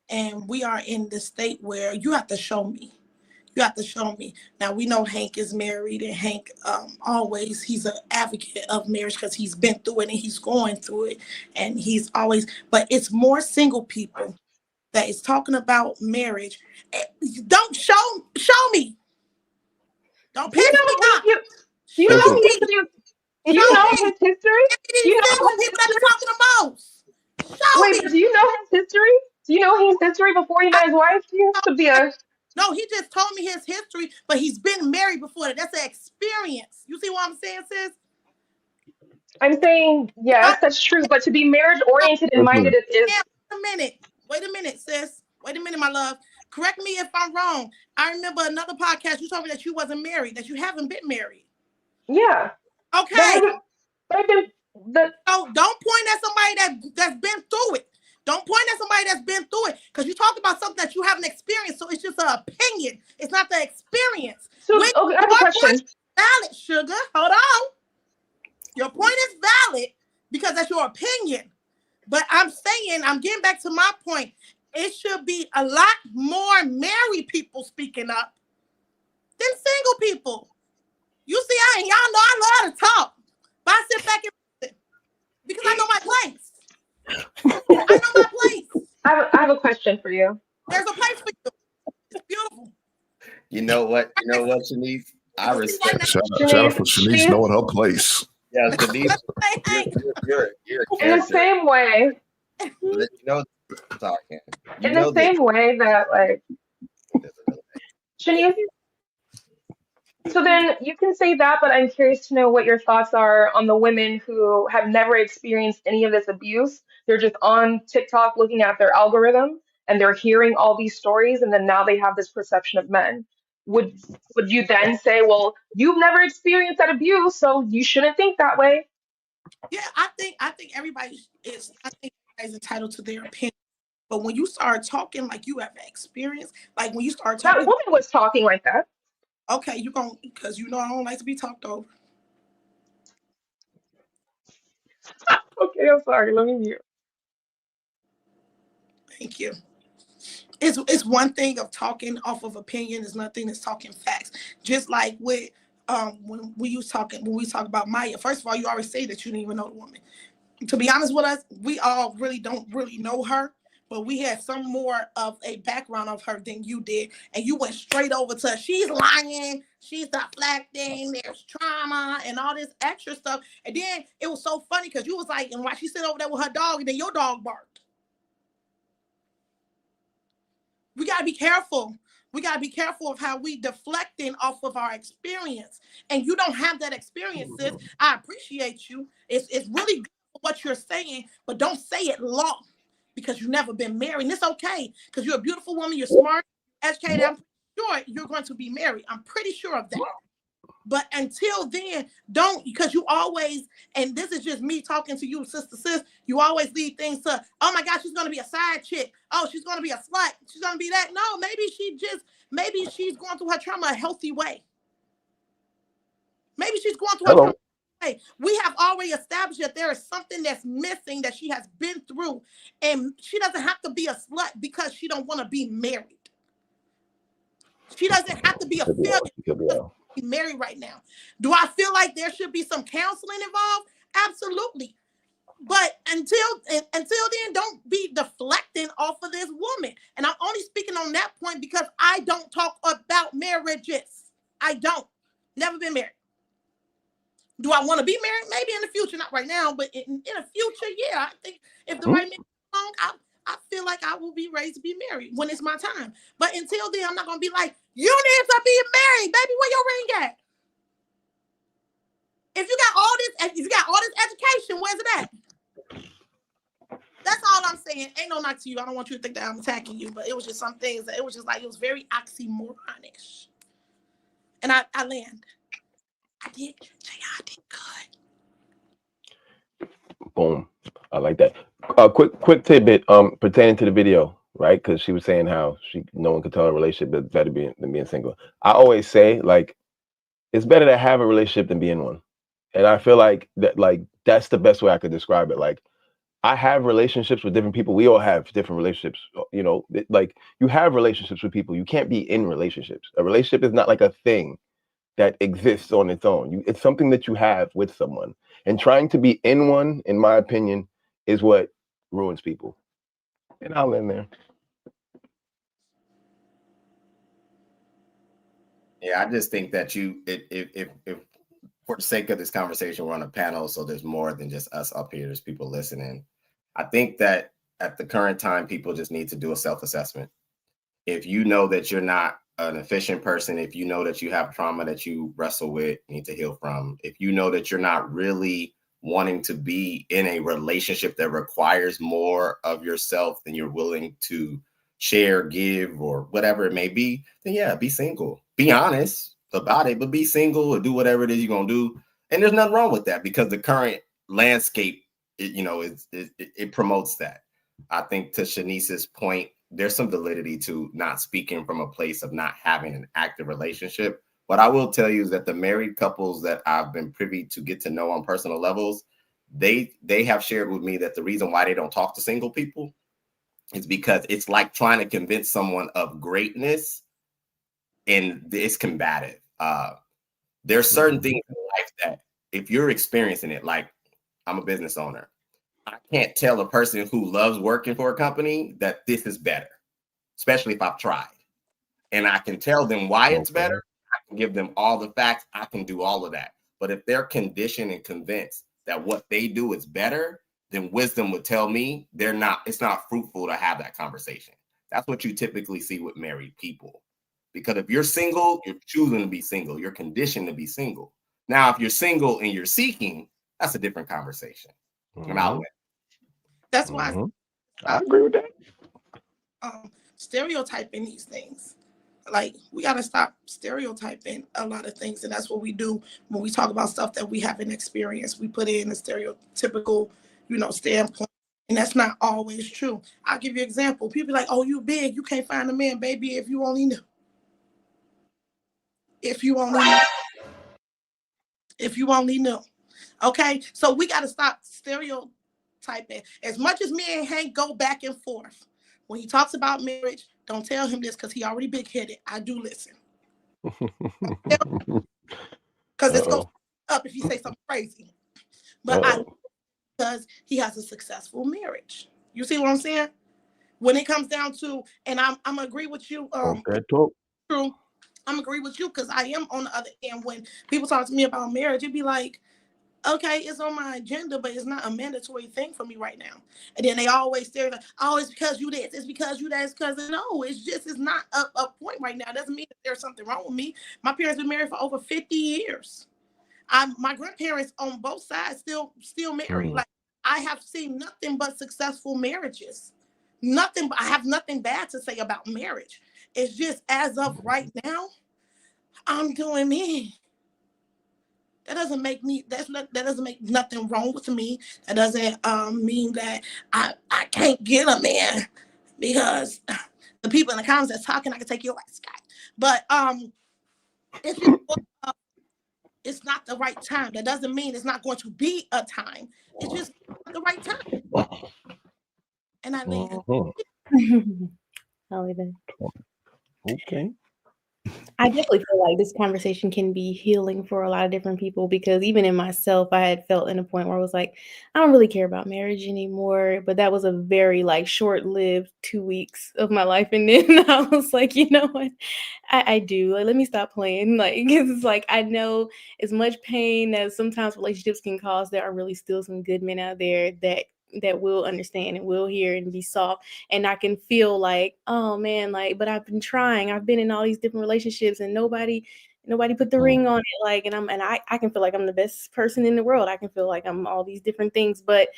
Speaker 8: And we are in the state where you have to show me. You have to show me. Now, we know Hank is married, and Hank he's an advocate of marriage because he's been through it and he's going through it. And he's always, but it's more single people that is talking about marriage. Don't show me. Don't piss me off.
Speaker 3: Do you know his history? Do you know his history?
Speaker 8: Do you know who people that be talking the most? Show me.
Speaker 3: But do you know his history? Do you know his history before he met his wife? He used to be a.
Speaker 8: No, he just told me his history, but he's been married before that. That's an experience. You see what I'm saying, sis?
Speaker 3: I'm saying, yes, that's true. But to be marriage oriented and minded is.
Speaker 8: Wait a minute, sis. Wait a minute, my love. Correct me if I'm wrong. I remember another podcast. You told me that you wasn't married, that you haven't been married.
Speaker 3: Yeah.
Speaker 8: Okay.
Speaker 3: So
Speaker 8: don't point at somebody that's been through it. Don't point at somebody that's been through it, because you talk about something that you haven't experienced, so it's just an opinion. It's not the experience.
Speaker 3: So, okay, I have a question.
Speaker 8: Valid, sugar. Hold on. Your point is valid because that's your opinion. But I'm getting back to my point. It should be a lot more married people speaking up than single people. You see, y'all know I love to talk, but I sit back and listen because I know my place. I know my place.
Speaker 3: I have a question for you.
Speaker 8: There's a place for you. It's beautiful.
Speaker 7: You know what? You know what, Shanice? I
Speaker 8: You'll see right
Speaker 7: respect.
Speaker 8: now.
Speaker 9: Shout out
Speaker 3: Shanice,
Speaker 9: for Shanice
Speaker 3: Shanice,
Speaker 9: knowing her place.
Speaker 7: Yeah, Shanice,
Speaker 8: Hey, hey.
Speaker 7: you're a
Speaker 3: in the
Speaker 7: character.
Speaker 3: same way,
Speaker 7: You know, talking. You
Speaker 3: in the
Speaker 7: know that.
Speaker 3: same way that like Shanice, so then you can say that, but I'm curious to know what your thoughts are on the women who have never experienced any of this abuse. They're just on TikTok looking at their algorithm and they're hearing all these stories, and then now they have this perception of men. Would would you then say, well, you've never experienced that abuse, so you shouldn't think that way?
Speaker 8: Yeah, I think everybody is. I think everybody's entitled to their opinion. But when you start talking like you have experience, like when you start
Speaker 3: That
Speaker 8: talking,
Speaker 3: woman was talking like that.
Speaker 8: okay, you going because you know I don't like to be talked over.
Speaker 3: Okay, I'm sorry. Let me mute.
Speaker 8: Thank you. It's one thing of talking off of opinion. It's nothing that's talking facts. Just like with when we talk about Maya. First of all, you always say that you didn't even know the woman. To be honest with us, we all really don't really know her, but we had some more of a background of her than you did, and you went straight over to she's lying, she's deflecting, there's trauma and all this extra stuff. And then it was so funny because you was like, and why she sit over there with her dog, and then your dog barked. We got to be careful. We got to be careful of how we deflecting off of our experience. And you don't have that experience, sis. I appreciate you. It's really good for what you're saying, but don't say it long because you've never been married. And it's okay because you're a beautiful woman. You're smart, educated. I'm sure you're going to be married. I'm pretty sure of that. But until then, don't, because you always, and this is just me talking to you, sister sis, you always leave things to, oh my gosh, she's going to be a side chick. Oh, she's going to be a slut. She's going to be that. No, maybe she's going through her trauma a healthy way. Maybe she's going through her trauma. Hey, we have already established that there is something that's missing that she has been through, and she doesn't have to be a slut because she don't want to be married. She doesn't have to be a failure. Be married right now. Do I feel like there should be some counseling involved? Absolutely. But until then, don't be deflecting off of this woman. And I'm only speaking on that point because I don't talk about marriages. I don't. Never been married. Do I want to be married? Maybe in the future, not right now, but in the future, yeah. I think if the right man comes along, I feel like I will be raised to be married when it's my time. But until then, I'm not gonna be like, you need to be married, baby. Where your ring at? If you got all this education, where's it at? That's all I'm saying. Ain't no knock to you. I don't want you to think that I'm attacking you, but it was just some things that it was just like it was very oxymoronish. And I land. I did good.
Speaker 2: Boom. I like that. Quick tidbit pertaining to the video, right? Because she was saying how no one could tell a relationship is better than being single. I always say, like, it's better to have a relationship than be in one. And I feel like that's the best way I could describe it. Like, I have relationships with different people. We all have different relationships. You know, like you have relationships with people. You can't be in relationships. A relationship is not like a thing that exists on its own. It's something that you have with someone. And trying to be in one, in my opinion, is what ruins people. And I'll end there.
Speaker 7: Yeah, I just think that if for the sake of this conversation, we're on a panel, so there's more than just us up here. There's people listening. I think that at the current time, people just need to do a self-assessment. If you know that you're not an efficient person, if you know that you have trauma that you wrestle with, need to heal from, if you know that you're not really wanting to be in a relationship that requires more of yourself than you're willing to share, give, or whatever it may be, then yeah, be single. Be honest about it, but be single or do whatever it is you're going to do. And there's nothing wrong with that because the current landscape, it promotes that. I think to Shanice's point, there's some validity to not speaking from a place of not having an active relationship. What I will tell you is that the married couples that I've been privy to get to know on personal levels, they have shared with me that the reason why they don't talk to single people is because it's like trying to convince someone of greatness and it's combative. There's certain things in life that if you're experiencing it, like I'm a business owner, I can't tell a person who loves working for a company that this is better, especially if I've tried. And I can tell them why it's better. I can give them all the facts. I can do all of that. But if they're conditioned and convinced that what they do is better, then wisdom would tell me it's not fruitful to have that conversation. That's what you typically see with married people. Because if you're single, you're choosing to be single. You're conditioned to be single. Now, if you're single and you're seeking, that's a different conversation. And I'll win.
Speaker 8: That's why
Speaker 2: I agree with that.
Speaker 8: Stereotyping these things. Like, we got to stop stereotyping a lot of things. And that's what we do when we talk about stuff that we haven't experienced. We put in a stereotypical, standpoint. And that's not always true. I'll give you an example. People like, oh, you big, you can't find a man, baby, if you only knew. If you only knew. If you only knew. Okay? So we got to stop stereotyping. As much as me and Hank go back and forth, when he talks about marriage, don't tell him this because he already big-headed. I do listen. Because it's going up if you say something crazy. But because he has a successful marriage. You see what I'm saying? When it comes down to, and I'm agree with you. True. I'm agree with you because I am on the other end. When people talk to me about marriage, it'd be like, okay, it's on my agenda, but it's not a mandatory thing for me right now. And then they always say, like, oh, it's because you this, it's because you that, it's because no, it's not a point right now. It doesn't mean that there's something wrong with me. My parents been married for over 50 years. My grandparents on both sides still married. Like, I have seen nothing but successful marriages. I have nothing bad to say about marriage. It's just as of right now, I'm doing me. That doesn't make nothing wrong with me. That doesn't mean that I can't get a man because the people in the comments that's talking, I can take your ass, guy. But it's just it's not the right time. That doesn't mean it's not going to be a time. It's just not the right time. And I leave.
Speaker 6: I'll leave it.
Speaker 2: Okay.
Speaker 6: I definitely feel like this conversation can be healing for a lot of different people because even in myself, I had felt in a point where I was like, I don't really care about marriage anymore. But that was a very short-lived 2 weeks of my life. And then I was like, you know what? I do. Like, let me stop playing. Like, it's like I know as much pain as sometimes relationships can cause, there are really still some good men out there that will understand and will hear and be soft. And I can feel like, oh man, but I've been trying. I've been in all these different relationships and nobody put the ring on it. I can feel like I'm the best person in the world. I can feel like I'm all these different things. But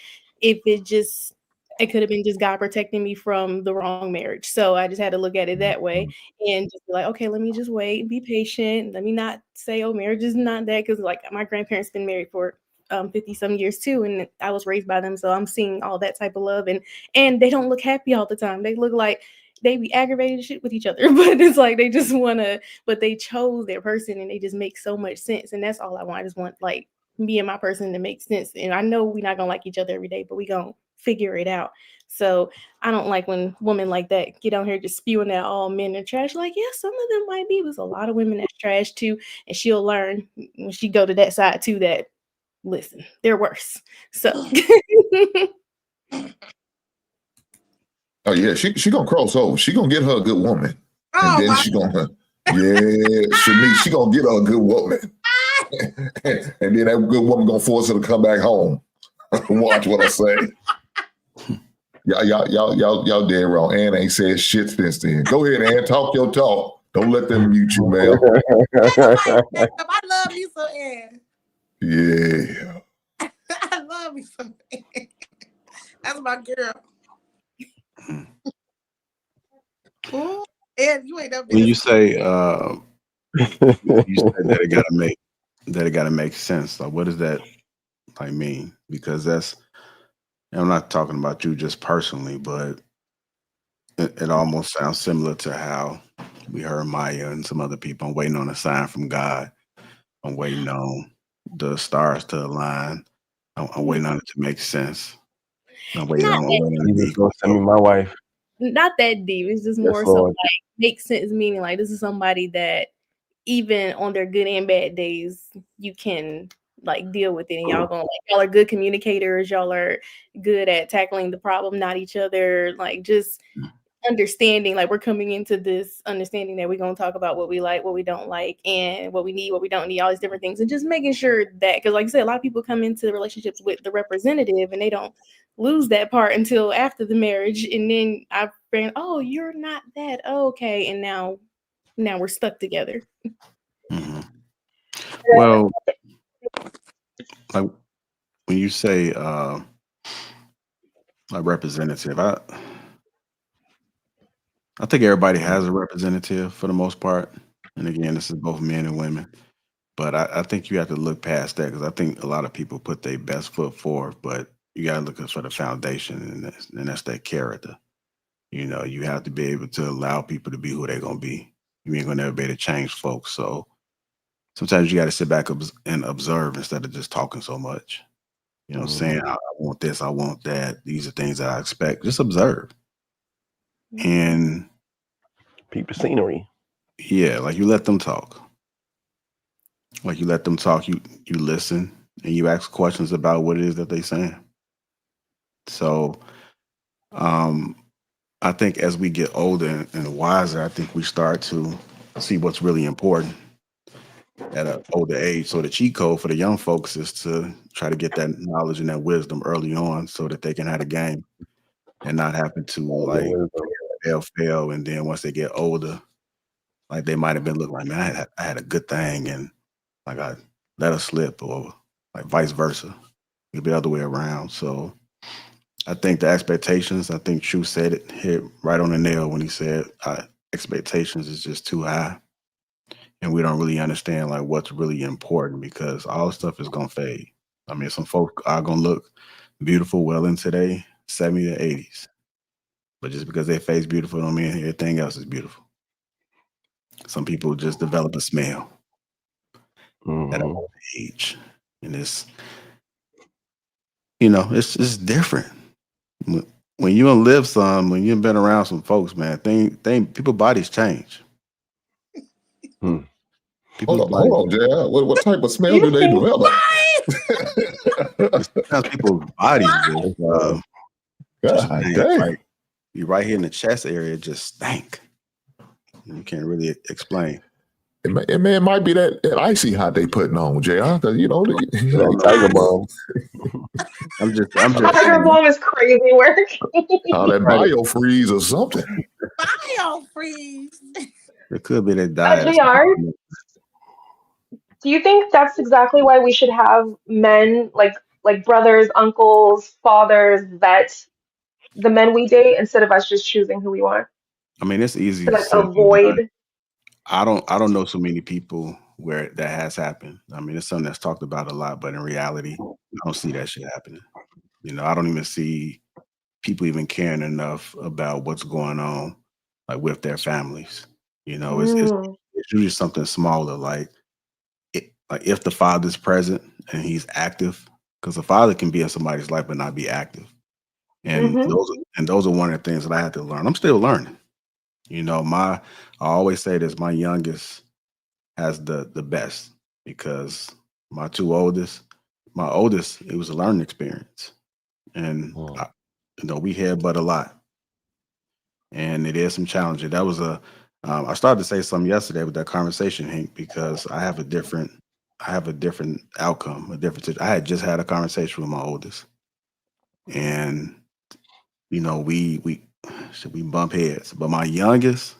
Speaker 6: if it could have been just God protecting me from the wrong marriage. So I just had to look at it that way and just be like, okay, let me just wait and be patient. Let me not say, oh, marriage is not that. Because my grandparents been married for 50 some years too, and I was raised by them, so I'm seeing all that type of love, and they don't look happy all the time. They look like they be aggravated shit with each other, but it's like they just but they chose their person and they just make so much sense, and that's all I want. I just want me and my person to make sense, and I know we're not gonna like each other every day, but we gonna figure it out. So I don't like when women like that get on here just spewing that all men are trash. Like, yeah, some of them might be. There's a lot of women that's trash too, and she'll learn when she go to that side too that listen, they're worse. So
Speaker 9: oh yeah, she gonna cross over. She gonna get her a good woman. And then she gonna Shanice, she gonna get her a good woman. And then that good woman gonna force her to come back home. Watch what I say. Y'all dead wrong. Ann ain't said shit since then. Go ahead, Ann, talk your talk. Don't let them mute you, Mel.
Speaker 8: I love me some Ann.
Speaker 9: Yeah.
Speaker 8: I love me some Ann. That's my girl. Ooh, Ann, you ain't never been.
Speaker 1: When you say that it gotta make sense. Like, what does that mean? Because I'm not talking about you just personally, but it almost sounds similar to how we heard Maya and some other people. I'm waiting on a sign from God. I'm waiting on the stars to align. I'm waiting on it to make sense. I'm waiting on
Speaker 2: it. Send me my wife.
Speaker 6: Not that deep. It's just more so make sense, meaning this is somebody that even on their good and bad days, you can like deal with it, and y'all are good communicators. Y'all are good at tackling the problem, not each other. Like just understanding, like we're coming into this understanding that we're going to talk about what we like, what we don't like, and what we need, what we don't need, all these different things, and just making sure that, because like you said, a lot of people come into relationships with the representative and they don't lose that part until after the marriage, and then I bring, oh, you're not that, okay, and now we're stuck together.
Speaker 1: Mm-hmm. Well, like when you say a representative, I think everybody has a representative for the most part. And again, this is both men and women. But I think you have to look past that, because I think a lot of people put their best foot forward, but you got to look for the foundation, and that's their character. You know, you have to be able to allow people to be who they're going to be. You ain't going to never be able to change folks. So sometimes you got to sit back and observe instead of just talking so much. You know, saying, I want this, I want that. These are things that I expect. Just observe. And
Speaker 2: peep the scenery.
Speaker 1: Yeah, like you let them talk. Like you let them talk, you listen, and you ask questions about what it is that they're saying. So I think as we get older and wiser, I think we start to see what's really important at an older age. So the cheat code for the young folks is to try to get that knowledge and that wisdom early on so that they can have a game and not having to like fail. And then once they get older, like they might have been looking like, man, I had a good thing and like I let her slip, or like vice versa. It'll be the other way around. So I think the expectations, I think True said it, hit right on the nail when he said expectations is just too high. And we don't really understand like what's really important, because all stuff is gonna fade. I mean, some folk are gonna look beautiful well into their 70s or 80s. But just because their face beautiful don't mean everything else is beautiful. Some people just develop a smell at an old age. And it's, you know, it's different. When you done live some, when you've been around some folks, man, people bodies change.
Speaker 9: Hold on, JR. What type of smell do they develop?
Speaker 1: Sometimes people's bodies just stink, you right here in the chest area just stank. You can't really explain.
Speaker 9: It might be that icy hot they putting on, JR. You know,
Speaker 2: Tiger Balm.
Speaker 1: I'm just
Speaker 3: Tiger Balm is crazy work.
Speaker 9: That biofreeze or something.
Speaker 8: Biofreeze.
Speaker 1: It could be that diet.
Speaker 3: JR, do you think that's exactly why we should have men like brothers, uncles, fathers vet the men we date instead of us just choosing who we want?
Speaker 1: I mean, it's easy
Speaker 3: To
Speaker 1: to
Speaker 3: like
Speaker 1: say.
Speaker 3: avoid.
Speaker 1: I don't know so many people where that has happened. I mean, it's something that's talked about a lot, but in reality, I don't see that shit happening. You know, I don't even see people even caring enough about what's going on, like with their families. You know, it's usually something smaller, like if the father's present and he's active, because the father can be in somebody's life but not be active. And those are one of the things that I had to learn. I'm still learning. You know, I always say this, my youngest has the best, because my oldest, it was a learning experience. And you know, we headbutt a lot. And it is some challenging. That was I started to say something yesterday with that conversation, Hank, because I have a different outcome, I had just had a conversation with my oldest. And you know, we bump heads. But my youngest,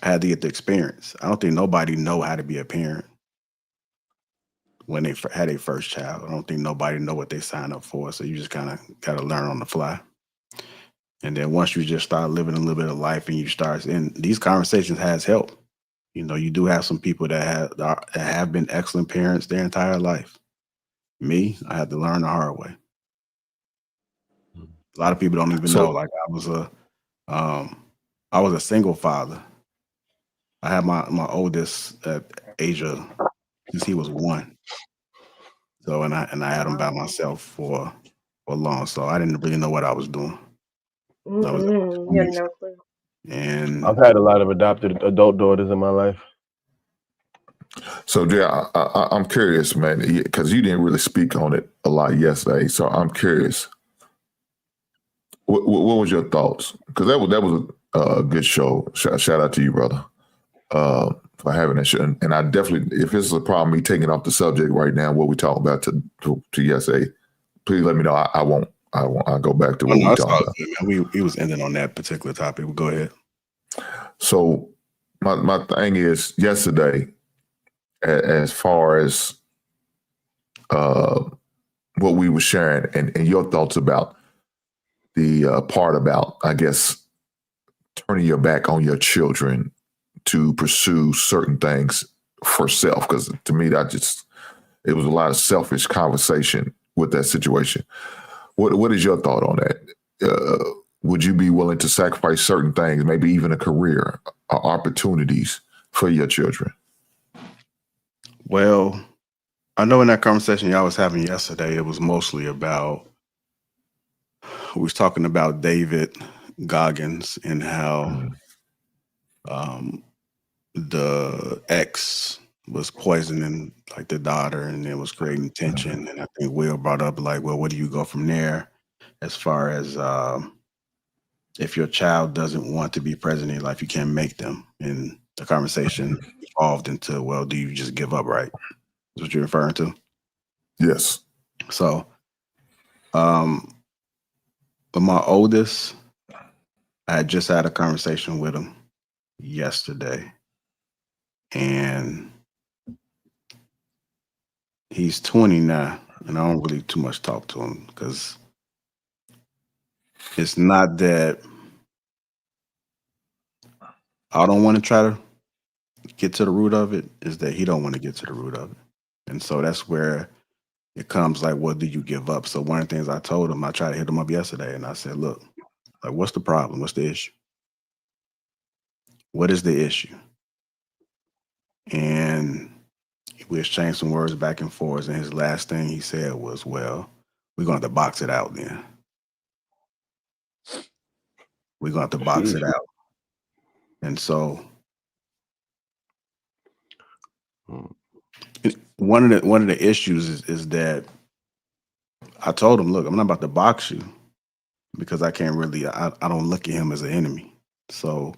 Speaker 1: I had to get the experience. I don't think nobody know how to be a parent when they had their first child. I don't think nobody know what they sign up for. So you just kind of got to learn on the fly. And then once you just start living a little bit of life and you start, and these conversations has helped. You know, you do have some people that have been excellent parents their entire life. Me, I had to learn the hard way. A lot of people don't even know. Like I was a single father. I had my oldest at age of, since he was 1. So and I had him by myself for long. So I didn't really know what I was doing. I was
Speaker 3: You had no clue.
Speaker 1: and
Speaker 2: I've had a lot of adopted adult daughters in my life.
Speaker 9: So, Jay, I'm curious, man, because you didn't really speak on it a lot yesterday. So I'm curious, what was your thoughts? Because that was a good show. Shout out to you, brother, for having that show. And I definitely, if this is a problem, me taking off the subject right now, what we talking about to yesterday, please let me know. I won't. I'll go back to what we talking about.
Speaker 1: Good, we was ending on that particular topic. We'll go ahead.
Speaker 9: So my thing is yesterday, as far as what we were sharing and your thoughts about the part about, I guess, turning your back on your children to pursue certain things for self. Because to me, it was a lot of selfish conversation with that situation. What is your thought on that? Would you be willing to sacrifice certain things, maybe even a career or opportunities for your children?
Speaker 1: Well, I know in that conversation y'all was having yesterday, it was mostly about, we was talking about David Goggins and how the ex was poisoning like the daughter and it was creating tension. And I think Will brought up like, well, where do you go from there as far as if your child doesn't want to be present in your life, you can't make them. And the conversation evolved into, well, do you just give up, right? That's what you're referring to?
Speaker 9: Yes.
Speaker 1: So, but my oldest, I had just had a conversation with him yesterday, and he's 20 now, and I don't really too much talk to him because it's not that I don't want to try to get to the root of it, is that he don't want to get to the root of it. And so that's where it comes like, what do you give up? So one of the things I told him, I tried to hit him up yesterday, and I said, look, like, what's the problem? What's the issue? What is the issue? And we exchanged some words back and forth, and his last thing he said was, well, we're going to have to box it out then. We're going to have to box it out. And so one of the issues is that I told him, look, I'm not about to box you because I can't really, I don't look at him as an enemy. So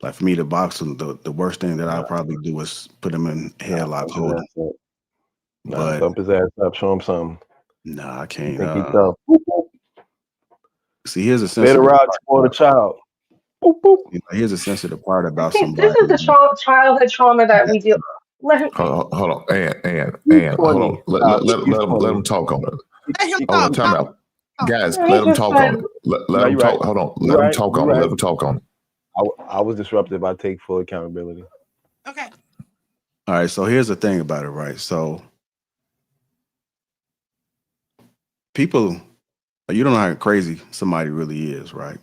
Speaker 1: like for me to box him, the worst thing that I'll probably do is put him in headlock, hold him.
Speaker 2: But thump his ass up, show him something.
Speaker 1: Nah, I can't.
Speaker 2: Think he's tough.
Speaker 1: See, here's a
Speaker 2: sensitive part for the child. Boop, boop.
Speaker 1: Here's a sensitive part about
Speaker 3: I think
Speaker 1: somebody.
Speaker 3: this is the childhood trauma that we deal. Let him.
Speaker 9: Hold on, and hold on. Let him talk on it. Hold on, time out. Guys, let him talk on it. Let him talk. Hold on. Let him talk on it. Let him talk on it.
Speaker 2: I was disruptive. I take full accountability.
Speaker 8: Okay.
Speaker 1: All right. So here's the thing about it, right? So people, you don't know how crazy somebody really is, right?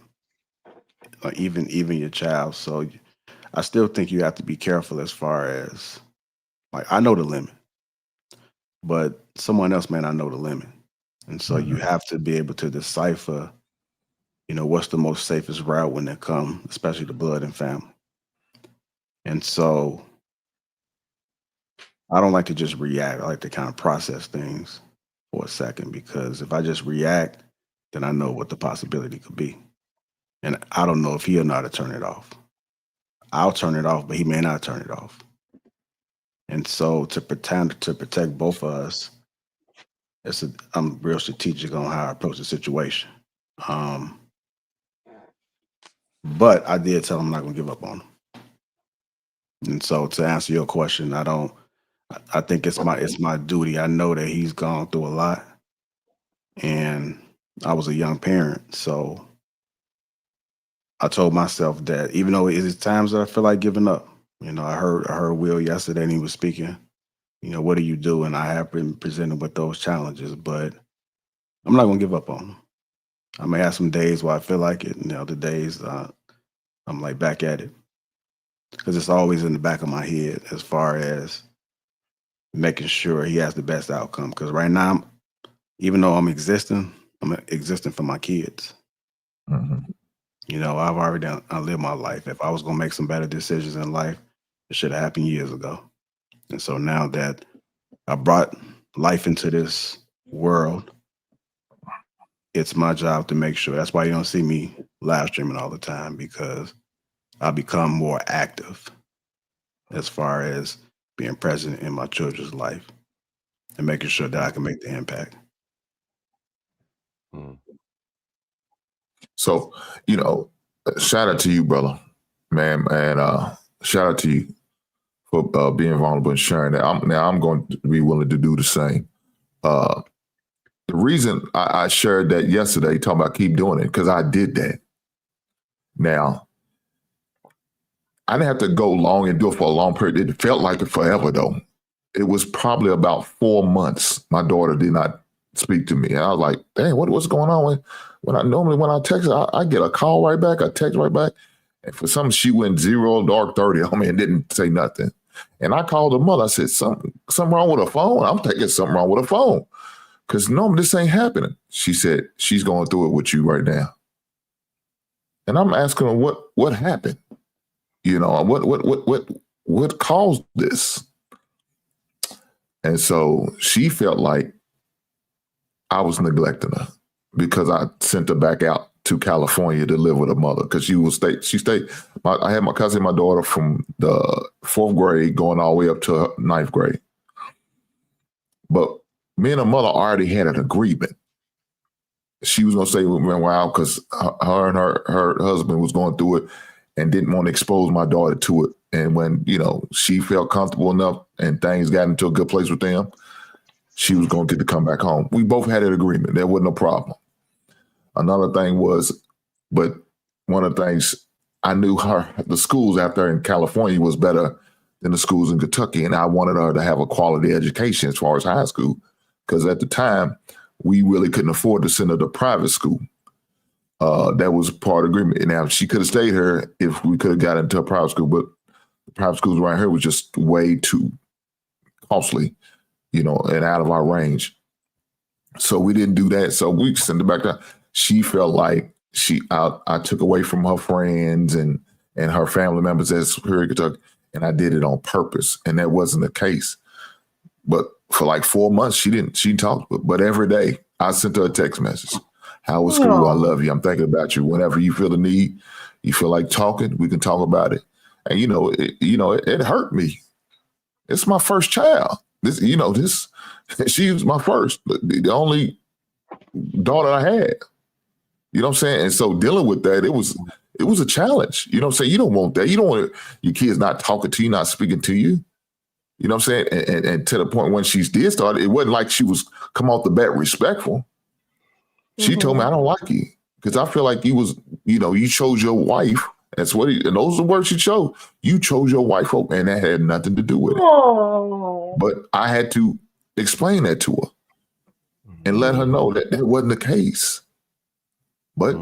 Speaker 1: Like even your child. So I still think you have to be careful as far as, like, I know the limit, but someone else may not know the limit. And so you have to be able to decipher, what's the most safest route when it comes, especially to blood and family. And so I don't like to just react. I like to kind of process things for a second, because if I just react, then I know what the possibility could be. And I don't know if he'll know how to turn it off. I'll turn it off, but he may not turn it off. And so to protect both of us, I'm real strategic on how I approach the situation. But I did tell him I'm not going to give up on him. And so to answer your question, I think it's my duty. I know that he's gone through a lot, and I was a young parent. So I told myself that even though it is times that I feel like giving up, I heard Will yesterday and he was speaking, what do you do? And I have been presented with those challenges, but I'm not going to give up on them. I may have some days where I feel like it, and the other days I'm like back at it, because it's always in the back of my head as far as making sure he has the best outcome. Because right now, even though I'm existing for my kids. I've already lived my life. If I was going to make some better decisions in life, it should have happened years ago. And so now that I brought life into this world, it's my job to make sure. That's why you don't see me live streaming all the time, because I become more active as far as being present in my children's life and making sure that I can make the impact.
Speaker 9: So, you know, shout out to you, brother, man, and shout out to you for being vulnerable and sharing that. I'm going to be willing to do the same. The reason I shared that yesterday, talking about keep doing it, because I did that. Now, I didn't have to go long and do it for a long period. It felt like it forever, though. It was probably about 4 months. My daughter did not speak to me. And I was like, dang, what's going on? When I text her, I get a call right back, a text right back. And for some, she went 0 dark 30 on me and didn't say nothing. And I called her mother. I said, something wrong with her phone? I'm thinking something wrong with her phone, because normally this ain't happening. She said, she's going through it with you right now. And I'm asking her, what happened? You know, what caused this? And so she felt like I was neglecting her because I sent her back out to California to live with her mother, because she stayed. I had my cousin, my daughter, from the 4th grade going all the way up to 9th grade. But me and her mother already had an agreement. She was going to stay with me a while because her and her husband was going through it and didn't want to expose my daughter to it. And when, you know, she felt comfortable enough and things got into a good place with them, she was going to get to come back home. We both had an agreement. There wasn't no problem. Another thing was, but one of the things I knew the schools out there in California was better than the schools in Kentucky. And I wanted her to have a quality education as far as high school, because at the time, we really couldn't afford to send her to private school. That was part of the agreement. Now, she could have stayed here if we could have got into a private school, but the private schools around here was just way too costly, you know, and out of our range. So we didn't do that. So we sent her back down. She felt like I took away from her friends and her family members as here in Kentucky, and I did it on purpose. And that wasn't the case. But for like 4 months, she talked, but every day I sent her a text message. How was school? I love you. I'm thinking about you. Whenever you feel the need, you feel like talking, we can talk about it. And it hurt me. It's my first child. She was my first, the only daughter I had. You know what I'm saying? And so dealing with that, it was a challenge. You know what I'm saying? You don't want that. You don't want your kids not talking to you, not speaking to you. You know what I'm saying? And to the point when she did start, it wasn't like she was come off the bat respectful. She told me, I don't like you because I feel like you chose your wife. And those are the words she chose. You chose your wife, and that had nothing to do with it. But I had to explain that to her and let her know that wasn't the case. But,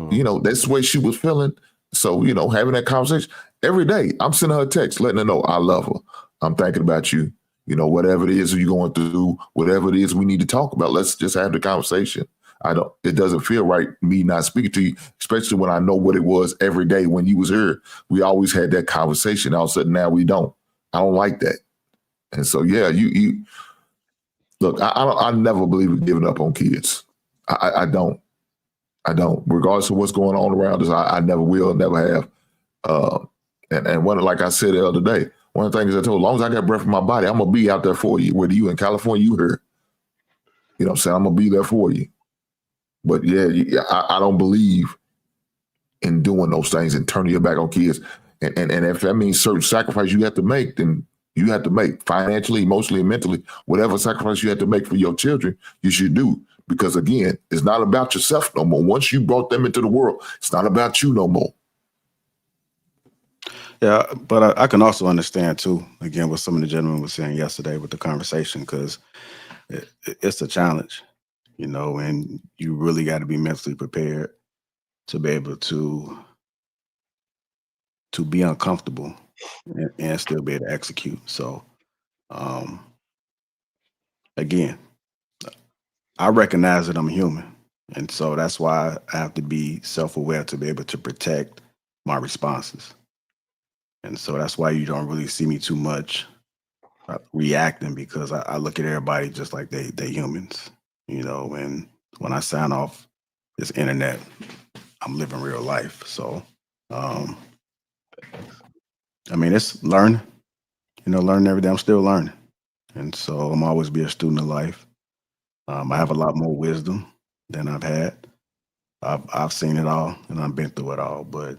Speaker 9: that's the way she was feeling. So, having that conversation every day, I'm sending her a text, letting her know I love her. I'm thinking about you. Whatever it is you're going through, whatever it is we need to talk about, let's just have the conversation. It doesn't feel right me not speaking to you, especially when I know what it was every day when you was here. We always had that conversation. All of a sudden now we don't. I don't like that. And so, yeah, you look, I never believe in giving up on kids. I don't. Regardless of what's going on around us, I never will, never have. And like I said the other day, one of the things I told, as long as I got breath in my body, I'm going to be out there for you. Whether you in California, you here. You know what I'm saying? I'm going to be there for you. But yeah, I don't believe in doing those things and turning your back on kids. And if that means certain sacrifice you have to make, then you have to make financially, emotionally, and mentally, whatever sacrifice you have to make for your children, you should do. Because again, it's not about yourself no more. Once you brought them into the world, it's not about you no more.
Speaker 1: Yeah, but I can also understand too, again, what some of the gentlemen were saying yesterday with the conversation, because it's a challenge, and you really got to be mentally prepared to be able to be uncomfortable and still be able to execute. So, again, I recognize that I'm human. And so that's why I have to be self-aware to be able to protect my responses. And so that's why you don't really see me too much reacting because I look at everybody just like they humans, you know. And when I sign off this internet, I'm living real life. So, I mean, it's learning, you know, learning every day. I'm still learning, and so I'm always be a student of life. I have a lot more wisdom than I've had. I've seen it all and I've been through it all, but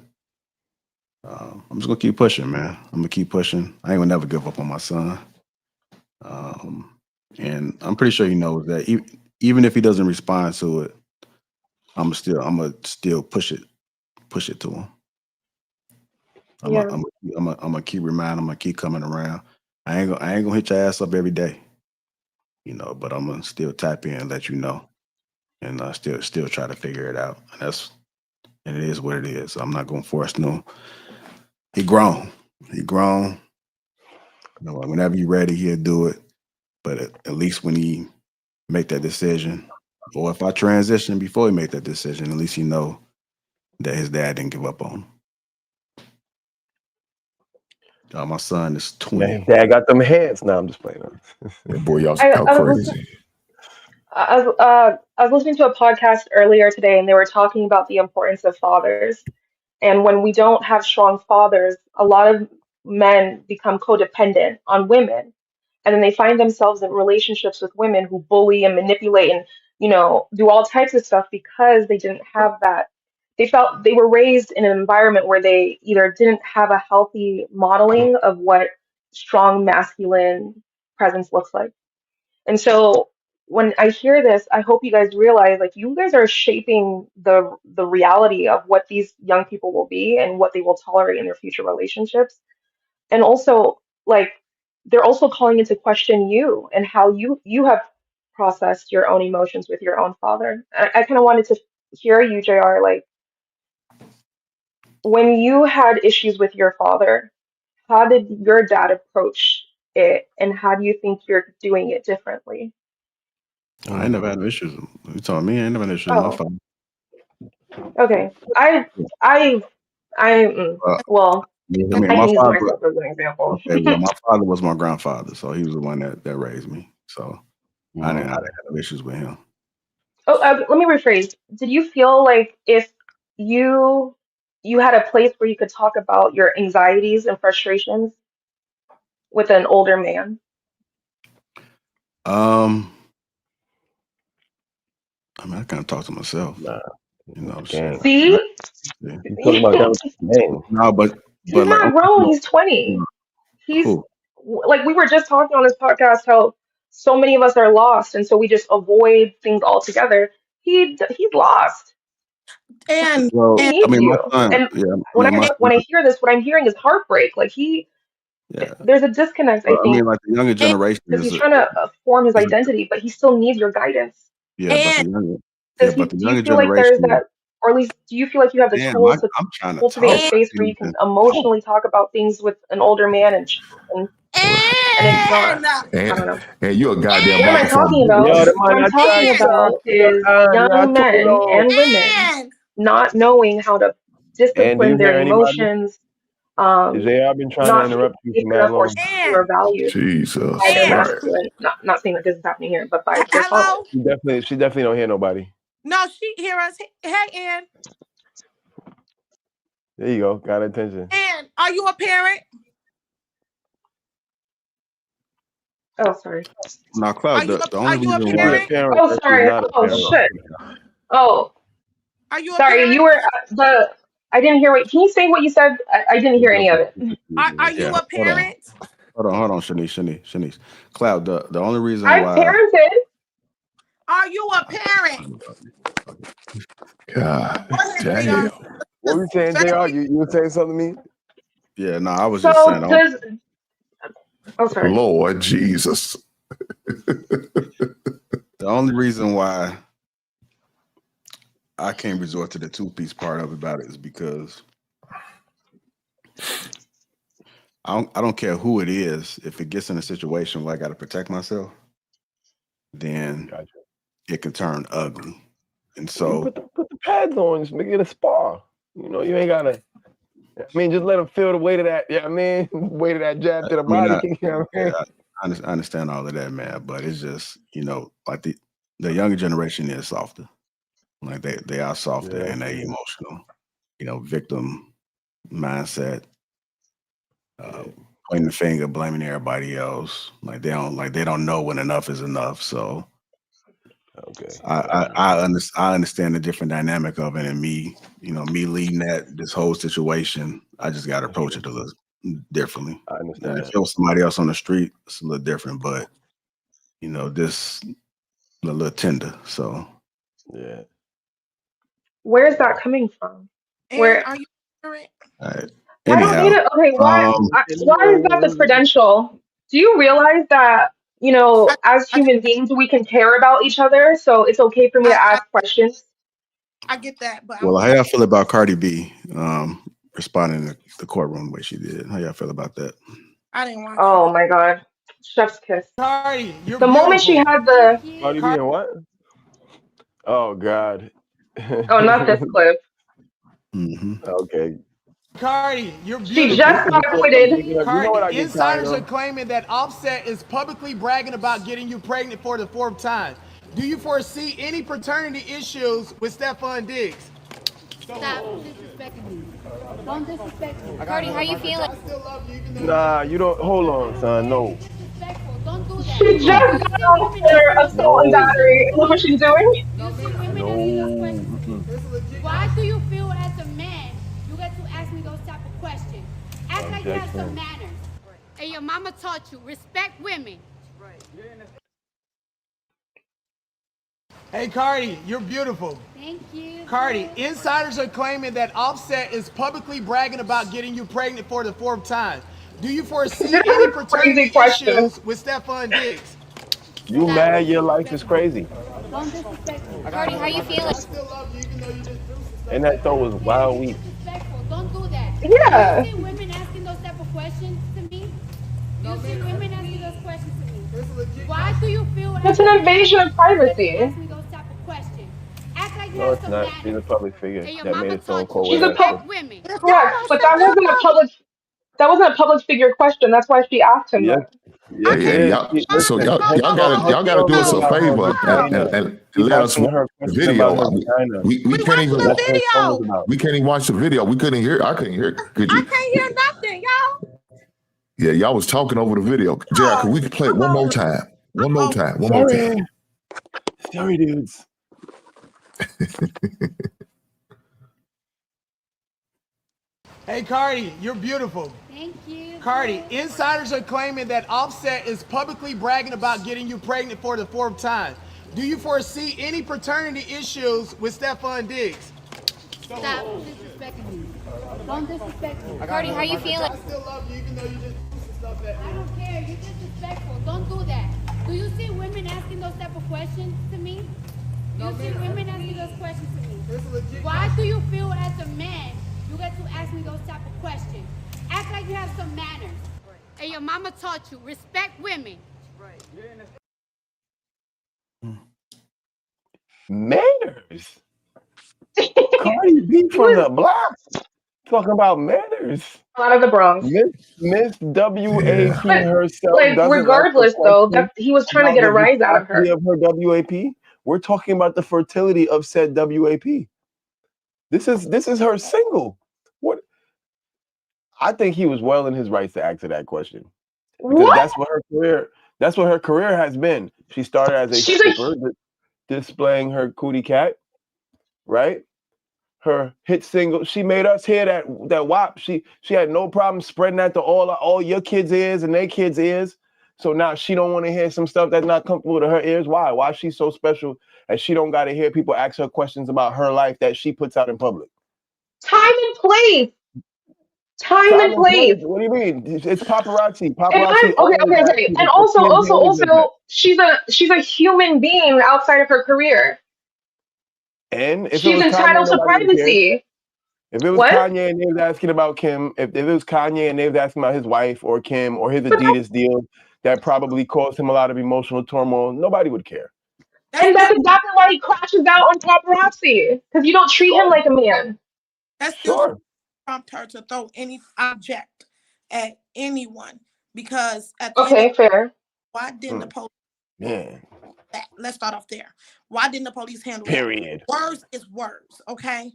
Speaker 1: I'm just gonna keep pushing, man. I'm gonna keep pushing. I ain't gonna never give up on my son. And I'm pretty sure he knows that. Even if he doesn't respond to it, I'm gonna still push it to him.
Speaker 3: Yeah.
Speaker 1: I'm gonna keep reminding him. I'm gonna keep coming around. I ain't gonna hit your ass up every day, you know, but I'm gonna still tap in and let you know, and still try to figure it out. And it is what it is. I'm not gonna force no. He grown. He grown. You know, whenever you're ready, he'll do it. But at least when he make that decision, or if I transition before he make that decision, at least he know that his dad didn't give up on him. My son is 20.
Speaker 2: Man, dad got them hands. Now I'm just playing.
Speaker 9: Boy, y'all
Speaker 3: I was
Speaker 9: crazy.
Speaker 3: I was listening to a podcast earlier today, and they were talking about the importance of fathers. And when we don't have strong fathers, a lot of men become codependent on women. And then they find themselves in relationships with women who bully and manipulate and, you know, do all types of stuff because they didn't have that. They felt they were raised in an environment where they either didn't have a healthy modeling of what strong masculine presence looks like. And so when I hear this, I hope you guys realize like you guys are shaping the reality of what these young people will be and what they will tolerate in their future relationships. And also like they're also calling into question you and how you have processed your own emotions with your own father. I kind of wanted to hear you, JR, like when you had issues with your father, how did your dad approach it and how do you think you're doing it differently?
Speaker 1: I ain't never had no issues. You told me I ain't never had issues with my
Speaker 3: Oh,
Speaker 1: father.
Speaker 3: okay. I,
Speaker 1: Uh,
Speaker 3: well,
Speaker 1: I mean,
Speaker 3: I
Speaker 1: my
Speaker 3: can use
Speaker 1: father.
Speaker 3: myself as an example.
Speaker 1: Okay, well, my father was my grandfather, so he was the one that raised me. So I didn't have no issues with him.
Speaker 3: Oh, let me rephrase. Did you feel like if you you had a place where you could talk about your anxieties and frustrations with an older man?
Speaker 1: Um, I mean, I kind of talk to myself,
Speaker 2: Nah,
Speaker 1: you know. Shit.
Speaker 2: gang.
Speaker 3: See?
Speaker 1: Yeah.
Speaker 2: You talking about that gang?
Speaker 1: No,
Speaker 3: He's
Speaker 1: but like,
Speaker 3: not grown. He's 20. He's
Speaker 1: who?
Speaker 3: like we were just talking on this podcast how so many of us are lost, and so we just avoid things altogether. He's lost.
Speaker 8: And
Speaker 3: He
Speaker 1: Well,
Speaker 8: and
Speaker 1: I
Speaker 3: needs
Speaker 1: mean, my
Speaker 3: you.
Speaker 1: son.
Speaker 3: And
Speaker 1: Yeah, I mean, my
Speaker 3: when
Speaker 1: son.
Speaker 3: I hear this, what I'm hearing is heartbreak. Like
Speaker 1: Yeah.
Speaker 3: there's a disconnect, I
Speaker 1: Well, I mean,
Speaker 3: think,
Speaker 1: like the younger
Speaker 8: and
Speaker 1: generation
Speaker 3: because he's trying to form his identity, but he still needs your guidance.
Speaker 1: yeah, but
Speaker 8: and
Speaker 1: the younger, yeah,
Speaker 3: Does
Speaker 1: but
Speaker 3: he?
Speaker 1: the
Speaker 3: Do you
Speaker 1: younger
Speaker 3: feel like there's
Speaker 1: generation.
Speaker 3: that, or at least do you feel like you have the
Speaker 1: Damn,
Speaker 3: tools to
Speaker 1: I'm trying to
Speaker 3: cultivate a
Speaker 1: talk.
Speaker 8: and
Speaker 3: space where you can emotionally talk about things with an older man and and it's not. I don't know.
Speaker 9: And you're a goddamn
Speaker 3: What am I talking
Speaker 9: microphone.
Speaker 3: about?
Speaker 2: Yo, the
Speaker 3: What
Speaker 2: man
Speaker 3: I'm
Speaker 2: I try
Speaker 3: talking
Speaker 2: to talk
Speaker 3: about
Speaker 2: to your
Speaker 3: is
Speaker 2: hand. You
Speaker 3: young
Speaker 2: too
Speaker 3: men
Speaker 2: low.
Speaker 3: and women
Speaker 8: and
Speaker 3: not knowing how to
Speaker 2: And do
Speaker 3: discipline
Speaker 2: you
Speaker 3: their
Speaker 2: hear anybody?
Speaker 3: emotions,
Speaker 2: JR been trying to
Speaker 3: not feeling
Speaker 2: interrupt you
Speaker 3: safe
Speaker 2: for mad
Speaker 3: enough or
Speaker 2: long.
Speaker 3: seen or valued by
Speaker 9: Jesus
Speaker 3: their
Speaker 8: and
Speaker 9: Christ.
Speaker 3: masculine. Not saying that this is happening here, but by their fathers.
Speaker 8: hello.
Speaker 2: She definitely don't hear nobody.
Speaker 8: No, she hear us. Hey, Ann.
Speaker 2: There you go. Got attention.
Speaker 8: Ann, are you a parent?
Speaker 3: Oh, sorry.
Speaker 1: Now,
Speaker 8: Are
Speaker 1: Cloud,
Speaker 8: you
Speaker 1: the
Speaker 8: are
Speaker 1: only
Speaker 8: you a
Speaker 1: reason
Speaker 2: Is he
Speaker 1: why
Speaker 2: a
Speaker 8: parent?
Speaker 2: parent
Speaker 3: Oh,
Speaker 2: or she's
Speaker 3: sorry.
Speaker 2: not a
Speaker 3: Oh,
Speaker 2: parent?
Speaker 3: shit. Oh,
Speaker 8: Are you a
Speaker 3: sorry. You
Speaker 8: parent?
Speaker 3: were I didn't hear what. Can you say what you said? I didn't hear any of it.
Speaker 8: Are you
Speaker 1: yeah,
Speaker 8: a
Speaker 1: hold on.
Speaker 8: parent?
Speaker 1: Hold on, Shanice. Cloud, the only reason
Speaker 3: I've
Speaker 1: why
Speaker 3: parented.
Speaker 8: Are you a parent?
Speaker 9: God
Speaker 8: Go ahead,
Speaker 9: damn.
Speaker 8: JR.
Speaker 2: What were you saying,
Speaker 8: Thank
Speaker 2: JR?
Speaker 8: you.
Speaker 2: You were saying something to me?
Speaker 1: yeah, no, I was just saying
Speaker 3: So does. Oh, sorry.
Speaker 9: Lord Jesus.
Speaker 1: the only reason why I can't resort to the two-piece part of about it is because I don't care who it is. If it gets in a situation where I got to protect myself, then
Speaker 2: Gotcha.
Speaker 1: it can turn ugly. And
Speaker 2: Well, you
Speaker 1: so,
Speaker 2: put the pads on, just make it a spar. You know, you ain't gotta. I mean, just let him feel the weight of that. Yeah, I mean, weight of that jab to the
Speaker 1: I mean,
Speaker 2: body. You know what I mean?
Speaker 1: I understand all of that, man. But it's just, like the younger generation is softer. Like they are softer
Speaker 2: Yeah.
Speaker 1: and they emotional. Victim mindset,
Speaker 2: Yeah.
Speaker 1: pointing the finger, blaming everybody else. They don't know when enough is enough. So
Speaker 2: Okay.
Speaker 1: I understand the different dynamic of it, and me leading this whole situation. I just got to approach it a little differently.
Speaker 2: I understand
Speaker 1: If
Speaker 2: that.
Speaker 1: it was somebody else on the street, it's a little different. But this a little tender. So
Speaker 2: Yeah.
Speaker 3: Where is that coming from?
Speaker 8: And
Speaker 3: Where
Speaker 8: are you ignorant?
Speaker 1: all right.
Speaker 3: I don't need
Speaker 1: Anyhow,
Speaker 3: it. Okay, why is that the credential? Do you realize that,
Speaker 8: I,
Speaker 3: as
Speaker 8: I, get-
Speaker 3: human beings, we can care about each other, so it's okay for me to
Speaker 8: I
Speaker 3: ask questions?
Speaker 8: I get that, but
Speaker 1: well, how y'all feel about Cardi B responding to the courtroom the way she did? How y'all feel about that?
Speaker 8: I didn't watch it.
Speaker 3: Oh my God, chef's kiss.
Speaker 14: Cardi, you're
Speaker 3: The moment she
Speaker 14: beautiful.
Speaker 3: had the,
Speaker 2: Cardi B and what? Oh God.
Speaker 3: oh, not this clip.
Speaker 1: Mm-hmm.
Speaker 2: Okay.
Speaker 14: Cardi, you're
Speaker 3: She
Speaker 2: The
Speaker 14: beautiful.
Speaker 3: just
Speaker 2: clip is
Speaker 3: got
Speaker 2: before I'm
Speaker 3: acquitted.
Speaker 2: thinking of. You know what
Speaker 14: Cardi,
Speaker 2: I get tired
Speaker 14: insiders are
Speaker 2: of?
Speaker 14: claiming that Offset is publicly bragging about getting you pregnant for the 4th time. Do you foresee any paternity issues with Stephon Diggs?
Speaker 15: Stop disrespecting me. Don't disrespect me. Cardi, how you feeling?
Speaker 14: I still love you even though
Speaker 2: Nah, you don't. Hold on, son. No,
Speaker 15: You're disrespectful. Don't do that.
Speaker 3: She just
Speaker 2: mm-mm.
Speaker 15: Do you
Speaker 3: got
Speaker 15: see
Speaker 3: off
Speaker 15: women asking
Speaker 3: for
Speaker 15: those type
Speaker 3: assault
Speaker 15: of
Speaker 3: and
Speaker 2: No,
Speaker 15: questions
Speaker 3: battery.
Speaker 15: to
Speaker 3: Look what
Speaker 15: me?
Speaker 3: she's doing.
Speaker 15: Do you see women asking those
Speaker 2: no.
Speaker 15: questions to me?
Speaker 2: Mm-mm.
Speaker 15: Why do you feel as a man you get to ask me those type of questions? Act like you have some
Speaker 2: Objection.
Speaker 15: manners. And your mama taught you respect women.
Speaker 14: Hey Cardi, you're beautiful.
Speaker 15: Thank you.
Speaker 14: Cardi, insiders are claiming that Offset is publicly bragging about getting you pregnant for the 4th time. Do you foresee
Speaker 3: This
Speaker 14: any
Speaker 3: is a crazy
Speaker 14: paternity
Speaker 3: question.
Speaker 14: issues with Stephon Diggs?
Speaker 2: You
Speaker 15: Stop
Speaker 2: mad? Your life is
Speaker 15: disrespecting me.
Speaker 2: crazy.
Speaker 15: Don't disrespect me. Cardi, how you feeling?
Speaker 14: I still love you even though you just threw some stuff
Speaker 2: And that
Speaker 14: at
Speaker 2: throw
Speaker 14: me.
Speaker 2: was
Speaker 15: Okay,
Speaker 2: wild
Speaker 15: you're
Speaker 2: weak.
Speaker 15: disrespectful. Don't do that.
Speaker 3: Yeah,
Speaker 15: Do you see women asking those type of questions to me? Do you see women asking those questions to me?
Speaker 14: It's a legit
Speaker 15: Why do you feel
Speaker 3: it's
Speaker 15: as
Speaker 3: an
Speaker 15: a
Speaker 3: invasion
Speaker 15: man
Speaker 3: of
Speaker 15: you get to
Speaker 3: privacy.
Speaker 15: ask me those type of questions? Act like you
Speaker 2: No,
Speaker 15: have
Speaker 2: it's
Speaker 15: some
Speaker 2: not. She's a
Speaker 15: manners.
Speaker 2: public figure
Speaker 15: And your
Speaker 2: that made
Speaker 15: mama
Speaker 2: a song
Speaker 15: taught you
Speaker 2: called
Speaker 3: She's a
Speaker 2: Whatever.
Speaker 3: pub
Speaker 15: respect women.
Speaker 8: If y'all
Speaker 3: correct,
Speaker 8: don't
Speaker 3: but
Speaker 8: shut the fuck up,
Speaker 3: that wasn't a public figure question. That's why she asked him
Speaker 2: Yes,
Speaker 3: that.
Speaker 8: I
Speaker 2: yes, it
Speaker 8: can't
Speaker 9: Hey,
Speaker 2: is.
Speaker 9: y'all.
Speaker 8: shut
Speaker 9: So
Speaker 8: the
Speaker 9: y'all,
Speaker 8: fuck
Speaker 9: y'all got to
Speaker 2: Her
Speaker 8: up.
Speaker 9: y'all got to do
Speaker 2: song
Speaker 9: us
Speaker 2: is
Speaker 9: a
Speaker 2: about her
Speaker 9: favor
Speaker 2: vagina.
Speaker 9: and
Speaker 2: He's
Speaker 9: let us
Speaker 2: asking
Speaker 9: watch
Speaker 2: her
Speaker 9: the
Speaker 2: question about
Speaker 9: video.
Speaker 2: her vagina.
Speaker 9: We
Speaker 8: We
Speaker 9: can't
Speaker 8: watching
Speaker 9: even
Speaker 8: the
Speaker 2: That's what her song is
Speaker 8: video.
Speaker 2: about.
Speaker 9: we can't even watch the video. We couldn't hear. I couldn't hear. Could
Speaker 8: I
Speaker 9: you?
Speaker 8: can't hear nothing, y'all.
Speaker 9: Yeah, y'all was talking over the video. Jr, can
Speaker 8: Oh,
Speaker 9: we play it
Speaker 8: I'm
Speaker 9: one more
Speaker 8: over.
Speaker 9: time?
Speaker 8: I'm
Speaker 9: One more
Speaker 8: over.
Speaker 9: time. One more time.
Speaker 2: Sorry, sorry, dudes.
Speaker 14: Hey Cardi, you're beautiful.
Speaker 15: Thank you.
Speaker 14: Cardi, insiders are claiming that Offset is publicly bragging about getting you pregnant for the 4th time. Do you foresee any paternity issues with Stephon Diggs?
Speaker 15: Stop disrespecting me. Don't disrespect me. Cardi, how you feeling?
Speaker 14: I still love you even though you just threw some stuff at me.
Speaker 15: I don't care. You're disrespectful. Don't do that. Do you see women asking those type of questions to me? Do you see women asking those questions to me?
Speaker 14: It's a legit
Speaker 15: Why do you feel as a man you get to ask me those type of questions? Act like you have some manners. And your mama taught you respect women.
Speaker 2: Manners. Cardi B
Speaker 3: He
Speaker 2: from
Speaker 3: was
Speaker 2: the block talking about manners.
Speaker 3: out of the Bronx.
Speaker 2: Miss
Speaker 9: Yeah.
Speaker 2: WAP
Speaker 3: But
Speaker 2: herself
Speaker 3: like,
Speaker 2: doesn't like the
Speaker 3: regardless though,
Speaker 2: question
Speaker 3: that he was trying to
Speaker 2: about
Speaker 3: get a
Speaker 2: the
Speaker 3: rise out of
Speaker 2: viscosity
Speaker 3: her.
Speaker 2: of her WAP. We're talking about the fertility of said WAP. This is her single. What I think he was well in his rights to answer that question because
Speaker 3: What?
Speaker 2: that's what her career has been. She started as a
Speaker 3: She's a
Speaker 2: stripper displaying her cootie cat, right? Her hit single, she made us hear that WAP. She had no problem spreading that to all your kids' ears and their kids' ears. So now she don't want to hear some stuff that's not comfortable to her ears. Why? Why is she so special and she don't got to hear people ask her questions about her life that she puts out in public?
Speaker 3: time and place. Time
Speaker 2: Time
Speaker 3: and
Speaker 2: and place.
Speaker 3: place.
Speaker 2: What do you mean? It's paparazzi.
Speaker 3: And
Speaker 2: Paparazzi
Speaker 3: I'm okay,
Speaker 2: always
Speaker 3: okay,
Speaker 2: ask
Speaker 3: okay.
Speaker 2: people.
Speaker 3: And
Speaker 2: So
Speaker 3: also,
Speaker 2: TMZ
Speaker 3: also,
Speaker 2: always does that.
Speaker 3: also, she's a human being outside of her career.
Speaker 2: And if it
Speaker 3: She's
Speaker 2: was Kanye,
Speaker 3: entitled to
Speaker 2: nobody would care.
Speaker 3: privacy.
Speaker 2: If it was
Speaker 3: What?
Speaker 2: Kanye and they was asking about Kim, if it was Kanye and they was asking about his wife or Kim or his
Speaker 3: But
Speaker 2: Adidas deal that probably caused him a lot of emotional turmoil, nobody would care.
Speaker 8: That's
Speaker 3: and
Speaker 8: still
Speaker 3: that's exactly why he crashes out on paparazzi because you don't treat him
Speaker 2: Sure,
Speaker 3: like a man.
Speaker 8: that still
Speaker 2: sure.
Speaker 8: prompt her to throw any object at anyone because at the end of
Speaker 3: Okay, fair.
Speaker 8: Why didn't the police?
Speaker 2: Yeah.
Speaker 8: Let's start off there. Why didn't the police handle
Speaker 2: Period.
Speaker 8: that? Words is words, okay?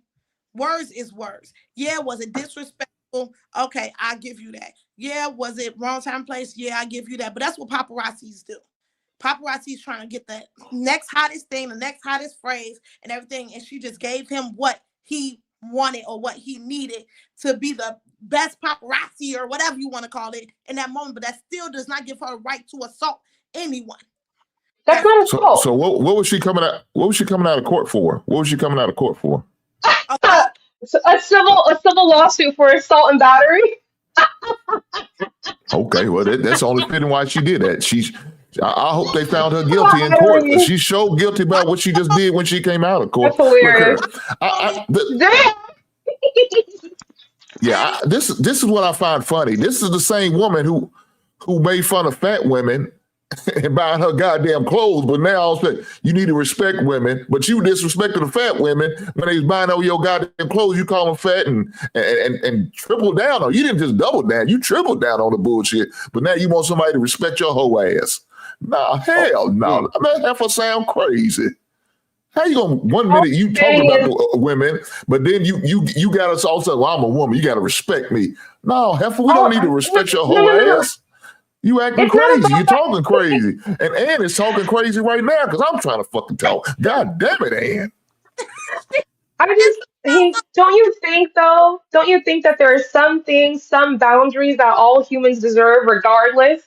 Speaker 8: Words is words. Yeah, was it disrespectful? Okay, I give you that. Yeah, was it wrong time, place? Yeah, I give you that. But that's what paparazzis do. Paparazzi's trying to get the next hottest thing, the next hottest phrase, and everything. And she just gave him what he wanted or what he needed to be the best paparazzi or whatever you want to call it in that moment. But that still does not give her a right to assault anyone.
Speaker 3: That's not assault.
Speaker 9: So what was she coming out? What was she coming out of court for? What was she coming out of court for?
Speaker 3: A civil lawsuit for assault and battery.
Speaker 9: Okay, well that's only fitting why she did that. I hope they found her guilty in court. She's so guilty about what she just did when she came out of court.
Speaker 3: That's hilarious.
Speaker 9: This is what I find funny. This is the same woman who made fun of fat women and buying her goddamn clothes, but now you need to respect women, but you disrespected the fat women when they was buying all your goddamn clothes. You call them fat and triple down on. You didn't just double down, you tripled down on the bullshit. But now you want somebody to respect your whole ass. Nah, hell no. That heifer sound crazy. How you gonna 1 minute you talking about women, but then you got us all saying, well, I'm a woman, you gotta respect me. No, heifer, we don't need to respect your whole ass. You acting crazy. You talking crazy. And Ann is talking crazy right now because I'm trying to fucking talk. God damn it, Ann.
Speaker 3: Don't you think though? Don't you think that there are some things, some boundaries that all humans deserve regardless?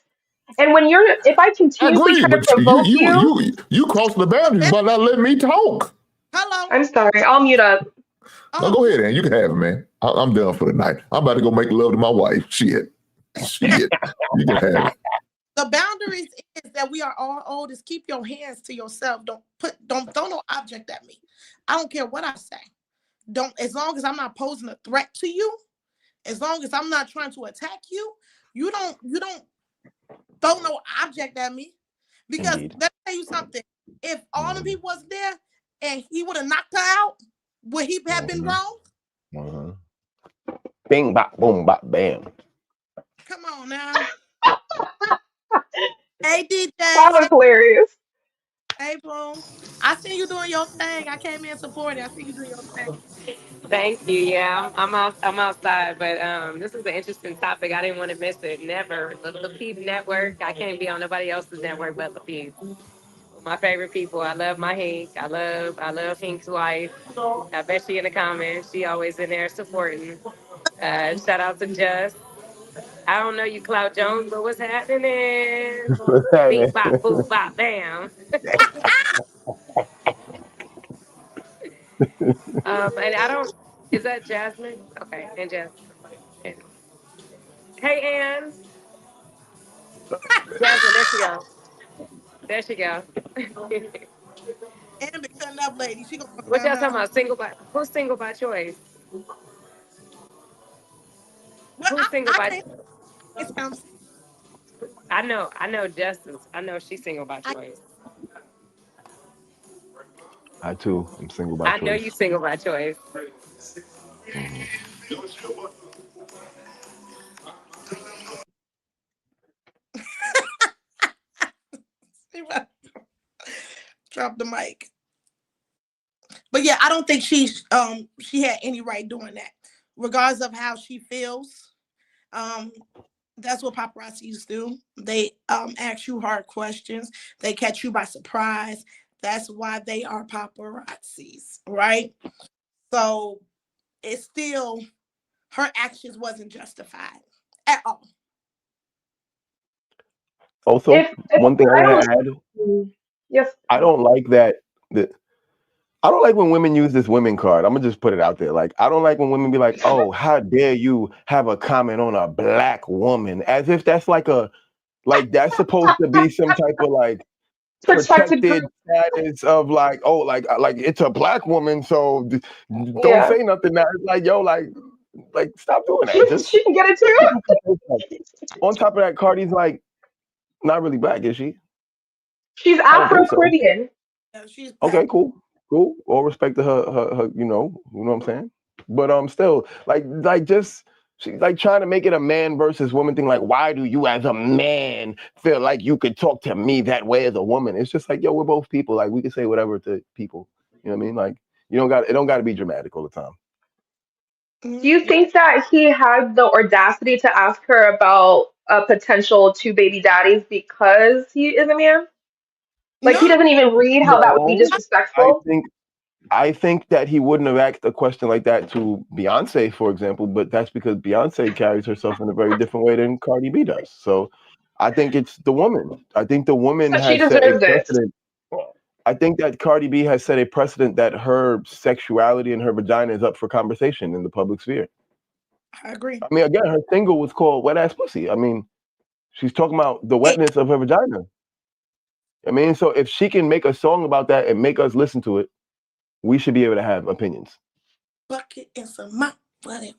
Speaker 3: And if I continuously try to provoke
Speaker 9: you crossed the boundaries by not letting me talk.
Speaker 8: Hello.
Speaker 3: I'm sorry. I'll mute up.
Speaker 9: No, go ahead, Ann. You can have it, man. I'm done for the night. I'm about to go make love to my wife. Shit. You can have it.
Speaker 8: The boundaries is that we are all old. Is keep your hands to yourself. Don't throw no object at me. I don't care what I say. As long as I'm not posing a threat to you, as long as I'm not trying to attack you, you don't throw no object at me. Because let me tell you something. If all the people was there and he would have knocked her out, would he have been wrong?
Speaker 2: Bing, bop, boom, bop, bam.
Speaker 8: Come on now. Hey, DJ.
Speaker 3: That was hilarious.
Speaker 8: Hey, boom. I see you doing your thing. I came in supporting. I see you doing your thing.
Speaker 16: Thank you. Yeah, I'm outside, but this is an interesting topic. I didn't want to miss it. Never. The Lapeef Network. I can't be on nobody else's network but Lapeef. My favorite people. I love my Hink. I love Hink's wife. I bet she in the comments. She always in there supporting. Shout out to Just. I don't know you, Cloud Jones, but what's happening? Beep, bop, boop, bop, bam. And I don't. Is that Jasmine? Okay, and Jasmine. Hey, Ann. Jasmine, there she go. There she go.
Speaker 8: And the cutting up lady. She gonna
Speaker 16: What y'all talking about? Who's single by choice?
Speaker 8: Well,
Speaker 16: Who's single by? I know Justice. I know she's single by choice.
Speaker 2: I too am single by choice.
Speaker 16: I know you single by choice.
Speaker 8: Drop the mic. But yeah, I don't think she had any right doing that, regardless of how she feels. That's what paparazzis do. They ask you hard questions. They catch you by surprise. That's why they are paparazzis, right? So it's still, her actions wasn't justified at all.
Speaker 2: Also, one thing I want to add.
Speaker 3: Yes.
Speaker 2: I don't like that. I don't like when women use this women card. I'm gonna just put it out there. Like, I don't like when women be like, "Oh, how dare you have a comment on a black woman?" As if that's that's supposed to be some type of like protected status of like, oh, like it's a black woman, so don't say nothing. Now it's like, yo, like stop doing that.
Speaker 3: She can get it too.
Speaker 2: On top of that, Cardi's like not really black, is she?
Speaker 3: She's Afro-Caribbean.
Speaker 8: Yeah, she's
Speaker 2: okay, cool. All respect to her, you know what I'm saying? But still, like just She's like trying to make it a man versus woman thing. Like, why do you as a man feel like you could talk to me that way as a woman? It's just like, yo, we're both people. Like, we can say whatever to people. You know what I mean? Like, it don't got to be dramatic all the time.
Speaker 3: Do you think that he had the audacity to ask her about a potential two baby daddies because he is a man? Like he
Speaker 8: No,
Speaker 3: doesn't even read how that would be
Speaker 2: No, I
Speaker 3: disrespectful?
Speaker 2: think that he wouldn't have asked a question like that to Beyonce, for example, but that's because Beyonce carries herself in a very different way than Cardi B does. So I think it's the woman. I think the woman
Speaker 3: So she
Speaker 2: has set a
Speaker 3: deserves it.
Speaker 2: precedent. I think that Cardi B has set a precedent that her sexuality and her vagina is up for conversation in the public sphere.
Speaker 8: I agree.
Speaker 2: I mean, again, her single was called Wet Ass Pussy. I mean, she's talking about the wetness of her vagina. I mean, so if she can make a song about that and make us listen to it, we should be able to have opinions.
Speaker 8: Bucket and some mop. Whatever.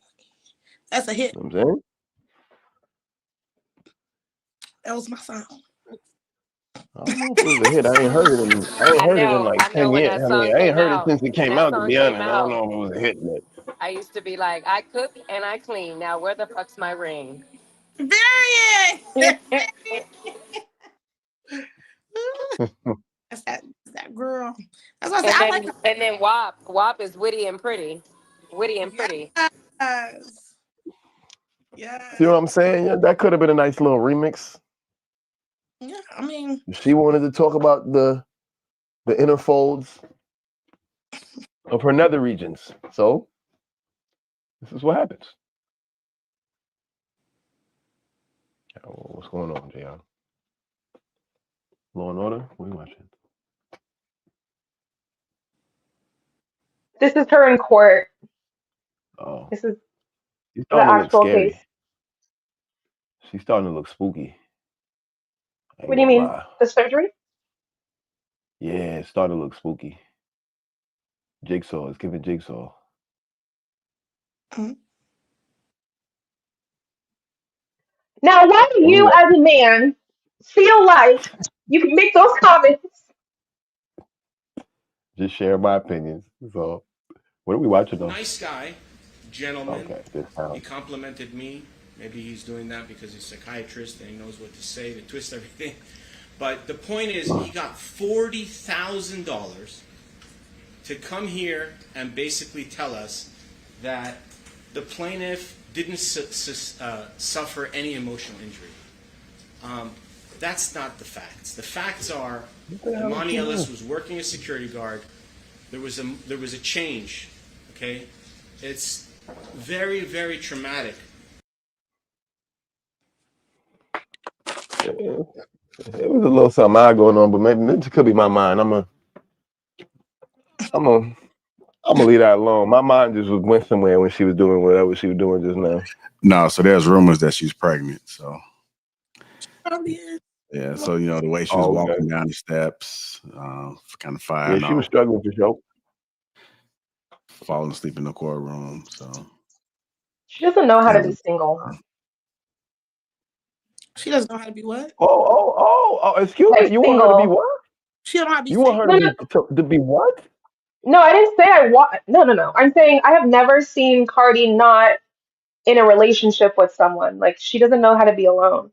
Speaker 8: That's a hit.
Speaker 2: You know what I'm saying?
Speaker 8: That was my song.
Speaker 2: I don't know if it was a hit. I ain't heard it in like
Speaker 16: I know
Speaker 2: 10
Speaker 16: when
Speaker 2: years.
Speaker 16: that
Speaker 2: I mean,
Speaker 16: song
Speaker 2: I ain't
Speaker 16: came
Speaker 2: heard it
Speaker 16: out.
Speaker 2: since it
Speaker 16: When
Speaker 2: came
Speaker 16: that
Speaker 2: out, to
Speaker 16: song
Speaker 2: be
Speaker 16: came
Speaker 2: honest. I don't
Speaker 16: out,
Speaker 2: know if it was a hit yet.
Speaker 16: I used to be like, I cook and I clean. Now where the fuck's my ring?
Speaker 8: Period. That's that girl. That's what I said. I like her.
Speaker 16: And then WAP is witty and pretty. Witty and pretty.
Speaker 8: Yes. Yes.
Speaker 2: See what I'm saying? Yeah, that could have been a nice little remix.
Speaker 8: Yeah, I mean,
Speaker 2: If she wanted to talk about the inner folds of her nether regions. So this is what happens. What's going on, JR? Law and Order? What are you watching?
Speaker 3: This is her in court.
Speaker 2: Oh,
Speaker 3: This is
Speaker 2: she's
Speaker 3: the
Speaker 2: starting to look
Speaker 3: actual case.
Speaker 2: scary. She's starting to look spooky. I
Speaker 3: What
Speaker 2: ain't
Speaker 3: do you
Speaker 2: gonna
Speaker 3: mean?
Speaker 2: lie.
Speaker 3: The surgery?
Speaker 2: Yeah, it's starting to look spooky. Jigsaw, it's giving Jigsaw.
Speaker 3: Now, why do you, as a man, feel like you can make those comments?
Speaker 2: Just share my opinions. So, what are we watching though?
Speaker 17: Nice guy, gentleman.
Speaker 2: Okay, this
Speaker 17: He
Speaker 2: sound.
Speaker 17: complimented me. Maybe he's doing that because he's a psychiatrist and he knows what to say to twist everything. But the point is, he got $40,000 to come here and basically tell us that the plaintiff didn't suffer any emotional injury. That's not the facts. The facts are, Imani Ellis was working as security guard. There was a change. Okay, it's very, very traumatic.
Speaker 2: It was a little something odd going on, but maybe this could be my mind. I'm gonna leave that alone. My mind just went somewhere when she was doing whatever she was doing just now.
Speaker 1: No, so there's rumors that she's pregnant. So
Speaker 8: Probably is.
Speaker 1: yeah, so the way she was walking down the steps, kind of firing
Speaker 2: Yeah, she was
Speaker 1: off,
Speaker 2: struggling for sure.
Speaker 1: falling asleep in the courtroom. So
Speaker 3: She doesn't know how to be single.
Speaker 8: She doesn't know how to be what?
Speaker 2: Oh, excuse
Speaker 3: Like
Speaker 2: me. You want her to be what?
Speaker 8: She don't know how to be
Speaker 2: You want her to be what?
Speaker 3: No, I didn't say I want. No. I'm saying I have never seen Cardi not in a relationship with someone. Like she doesn't know how to be alone.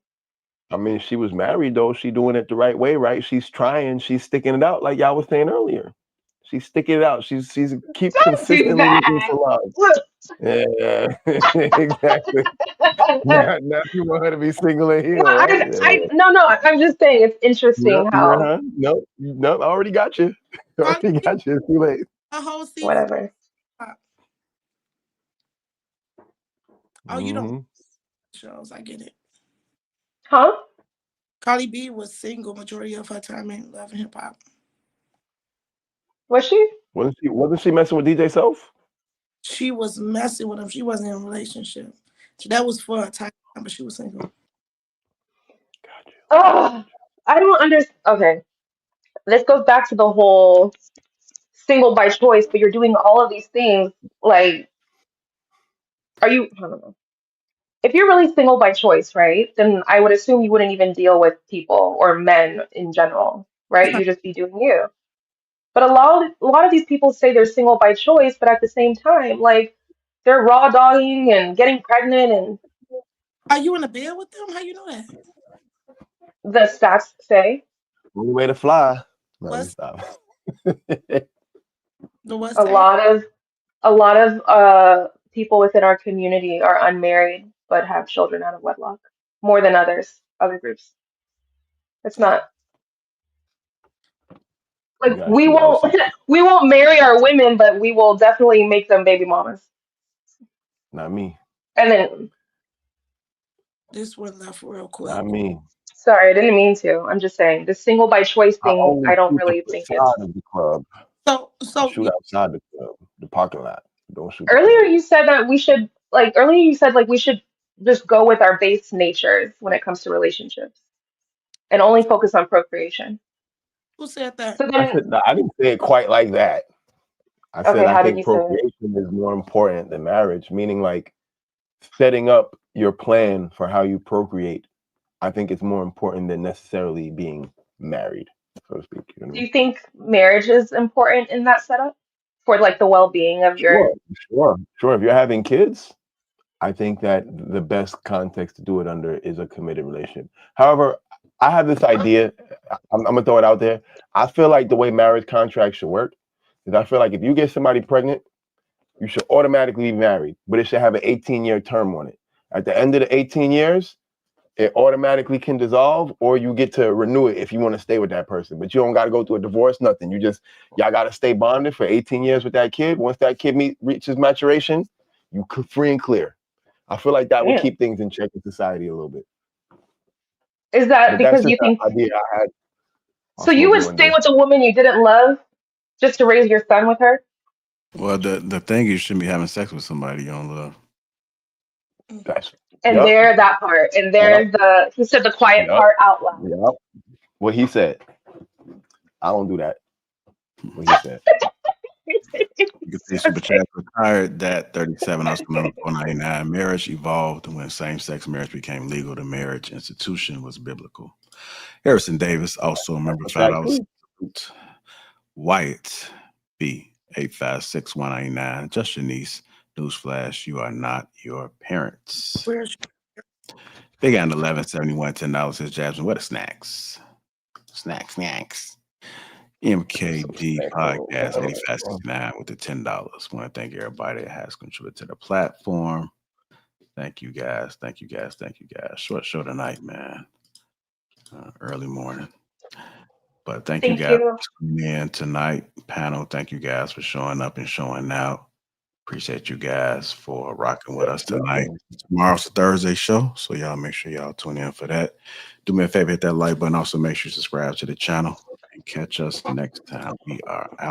Speaker 2: I mean, she was married though. She doing it the right way, right? She's trying. She's sticking it out, like y'all was saying earlier. She's sticking it out. She's keep
Speaker 3: Don't do
Speaker 2: consistently looking
Speaker 3: that.
Speaker 2: for love. Yeah, exactly. Now you want her to be single and heal, right?
Speaker 3: No. I'm just saying it's interesting how
Speaker 2: No, I already got you. I already got you. It's too late.
Speaker 8: A whole season.
Speaker 3: whatever.
Speaker 8: Oh, you don't shows. I get it.
Speaker 3: Huh?
Speaker 8: Cardi B was single majority of her time in Love and Hip Hop.
Speaker 3: Was she?
Speaker 2: Wasn't she messing with DJ Self?
Speaker 8: She was messing with him. She wasn't in a relationship. So that was for a time, but she was single.
Speaker 3: Oh, I don't understand. Okay, this goes back to the whole single by choice, but you're doing all of these things. Like, are you? I don't know. If you're really single by choice, right? Then I would assume you wouldn't even deal with people or men in general, right? You just be doing you. But a lot of these people say they're single by choice, but at the same time, like They're raw dogging and getting pregnant, and
Speaker 8: Are you in a bed with them? How you know that?
Speaker 3: the stats say
Speaker 2: Only way to fly. No, let me
Speaker 8: What's
Speaker 2: stop.
Speaker 8: the what
Speaker 3: a
Speaker 8: say?
Speaker 3: lot of people within our community are unmarried but have children out of wedlock more than other groups. It's not
Speaker 2: You
Speaker 3: like
Speaker 2: gotta shoot outside.
Speaker 3: we won't marry our women, but we will definitely make them baby mamas.
Speaker 2: Not me.
Speaker 3: And then,
Speaker 8: This one left real quick.
Speaker 2: Not me.
Speaker 3: sorry, I didn't mean to. I'm just saying the single by choice
Speaker 2: I
Speaker 3: thing.
Speaker 2: only
Speaker 3: I don't
Speaker 2: shoot the
Speaker 3: really think
Speaker 2: facade
Speaker 3: it's.
Speaker 2: of the club. I
Speaker 8: So
Speaker 2: shoot outside the club, the parking lot. Don't shoot the
Speaker 3: Earlier,
Speaker 2: club.
Speaker 3: you said that we should like. Earlier, you said like we should just go with our base natures when it comes to relationships and only focus on procreation.
Speaker 8: who said that?
Speaker 3: So then,
Speaker 2: I didn't say it quite like that. I said
Speaker 3: okay,
Speaker 2: I
Speaker 3: how did
Speaker 2: think
Speaker 3: you say it?
Speaker 2: procreation is more important than marriage, meaning like setting up your plan for how you procreate. I think it's more important than necessarily being married, so to speak. You know what I
Speaker 3: Do
Speaker 2: mean?
Speaker 3: you think marriage is important in that setup for like the well-being of your?
Speaker 2: Sure. If you're having kids, I think that the best context to do it under is a committed relationship. However, I have this idea. I'm gonna throw it out there. I feel like the way marriage contracts should work is I feel like if you get somebody pregnant, you should automatically be married, but it should have an 18-year term on it. At the end of the 18 years, it automatically can dissolve, or you get to renew it if you want to stay with that person. But you don't got to go through a divorce, nothing. Y'all got to stay bonded for 18 years with that kid. Once that kid reaches maturation, you free and clear. I feel like that would
Speaker 3: Damn.
Speaker 2: keep things in check in society a little bit.
Speaker 3: Is that
Speaker 2: But that's
Speaker 3: because
Speaker 2: just
Speaker 3: you
Speaker 2: an
Speaker 3: think
Speaker 2: idea I had.
Speaker 3: so? You would stay with a woman you didn't love just to raise your son with her?
Speaker 1: Well, the thing is, you shouldn't be having sex with somebody you don't love.
Speaker 3: And there, that part, and there's the he said the quiet part out loud.
Speaker 2: Yep. What he said. I don't do that. What he said.
Speaker 1: You can see Super Chat retired that 37 ounce number 499. Marriage evolved when same-sex marriage became legal. The marriage institution was biblical. Harrison Davis, also a member of $5. Wyatt B 856-199. Just your niece. Newsflash: you are not your parents.
Speaker 8: Where's
Speaker 1: Big Ann 1171 $10 says Jasmine. What are snacks? Snacks. MKD Podcast 8569 with the $10. Want to thank everybody that has contributed to the platform. Thank you guys. Short show tonight, man. Early morning. But thank you guys for tuning in tonight. Panel, thank you guys for showing up and showing out. Appreciate you guys for rocking with us tonight. Tomorrow's a Thursday show, so y'all make sure y'all tune in for that. Do me a favor, hit that like button. Also, make sure you subscribe to the channel and catch us next time. We are out.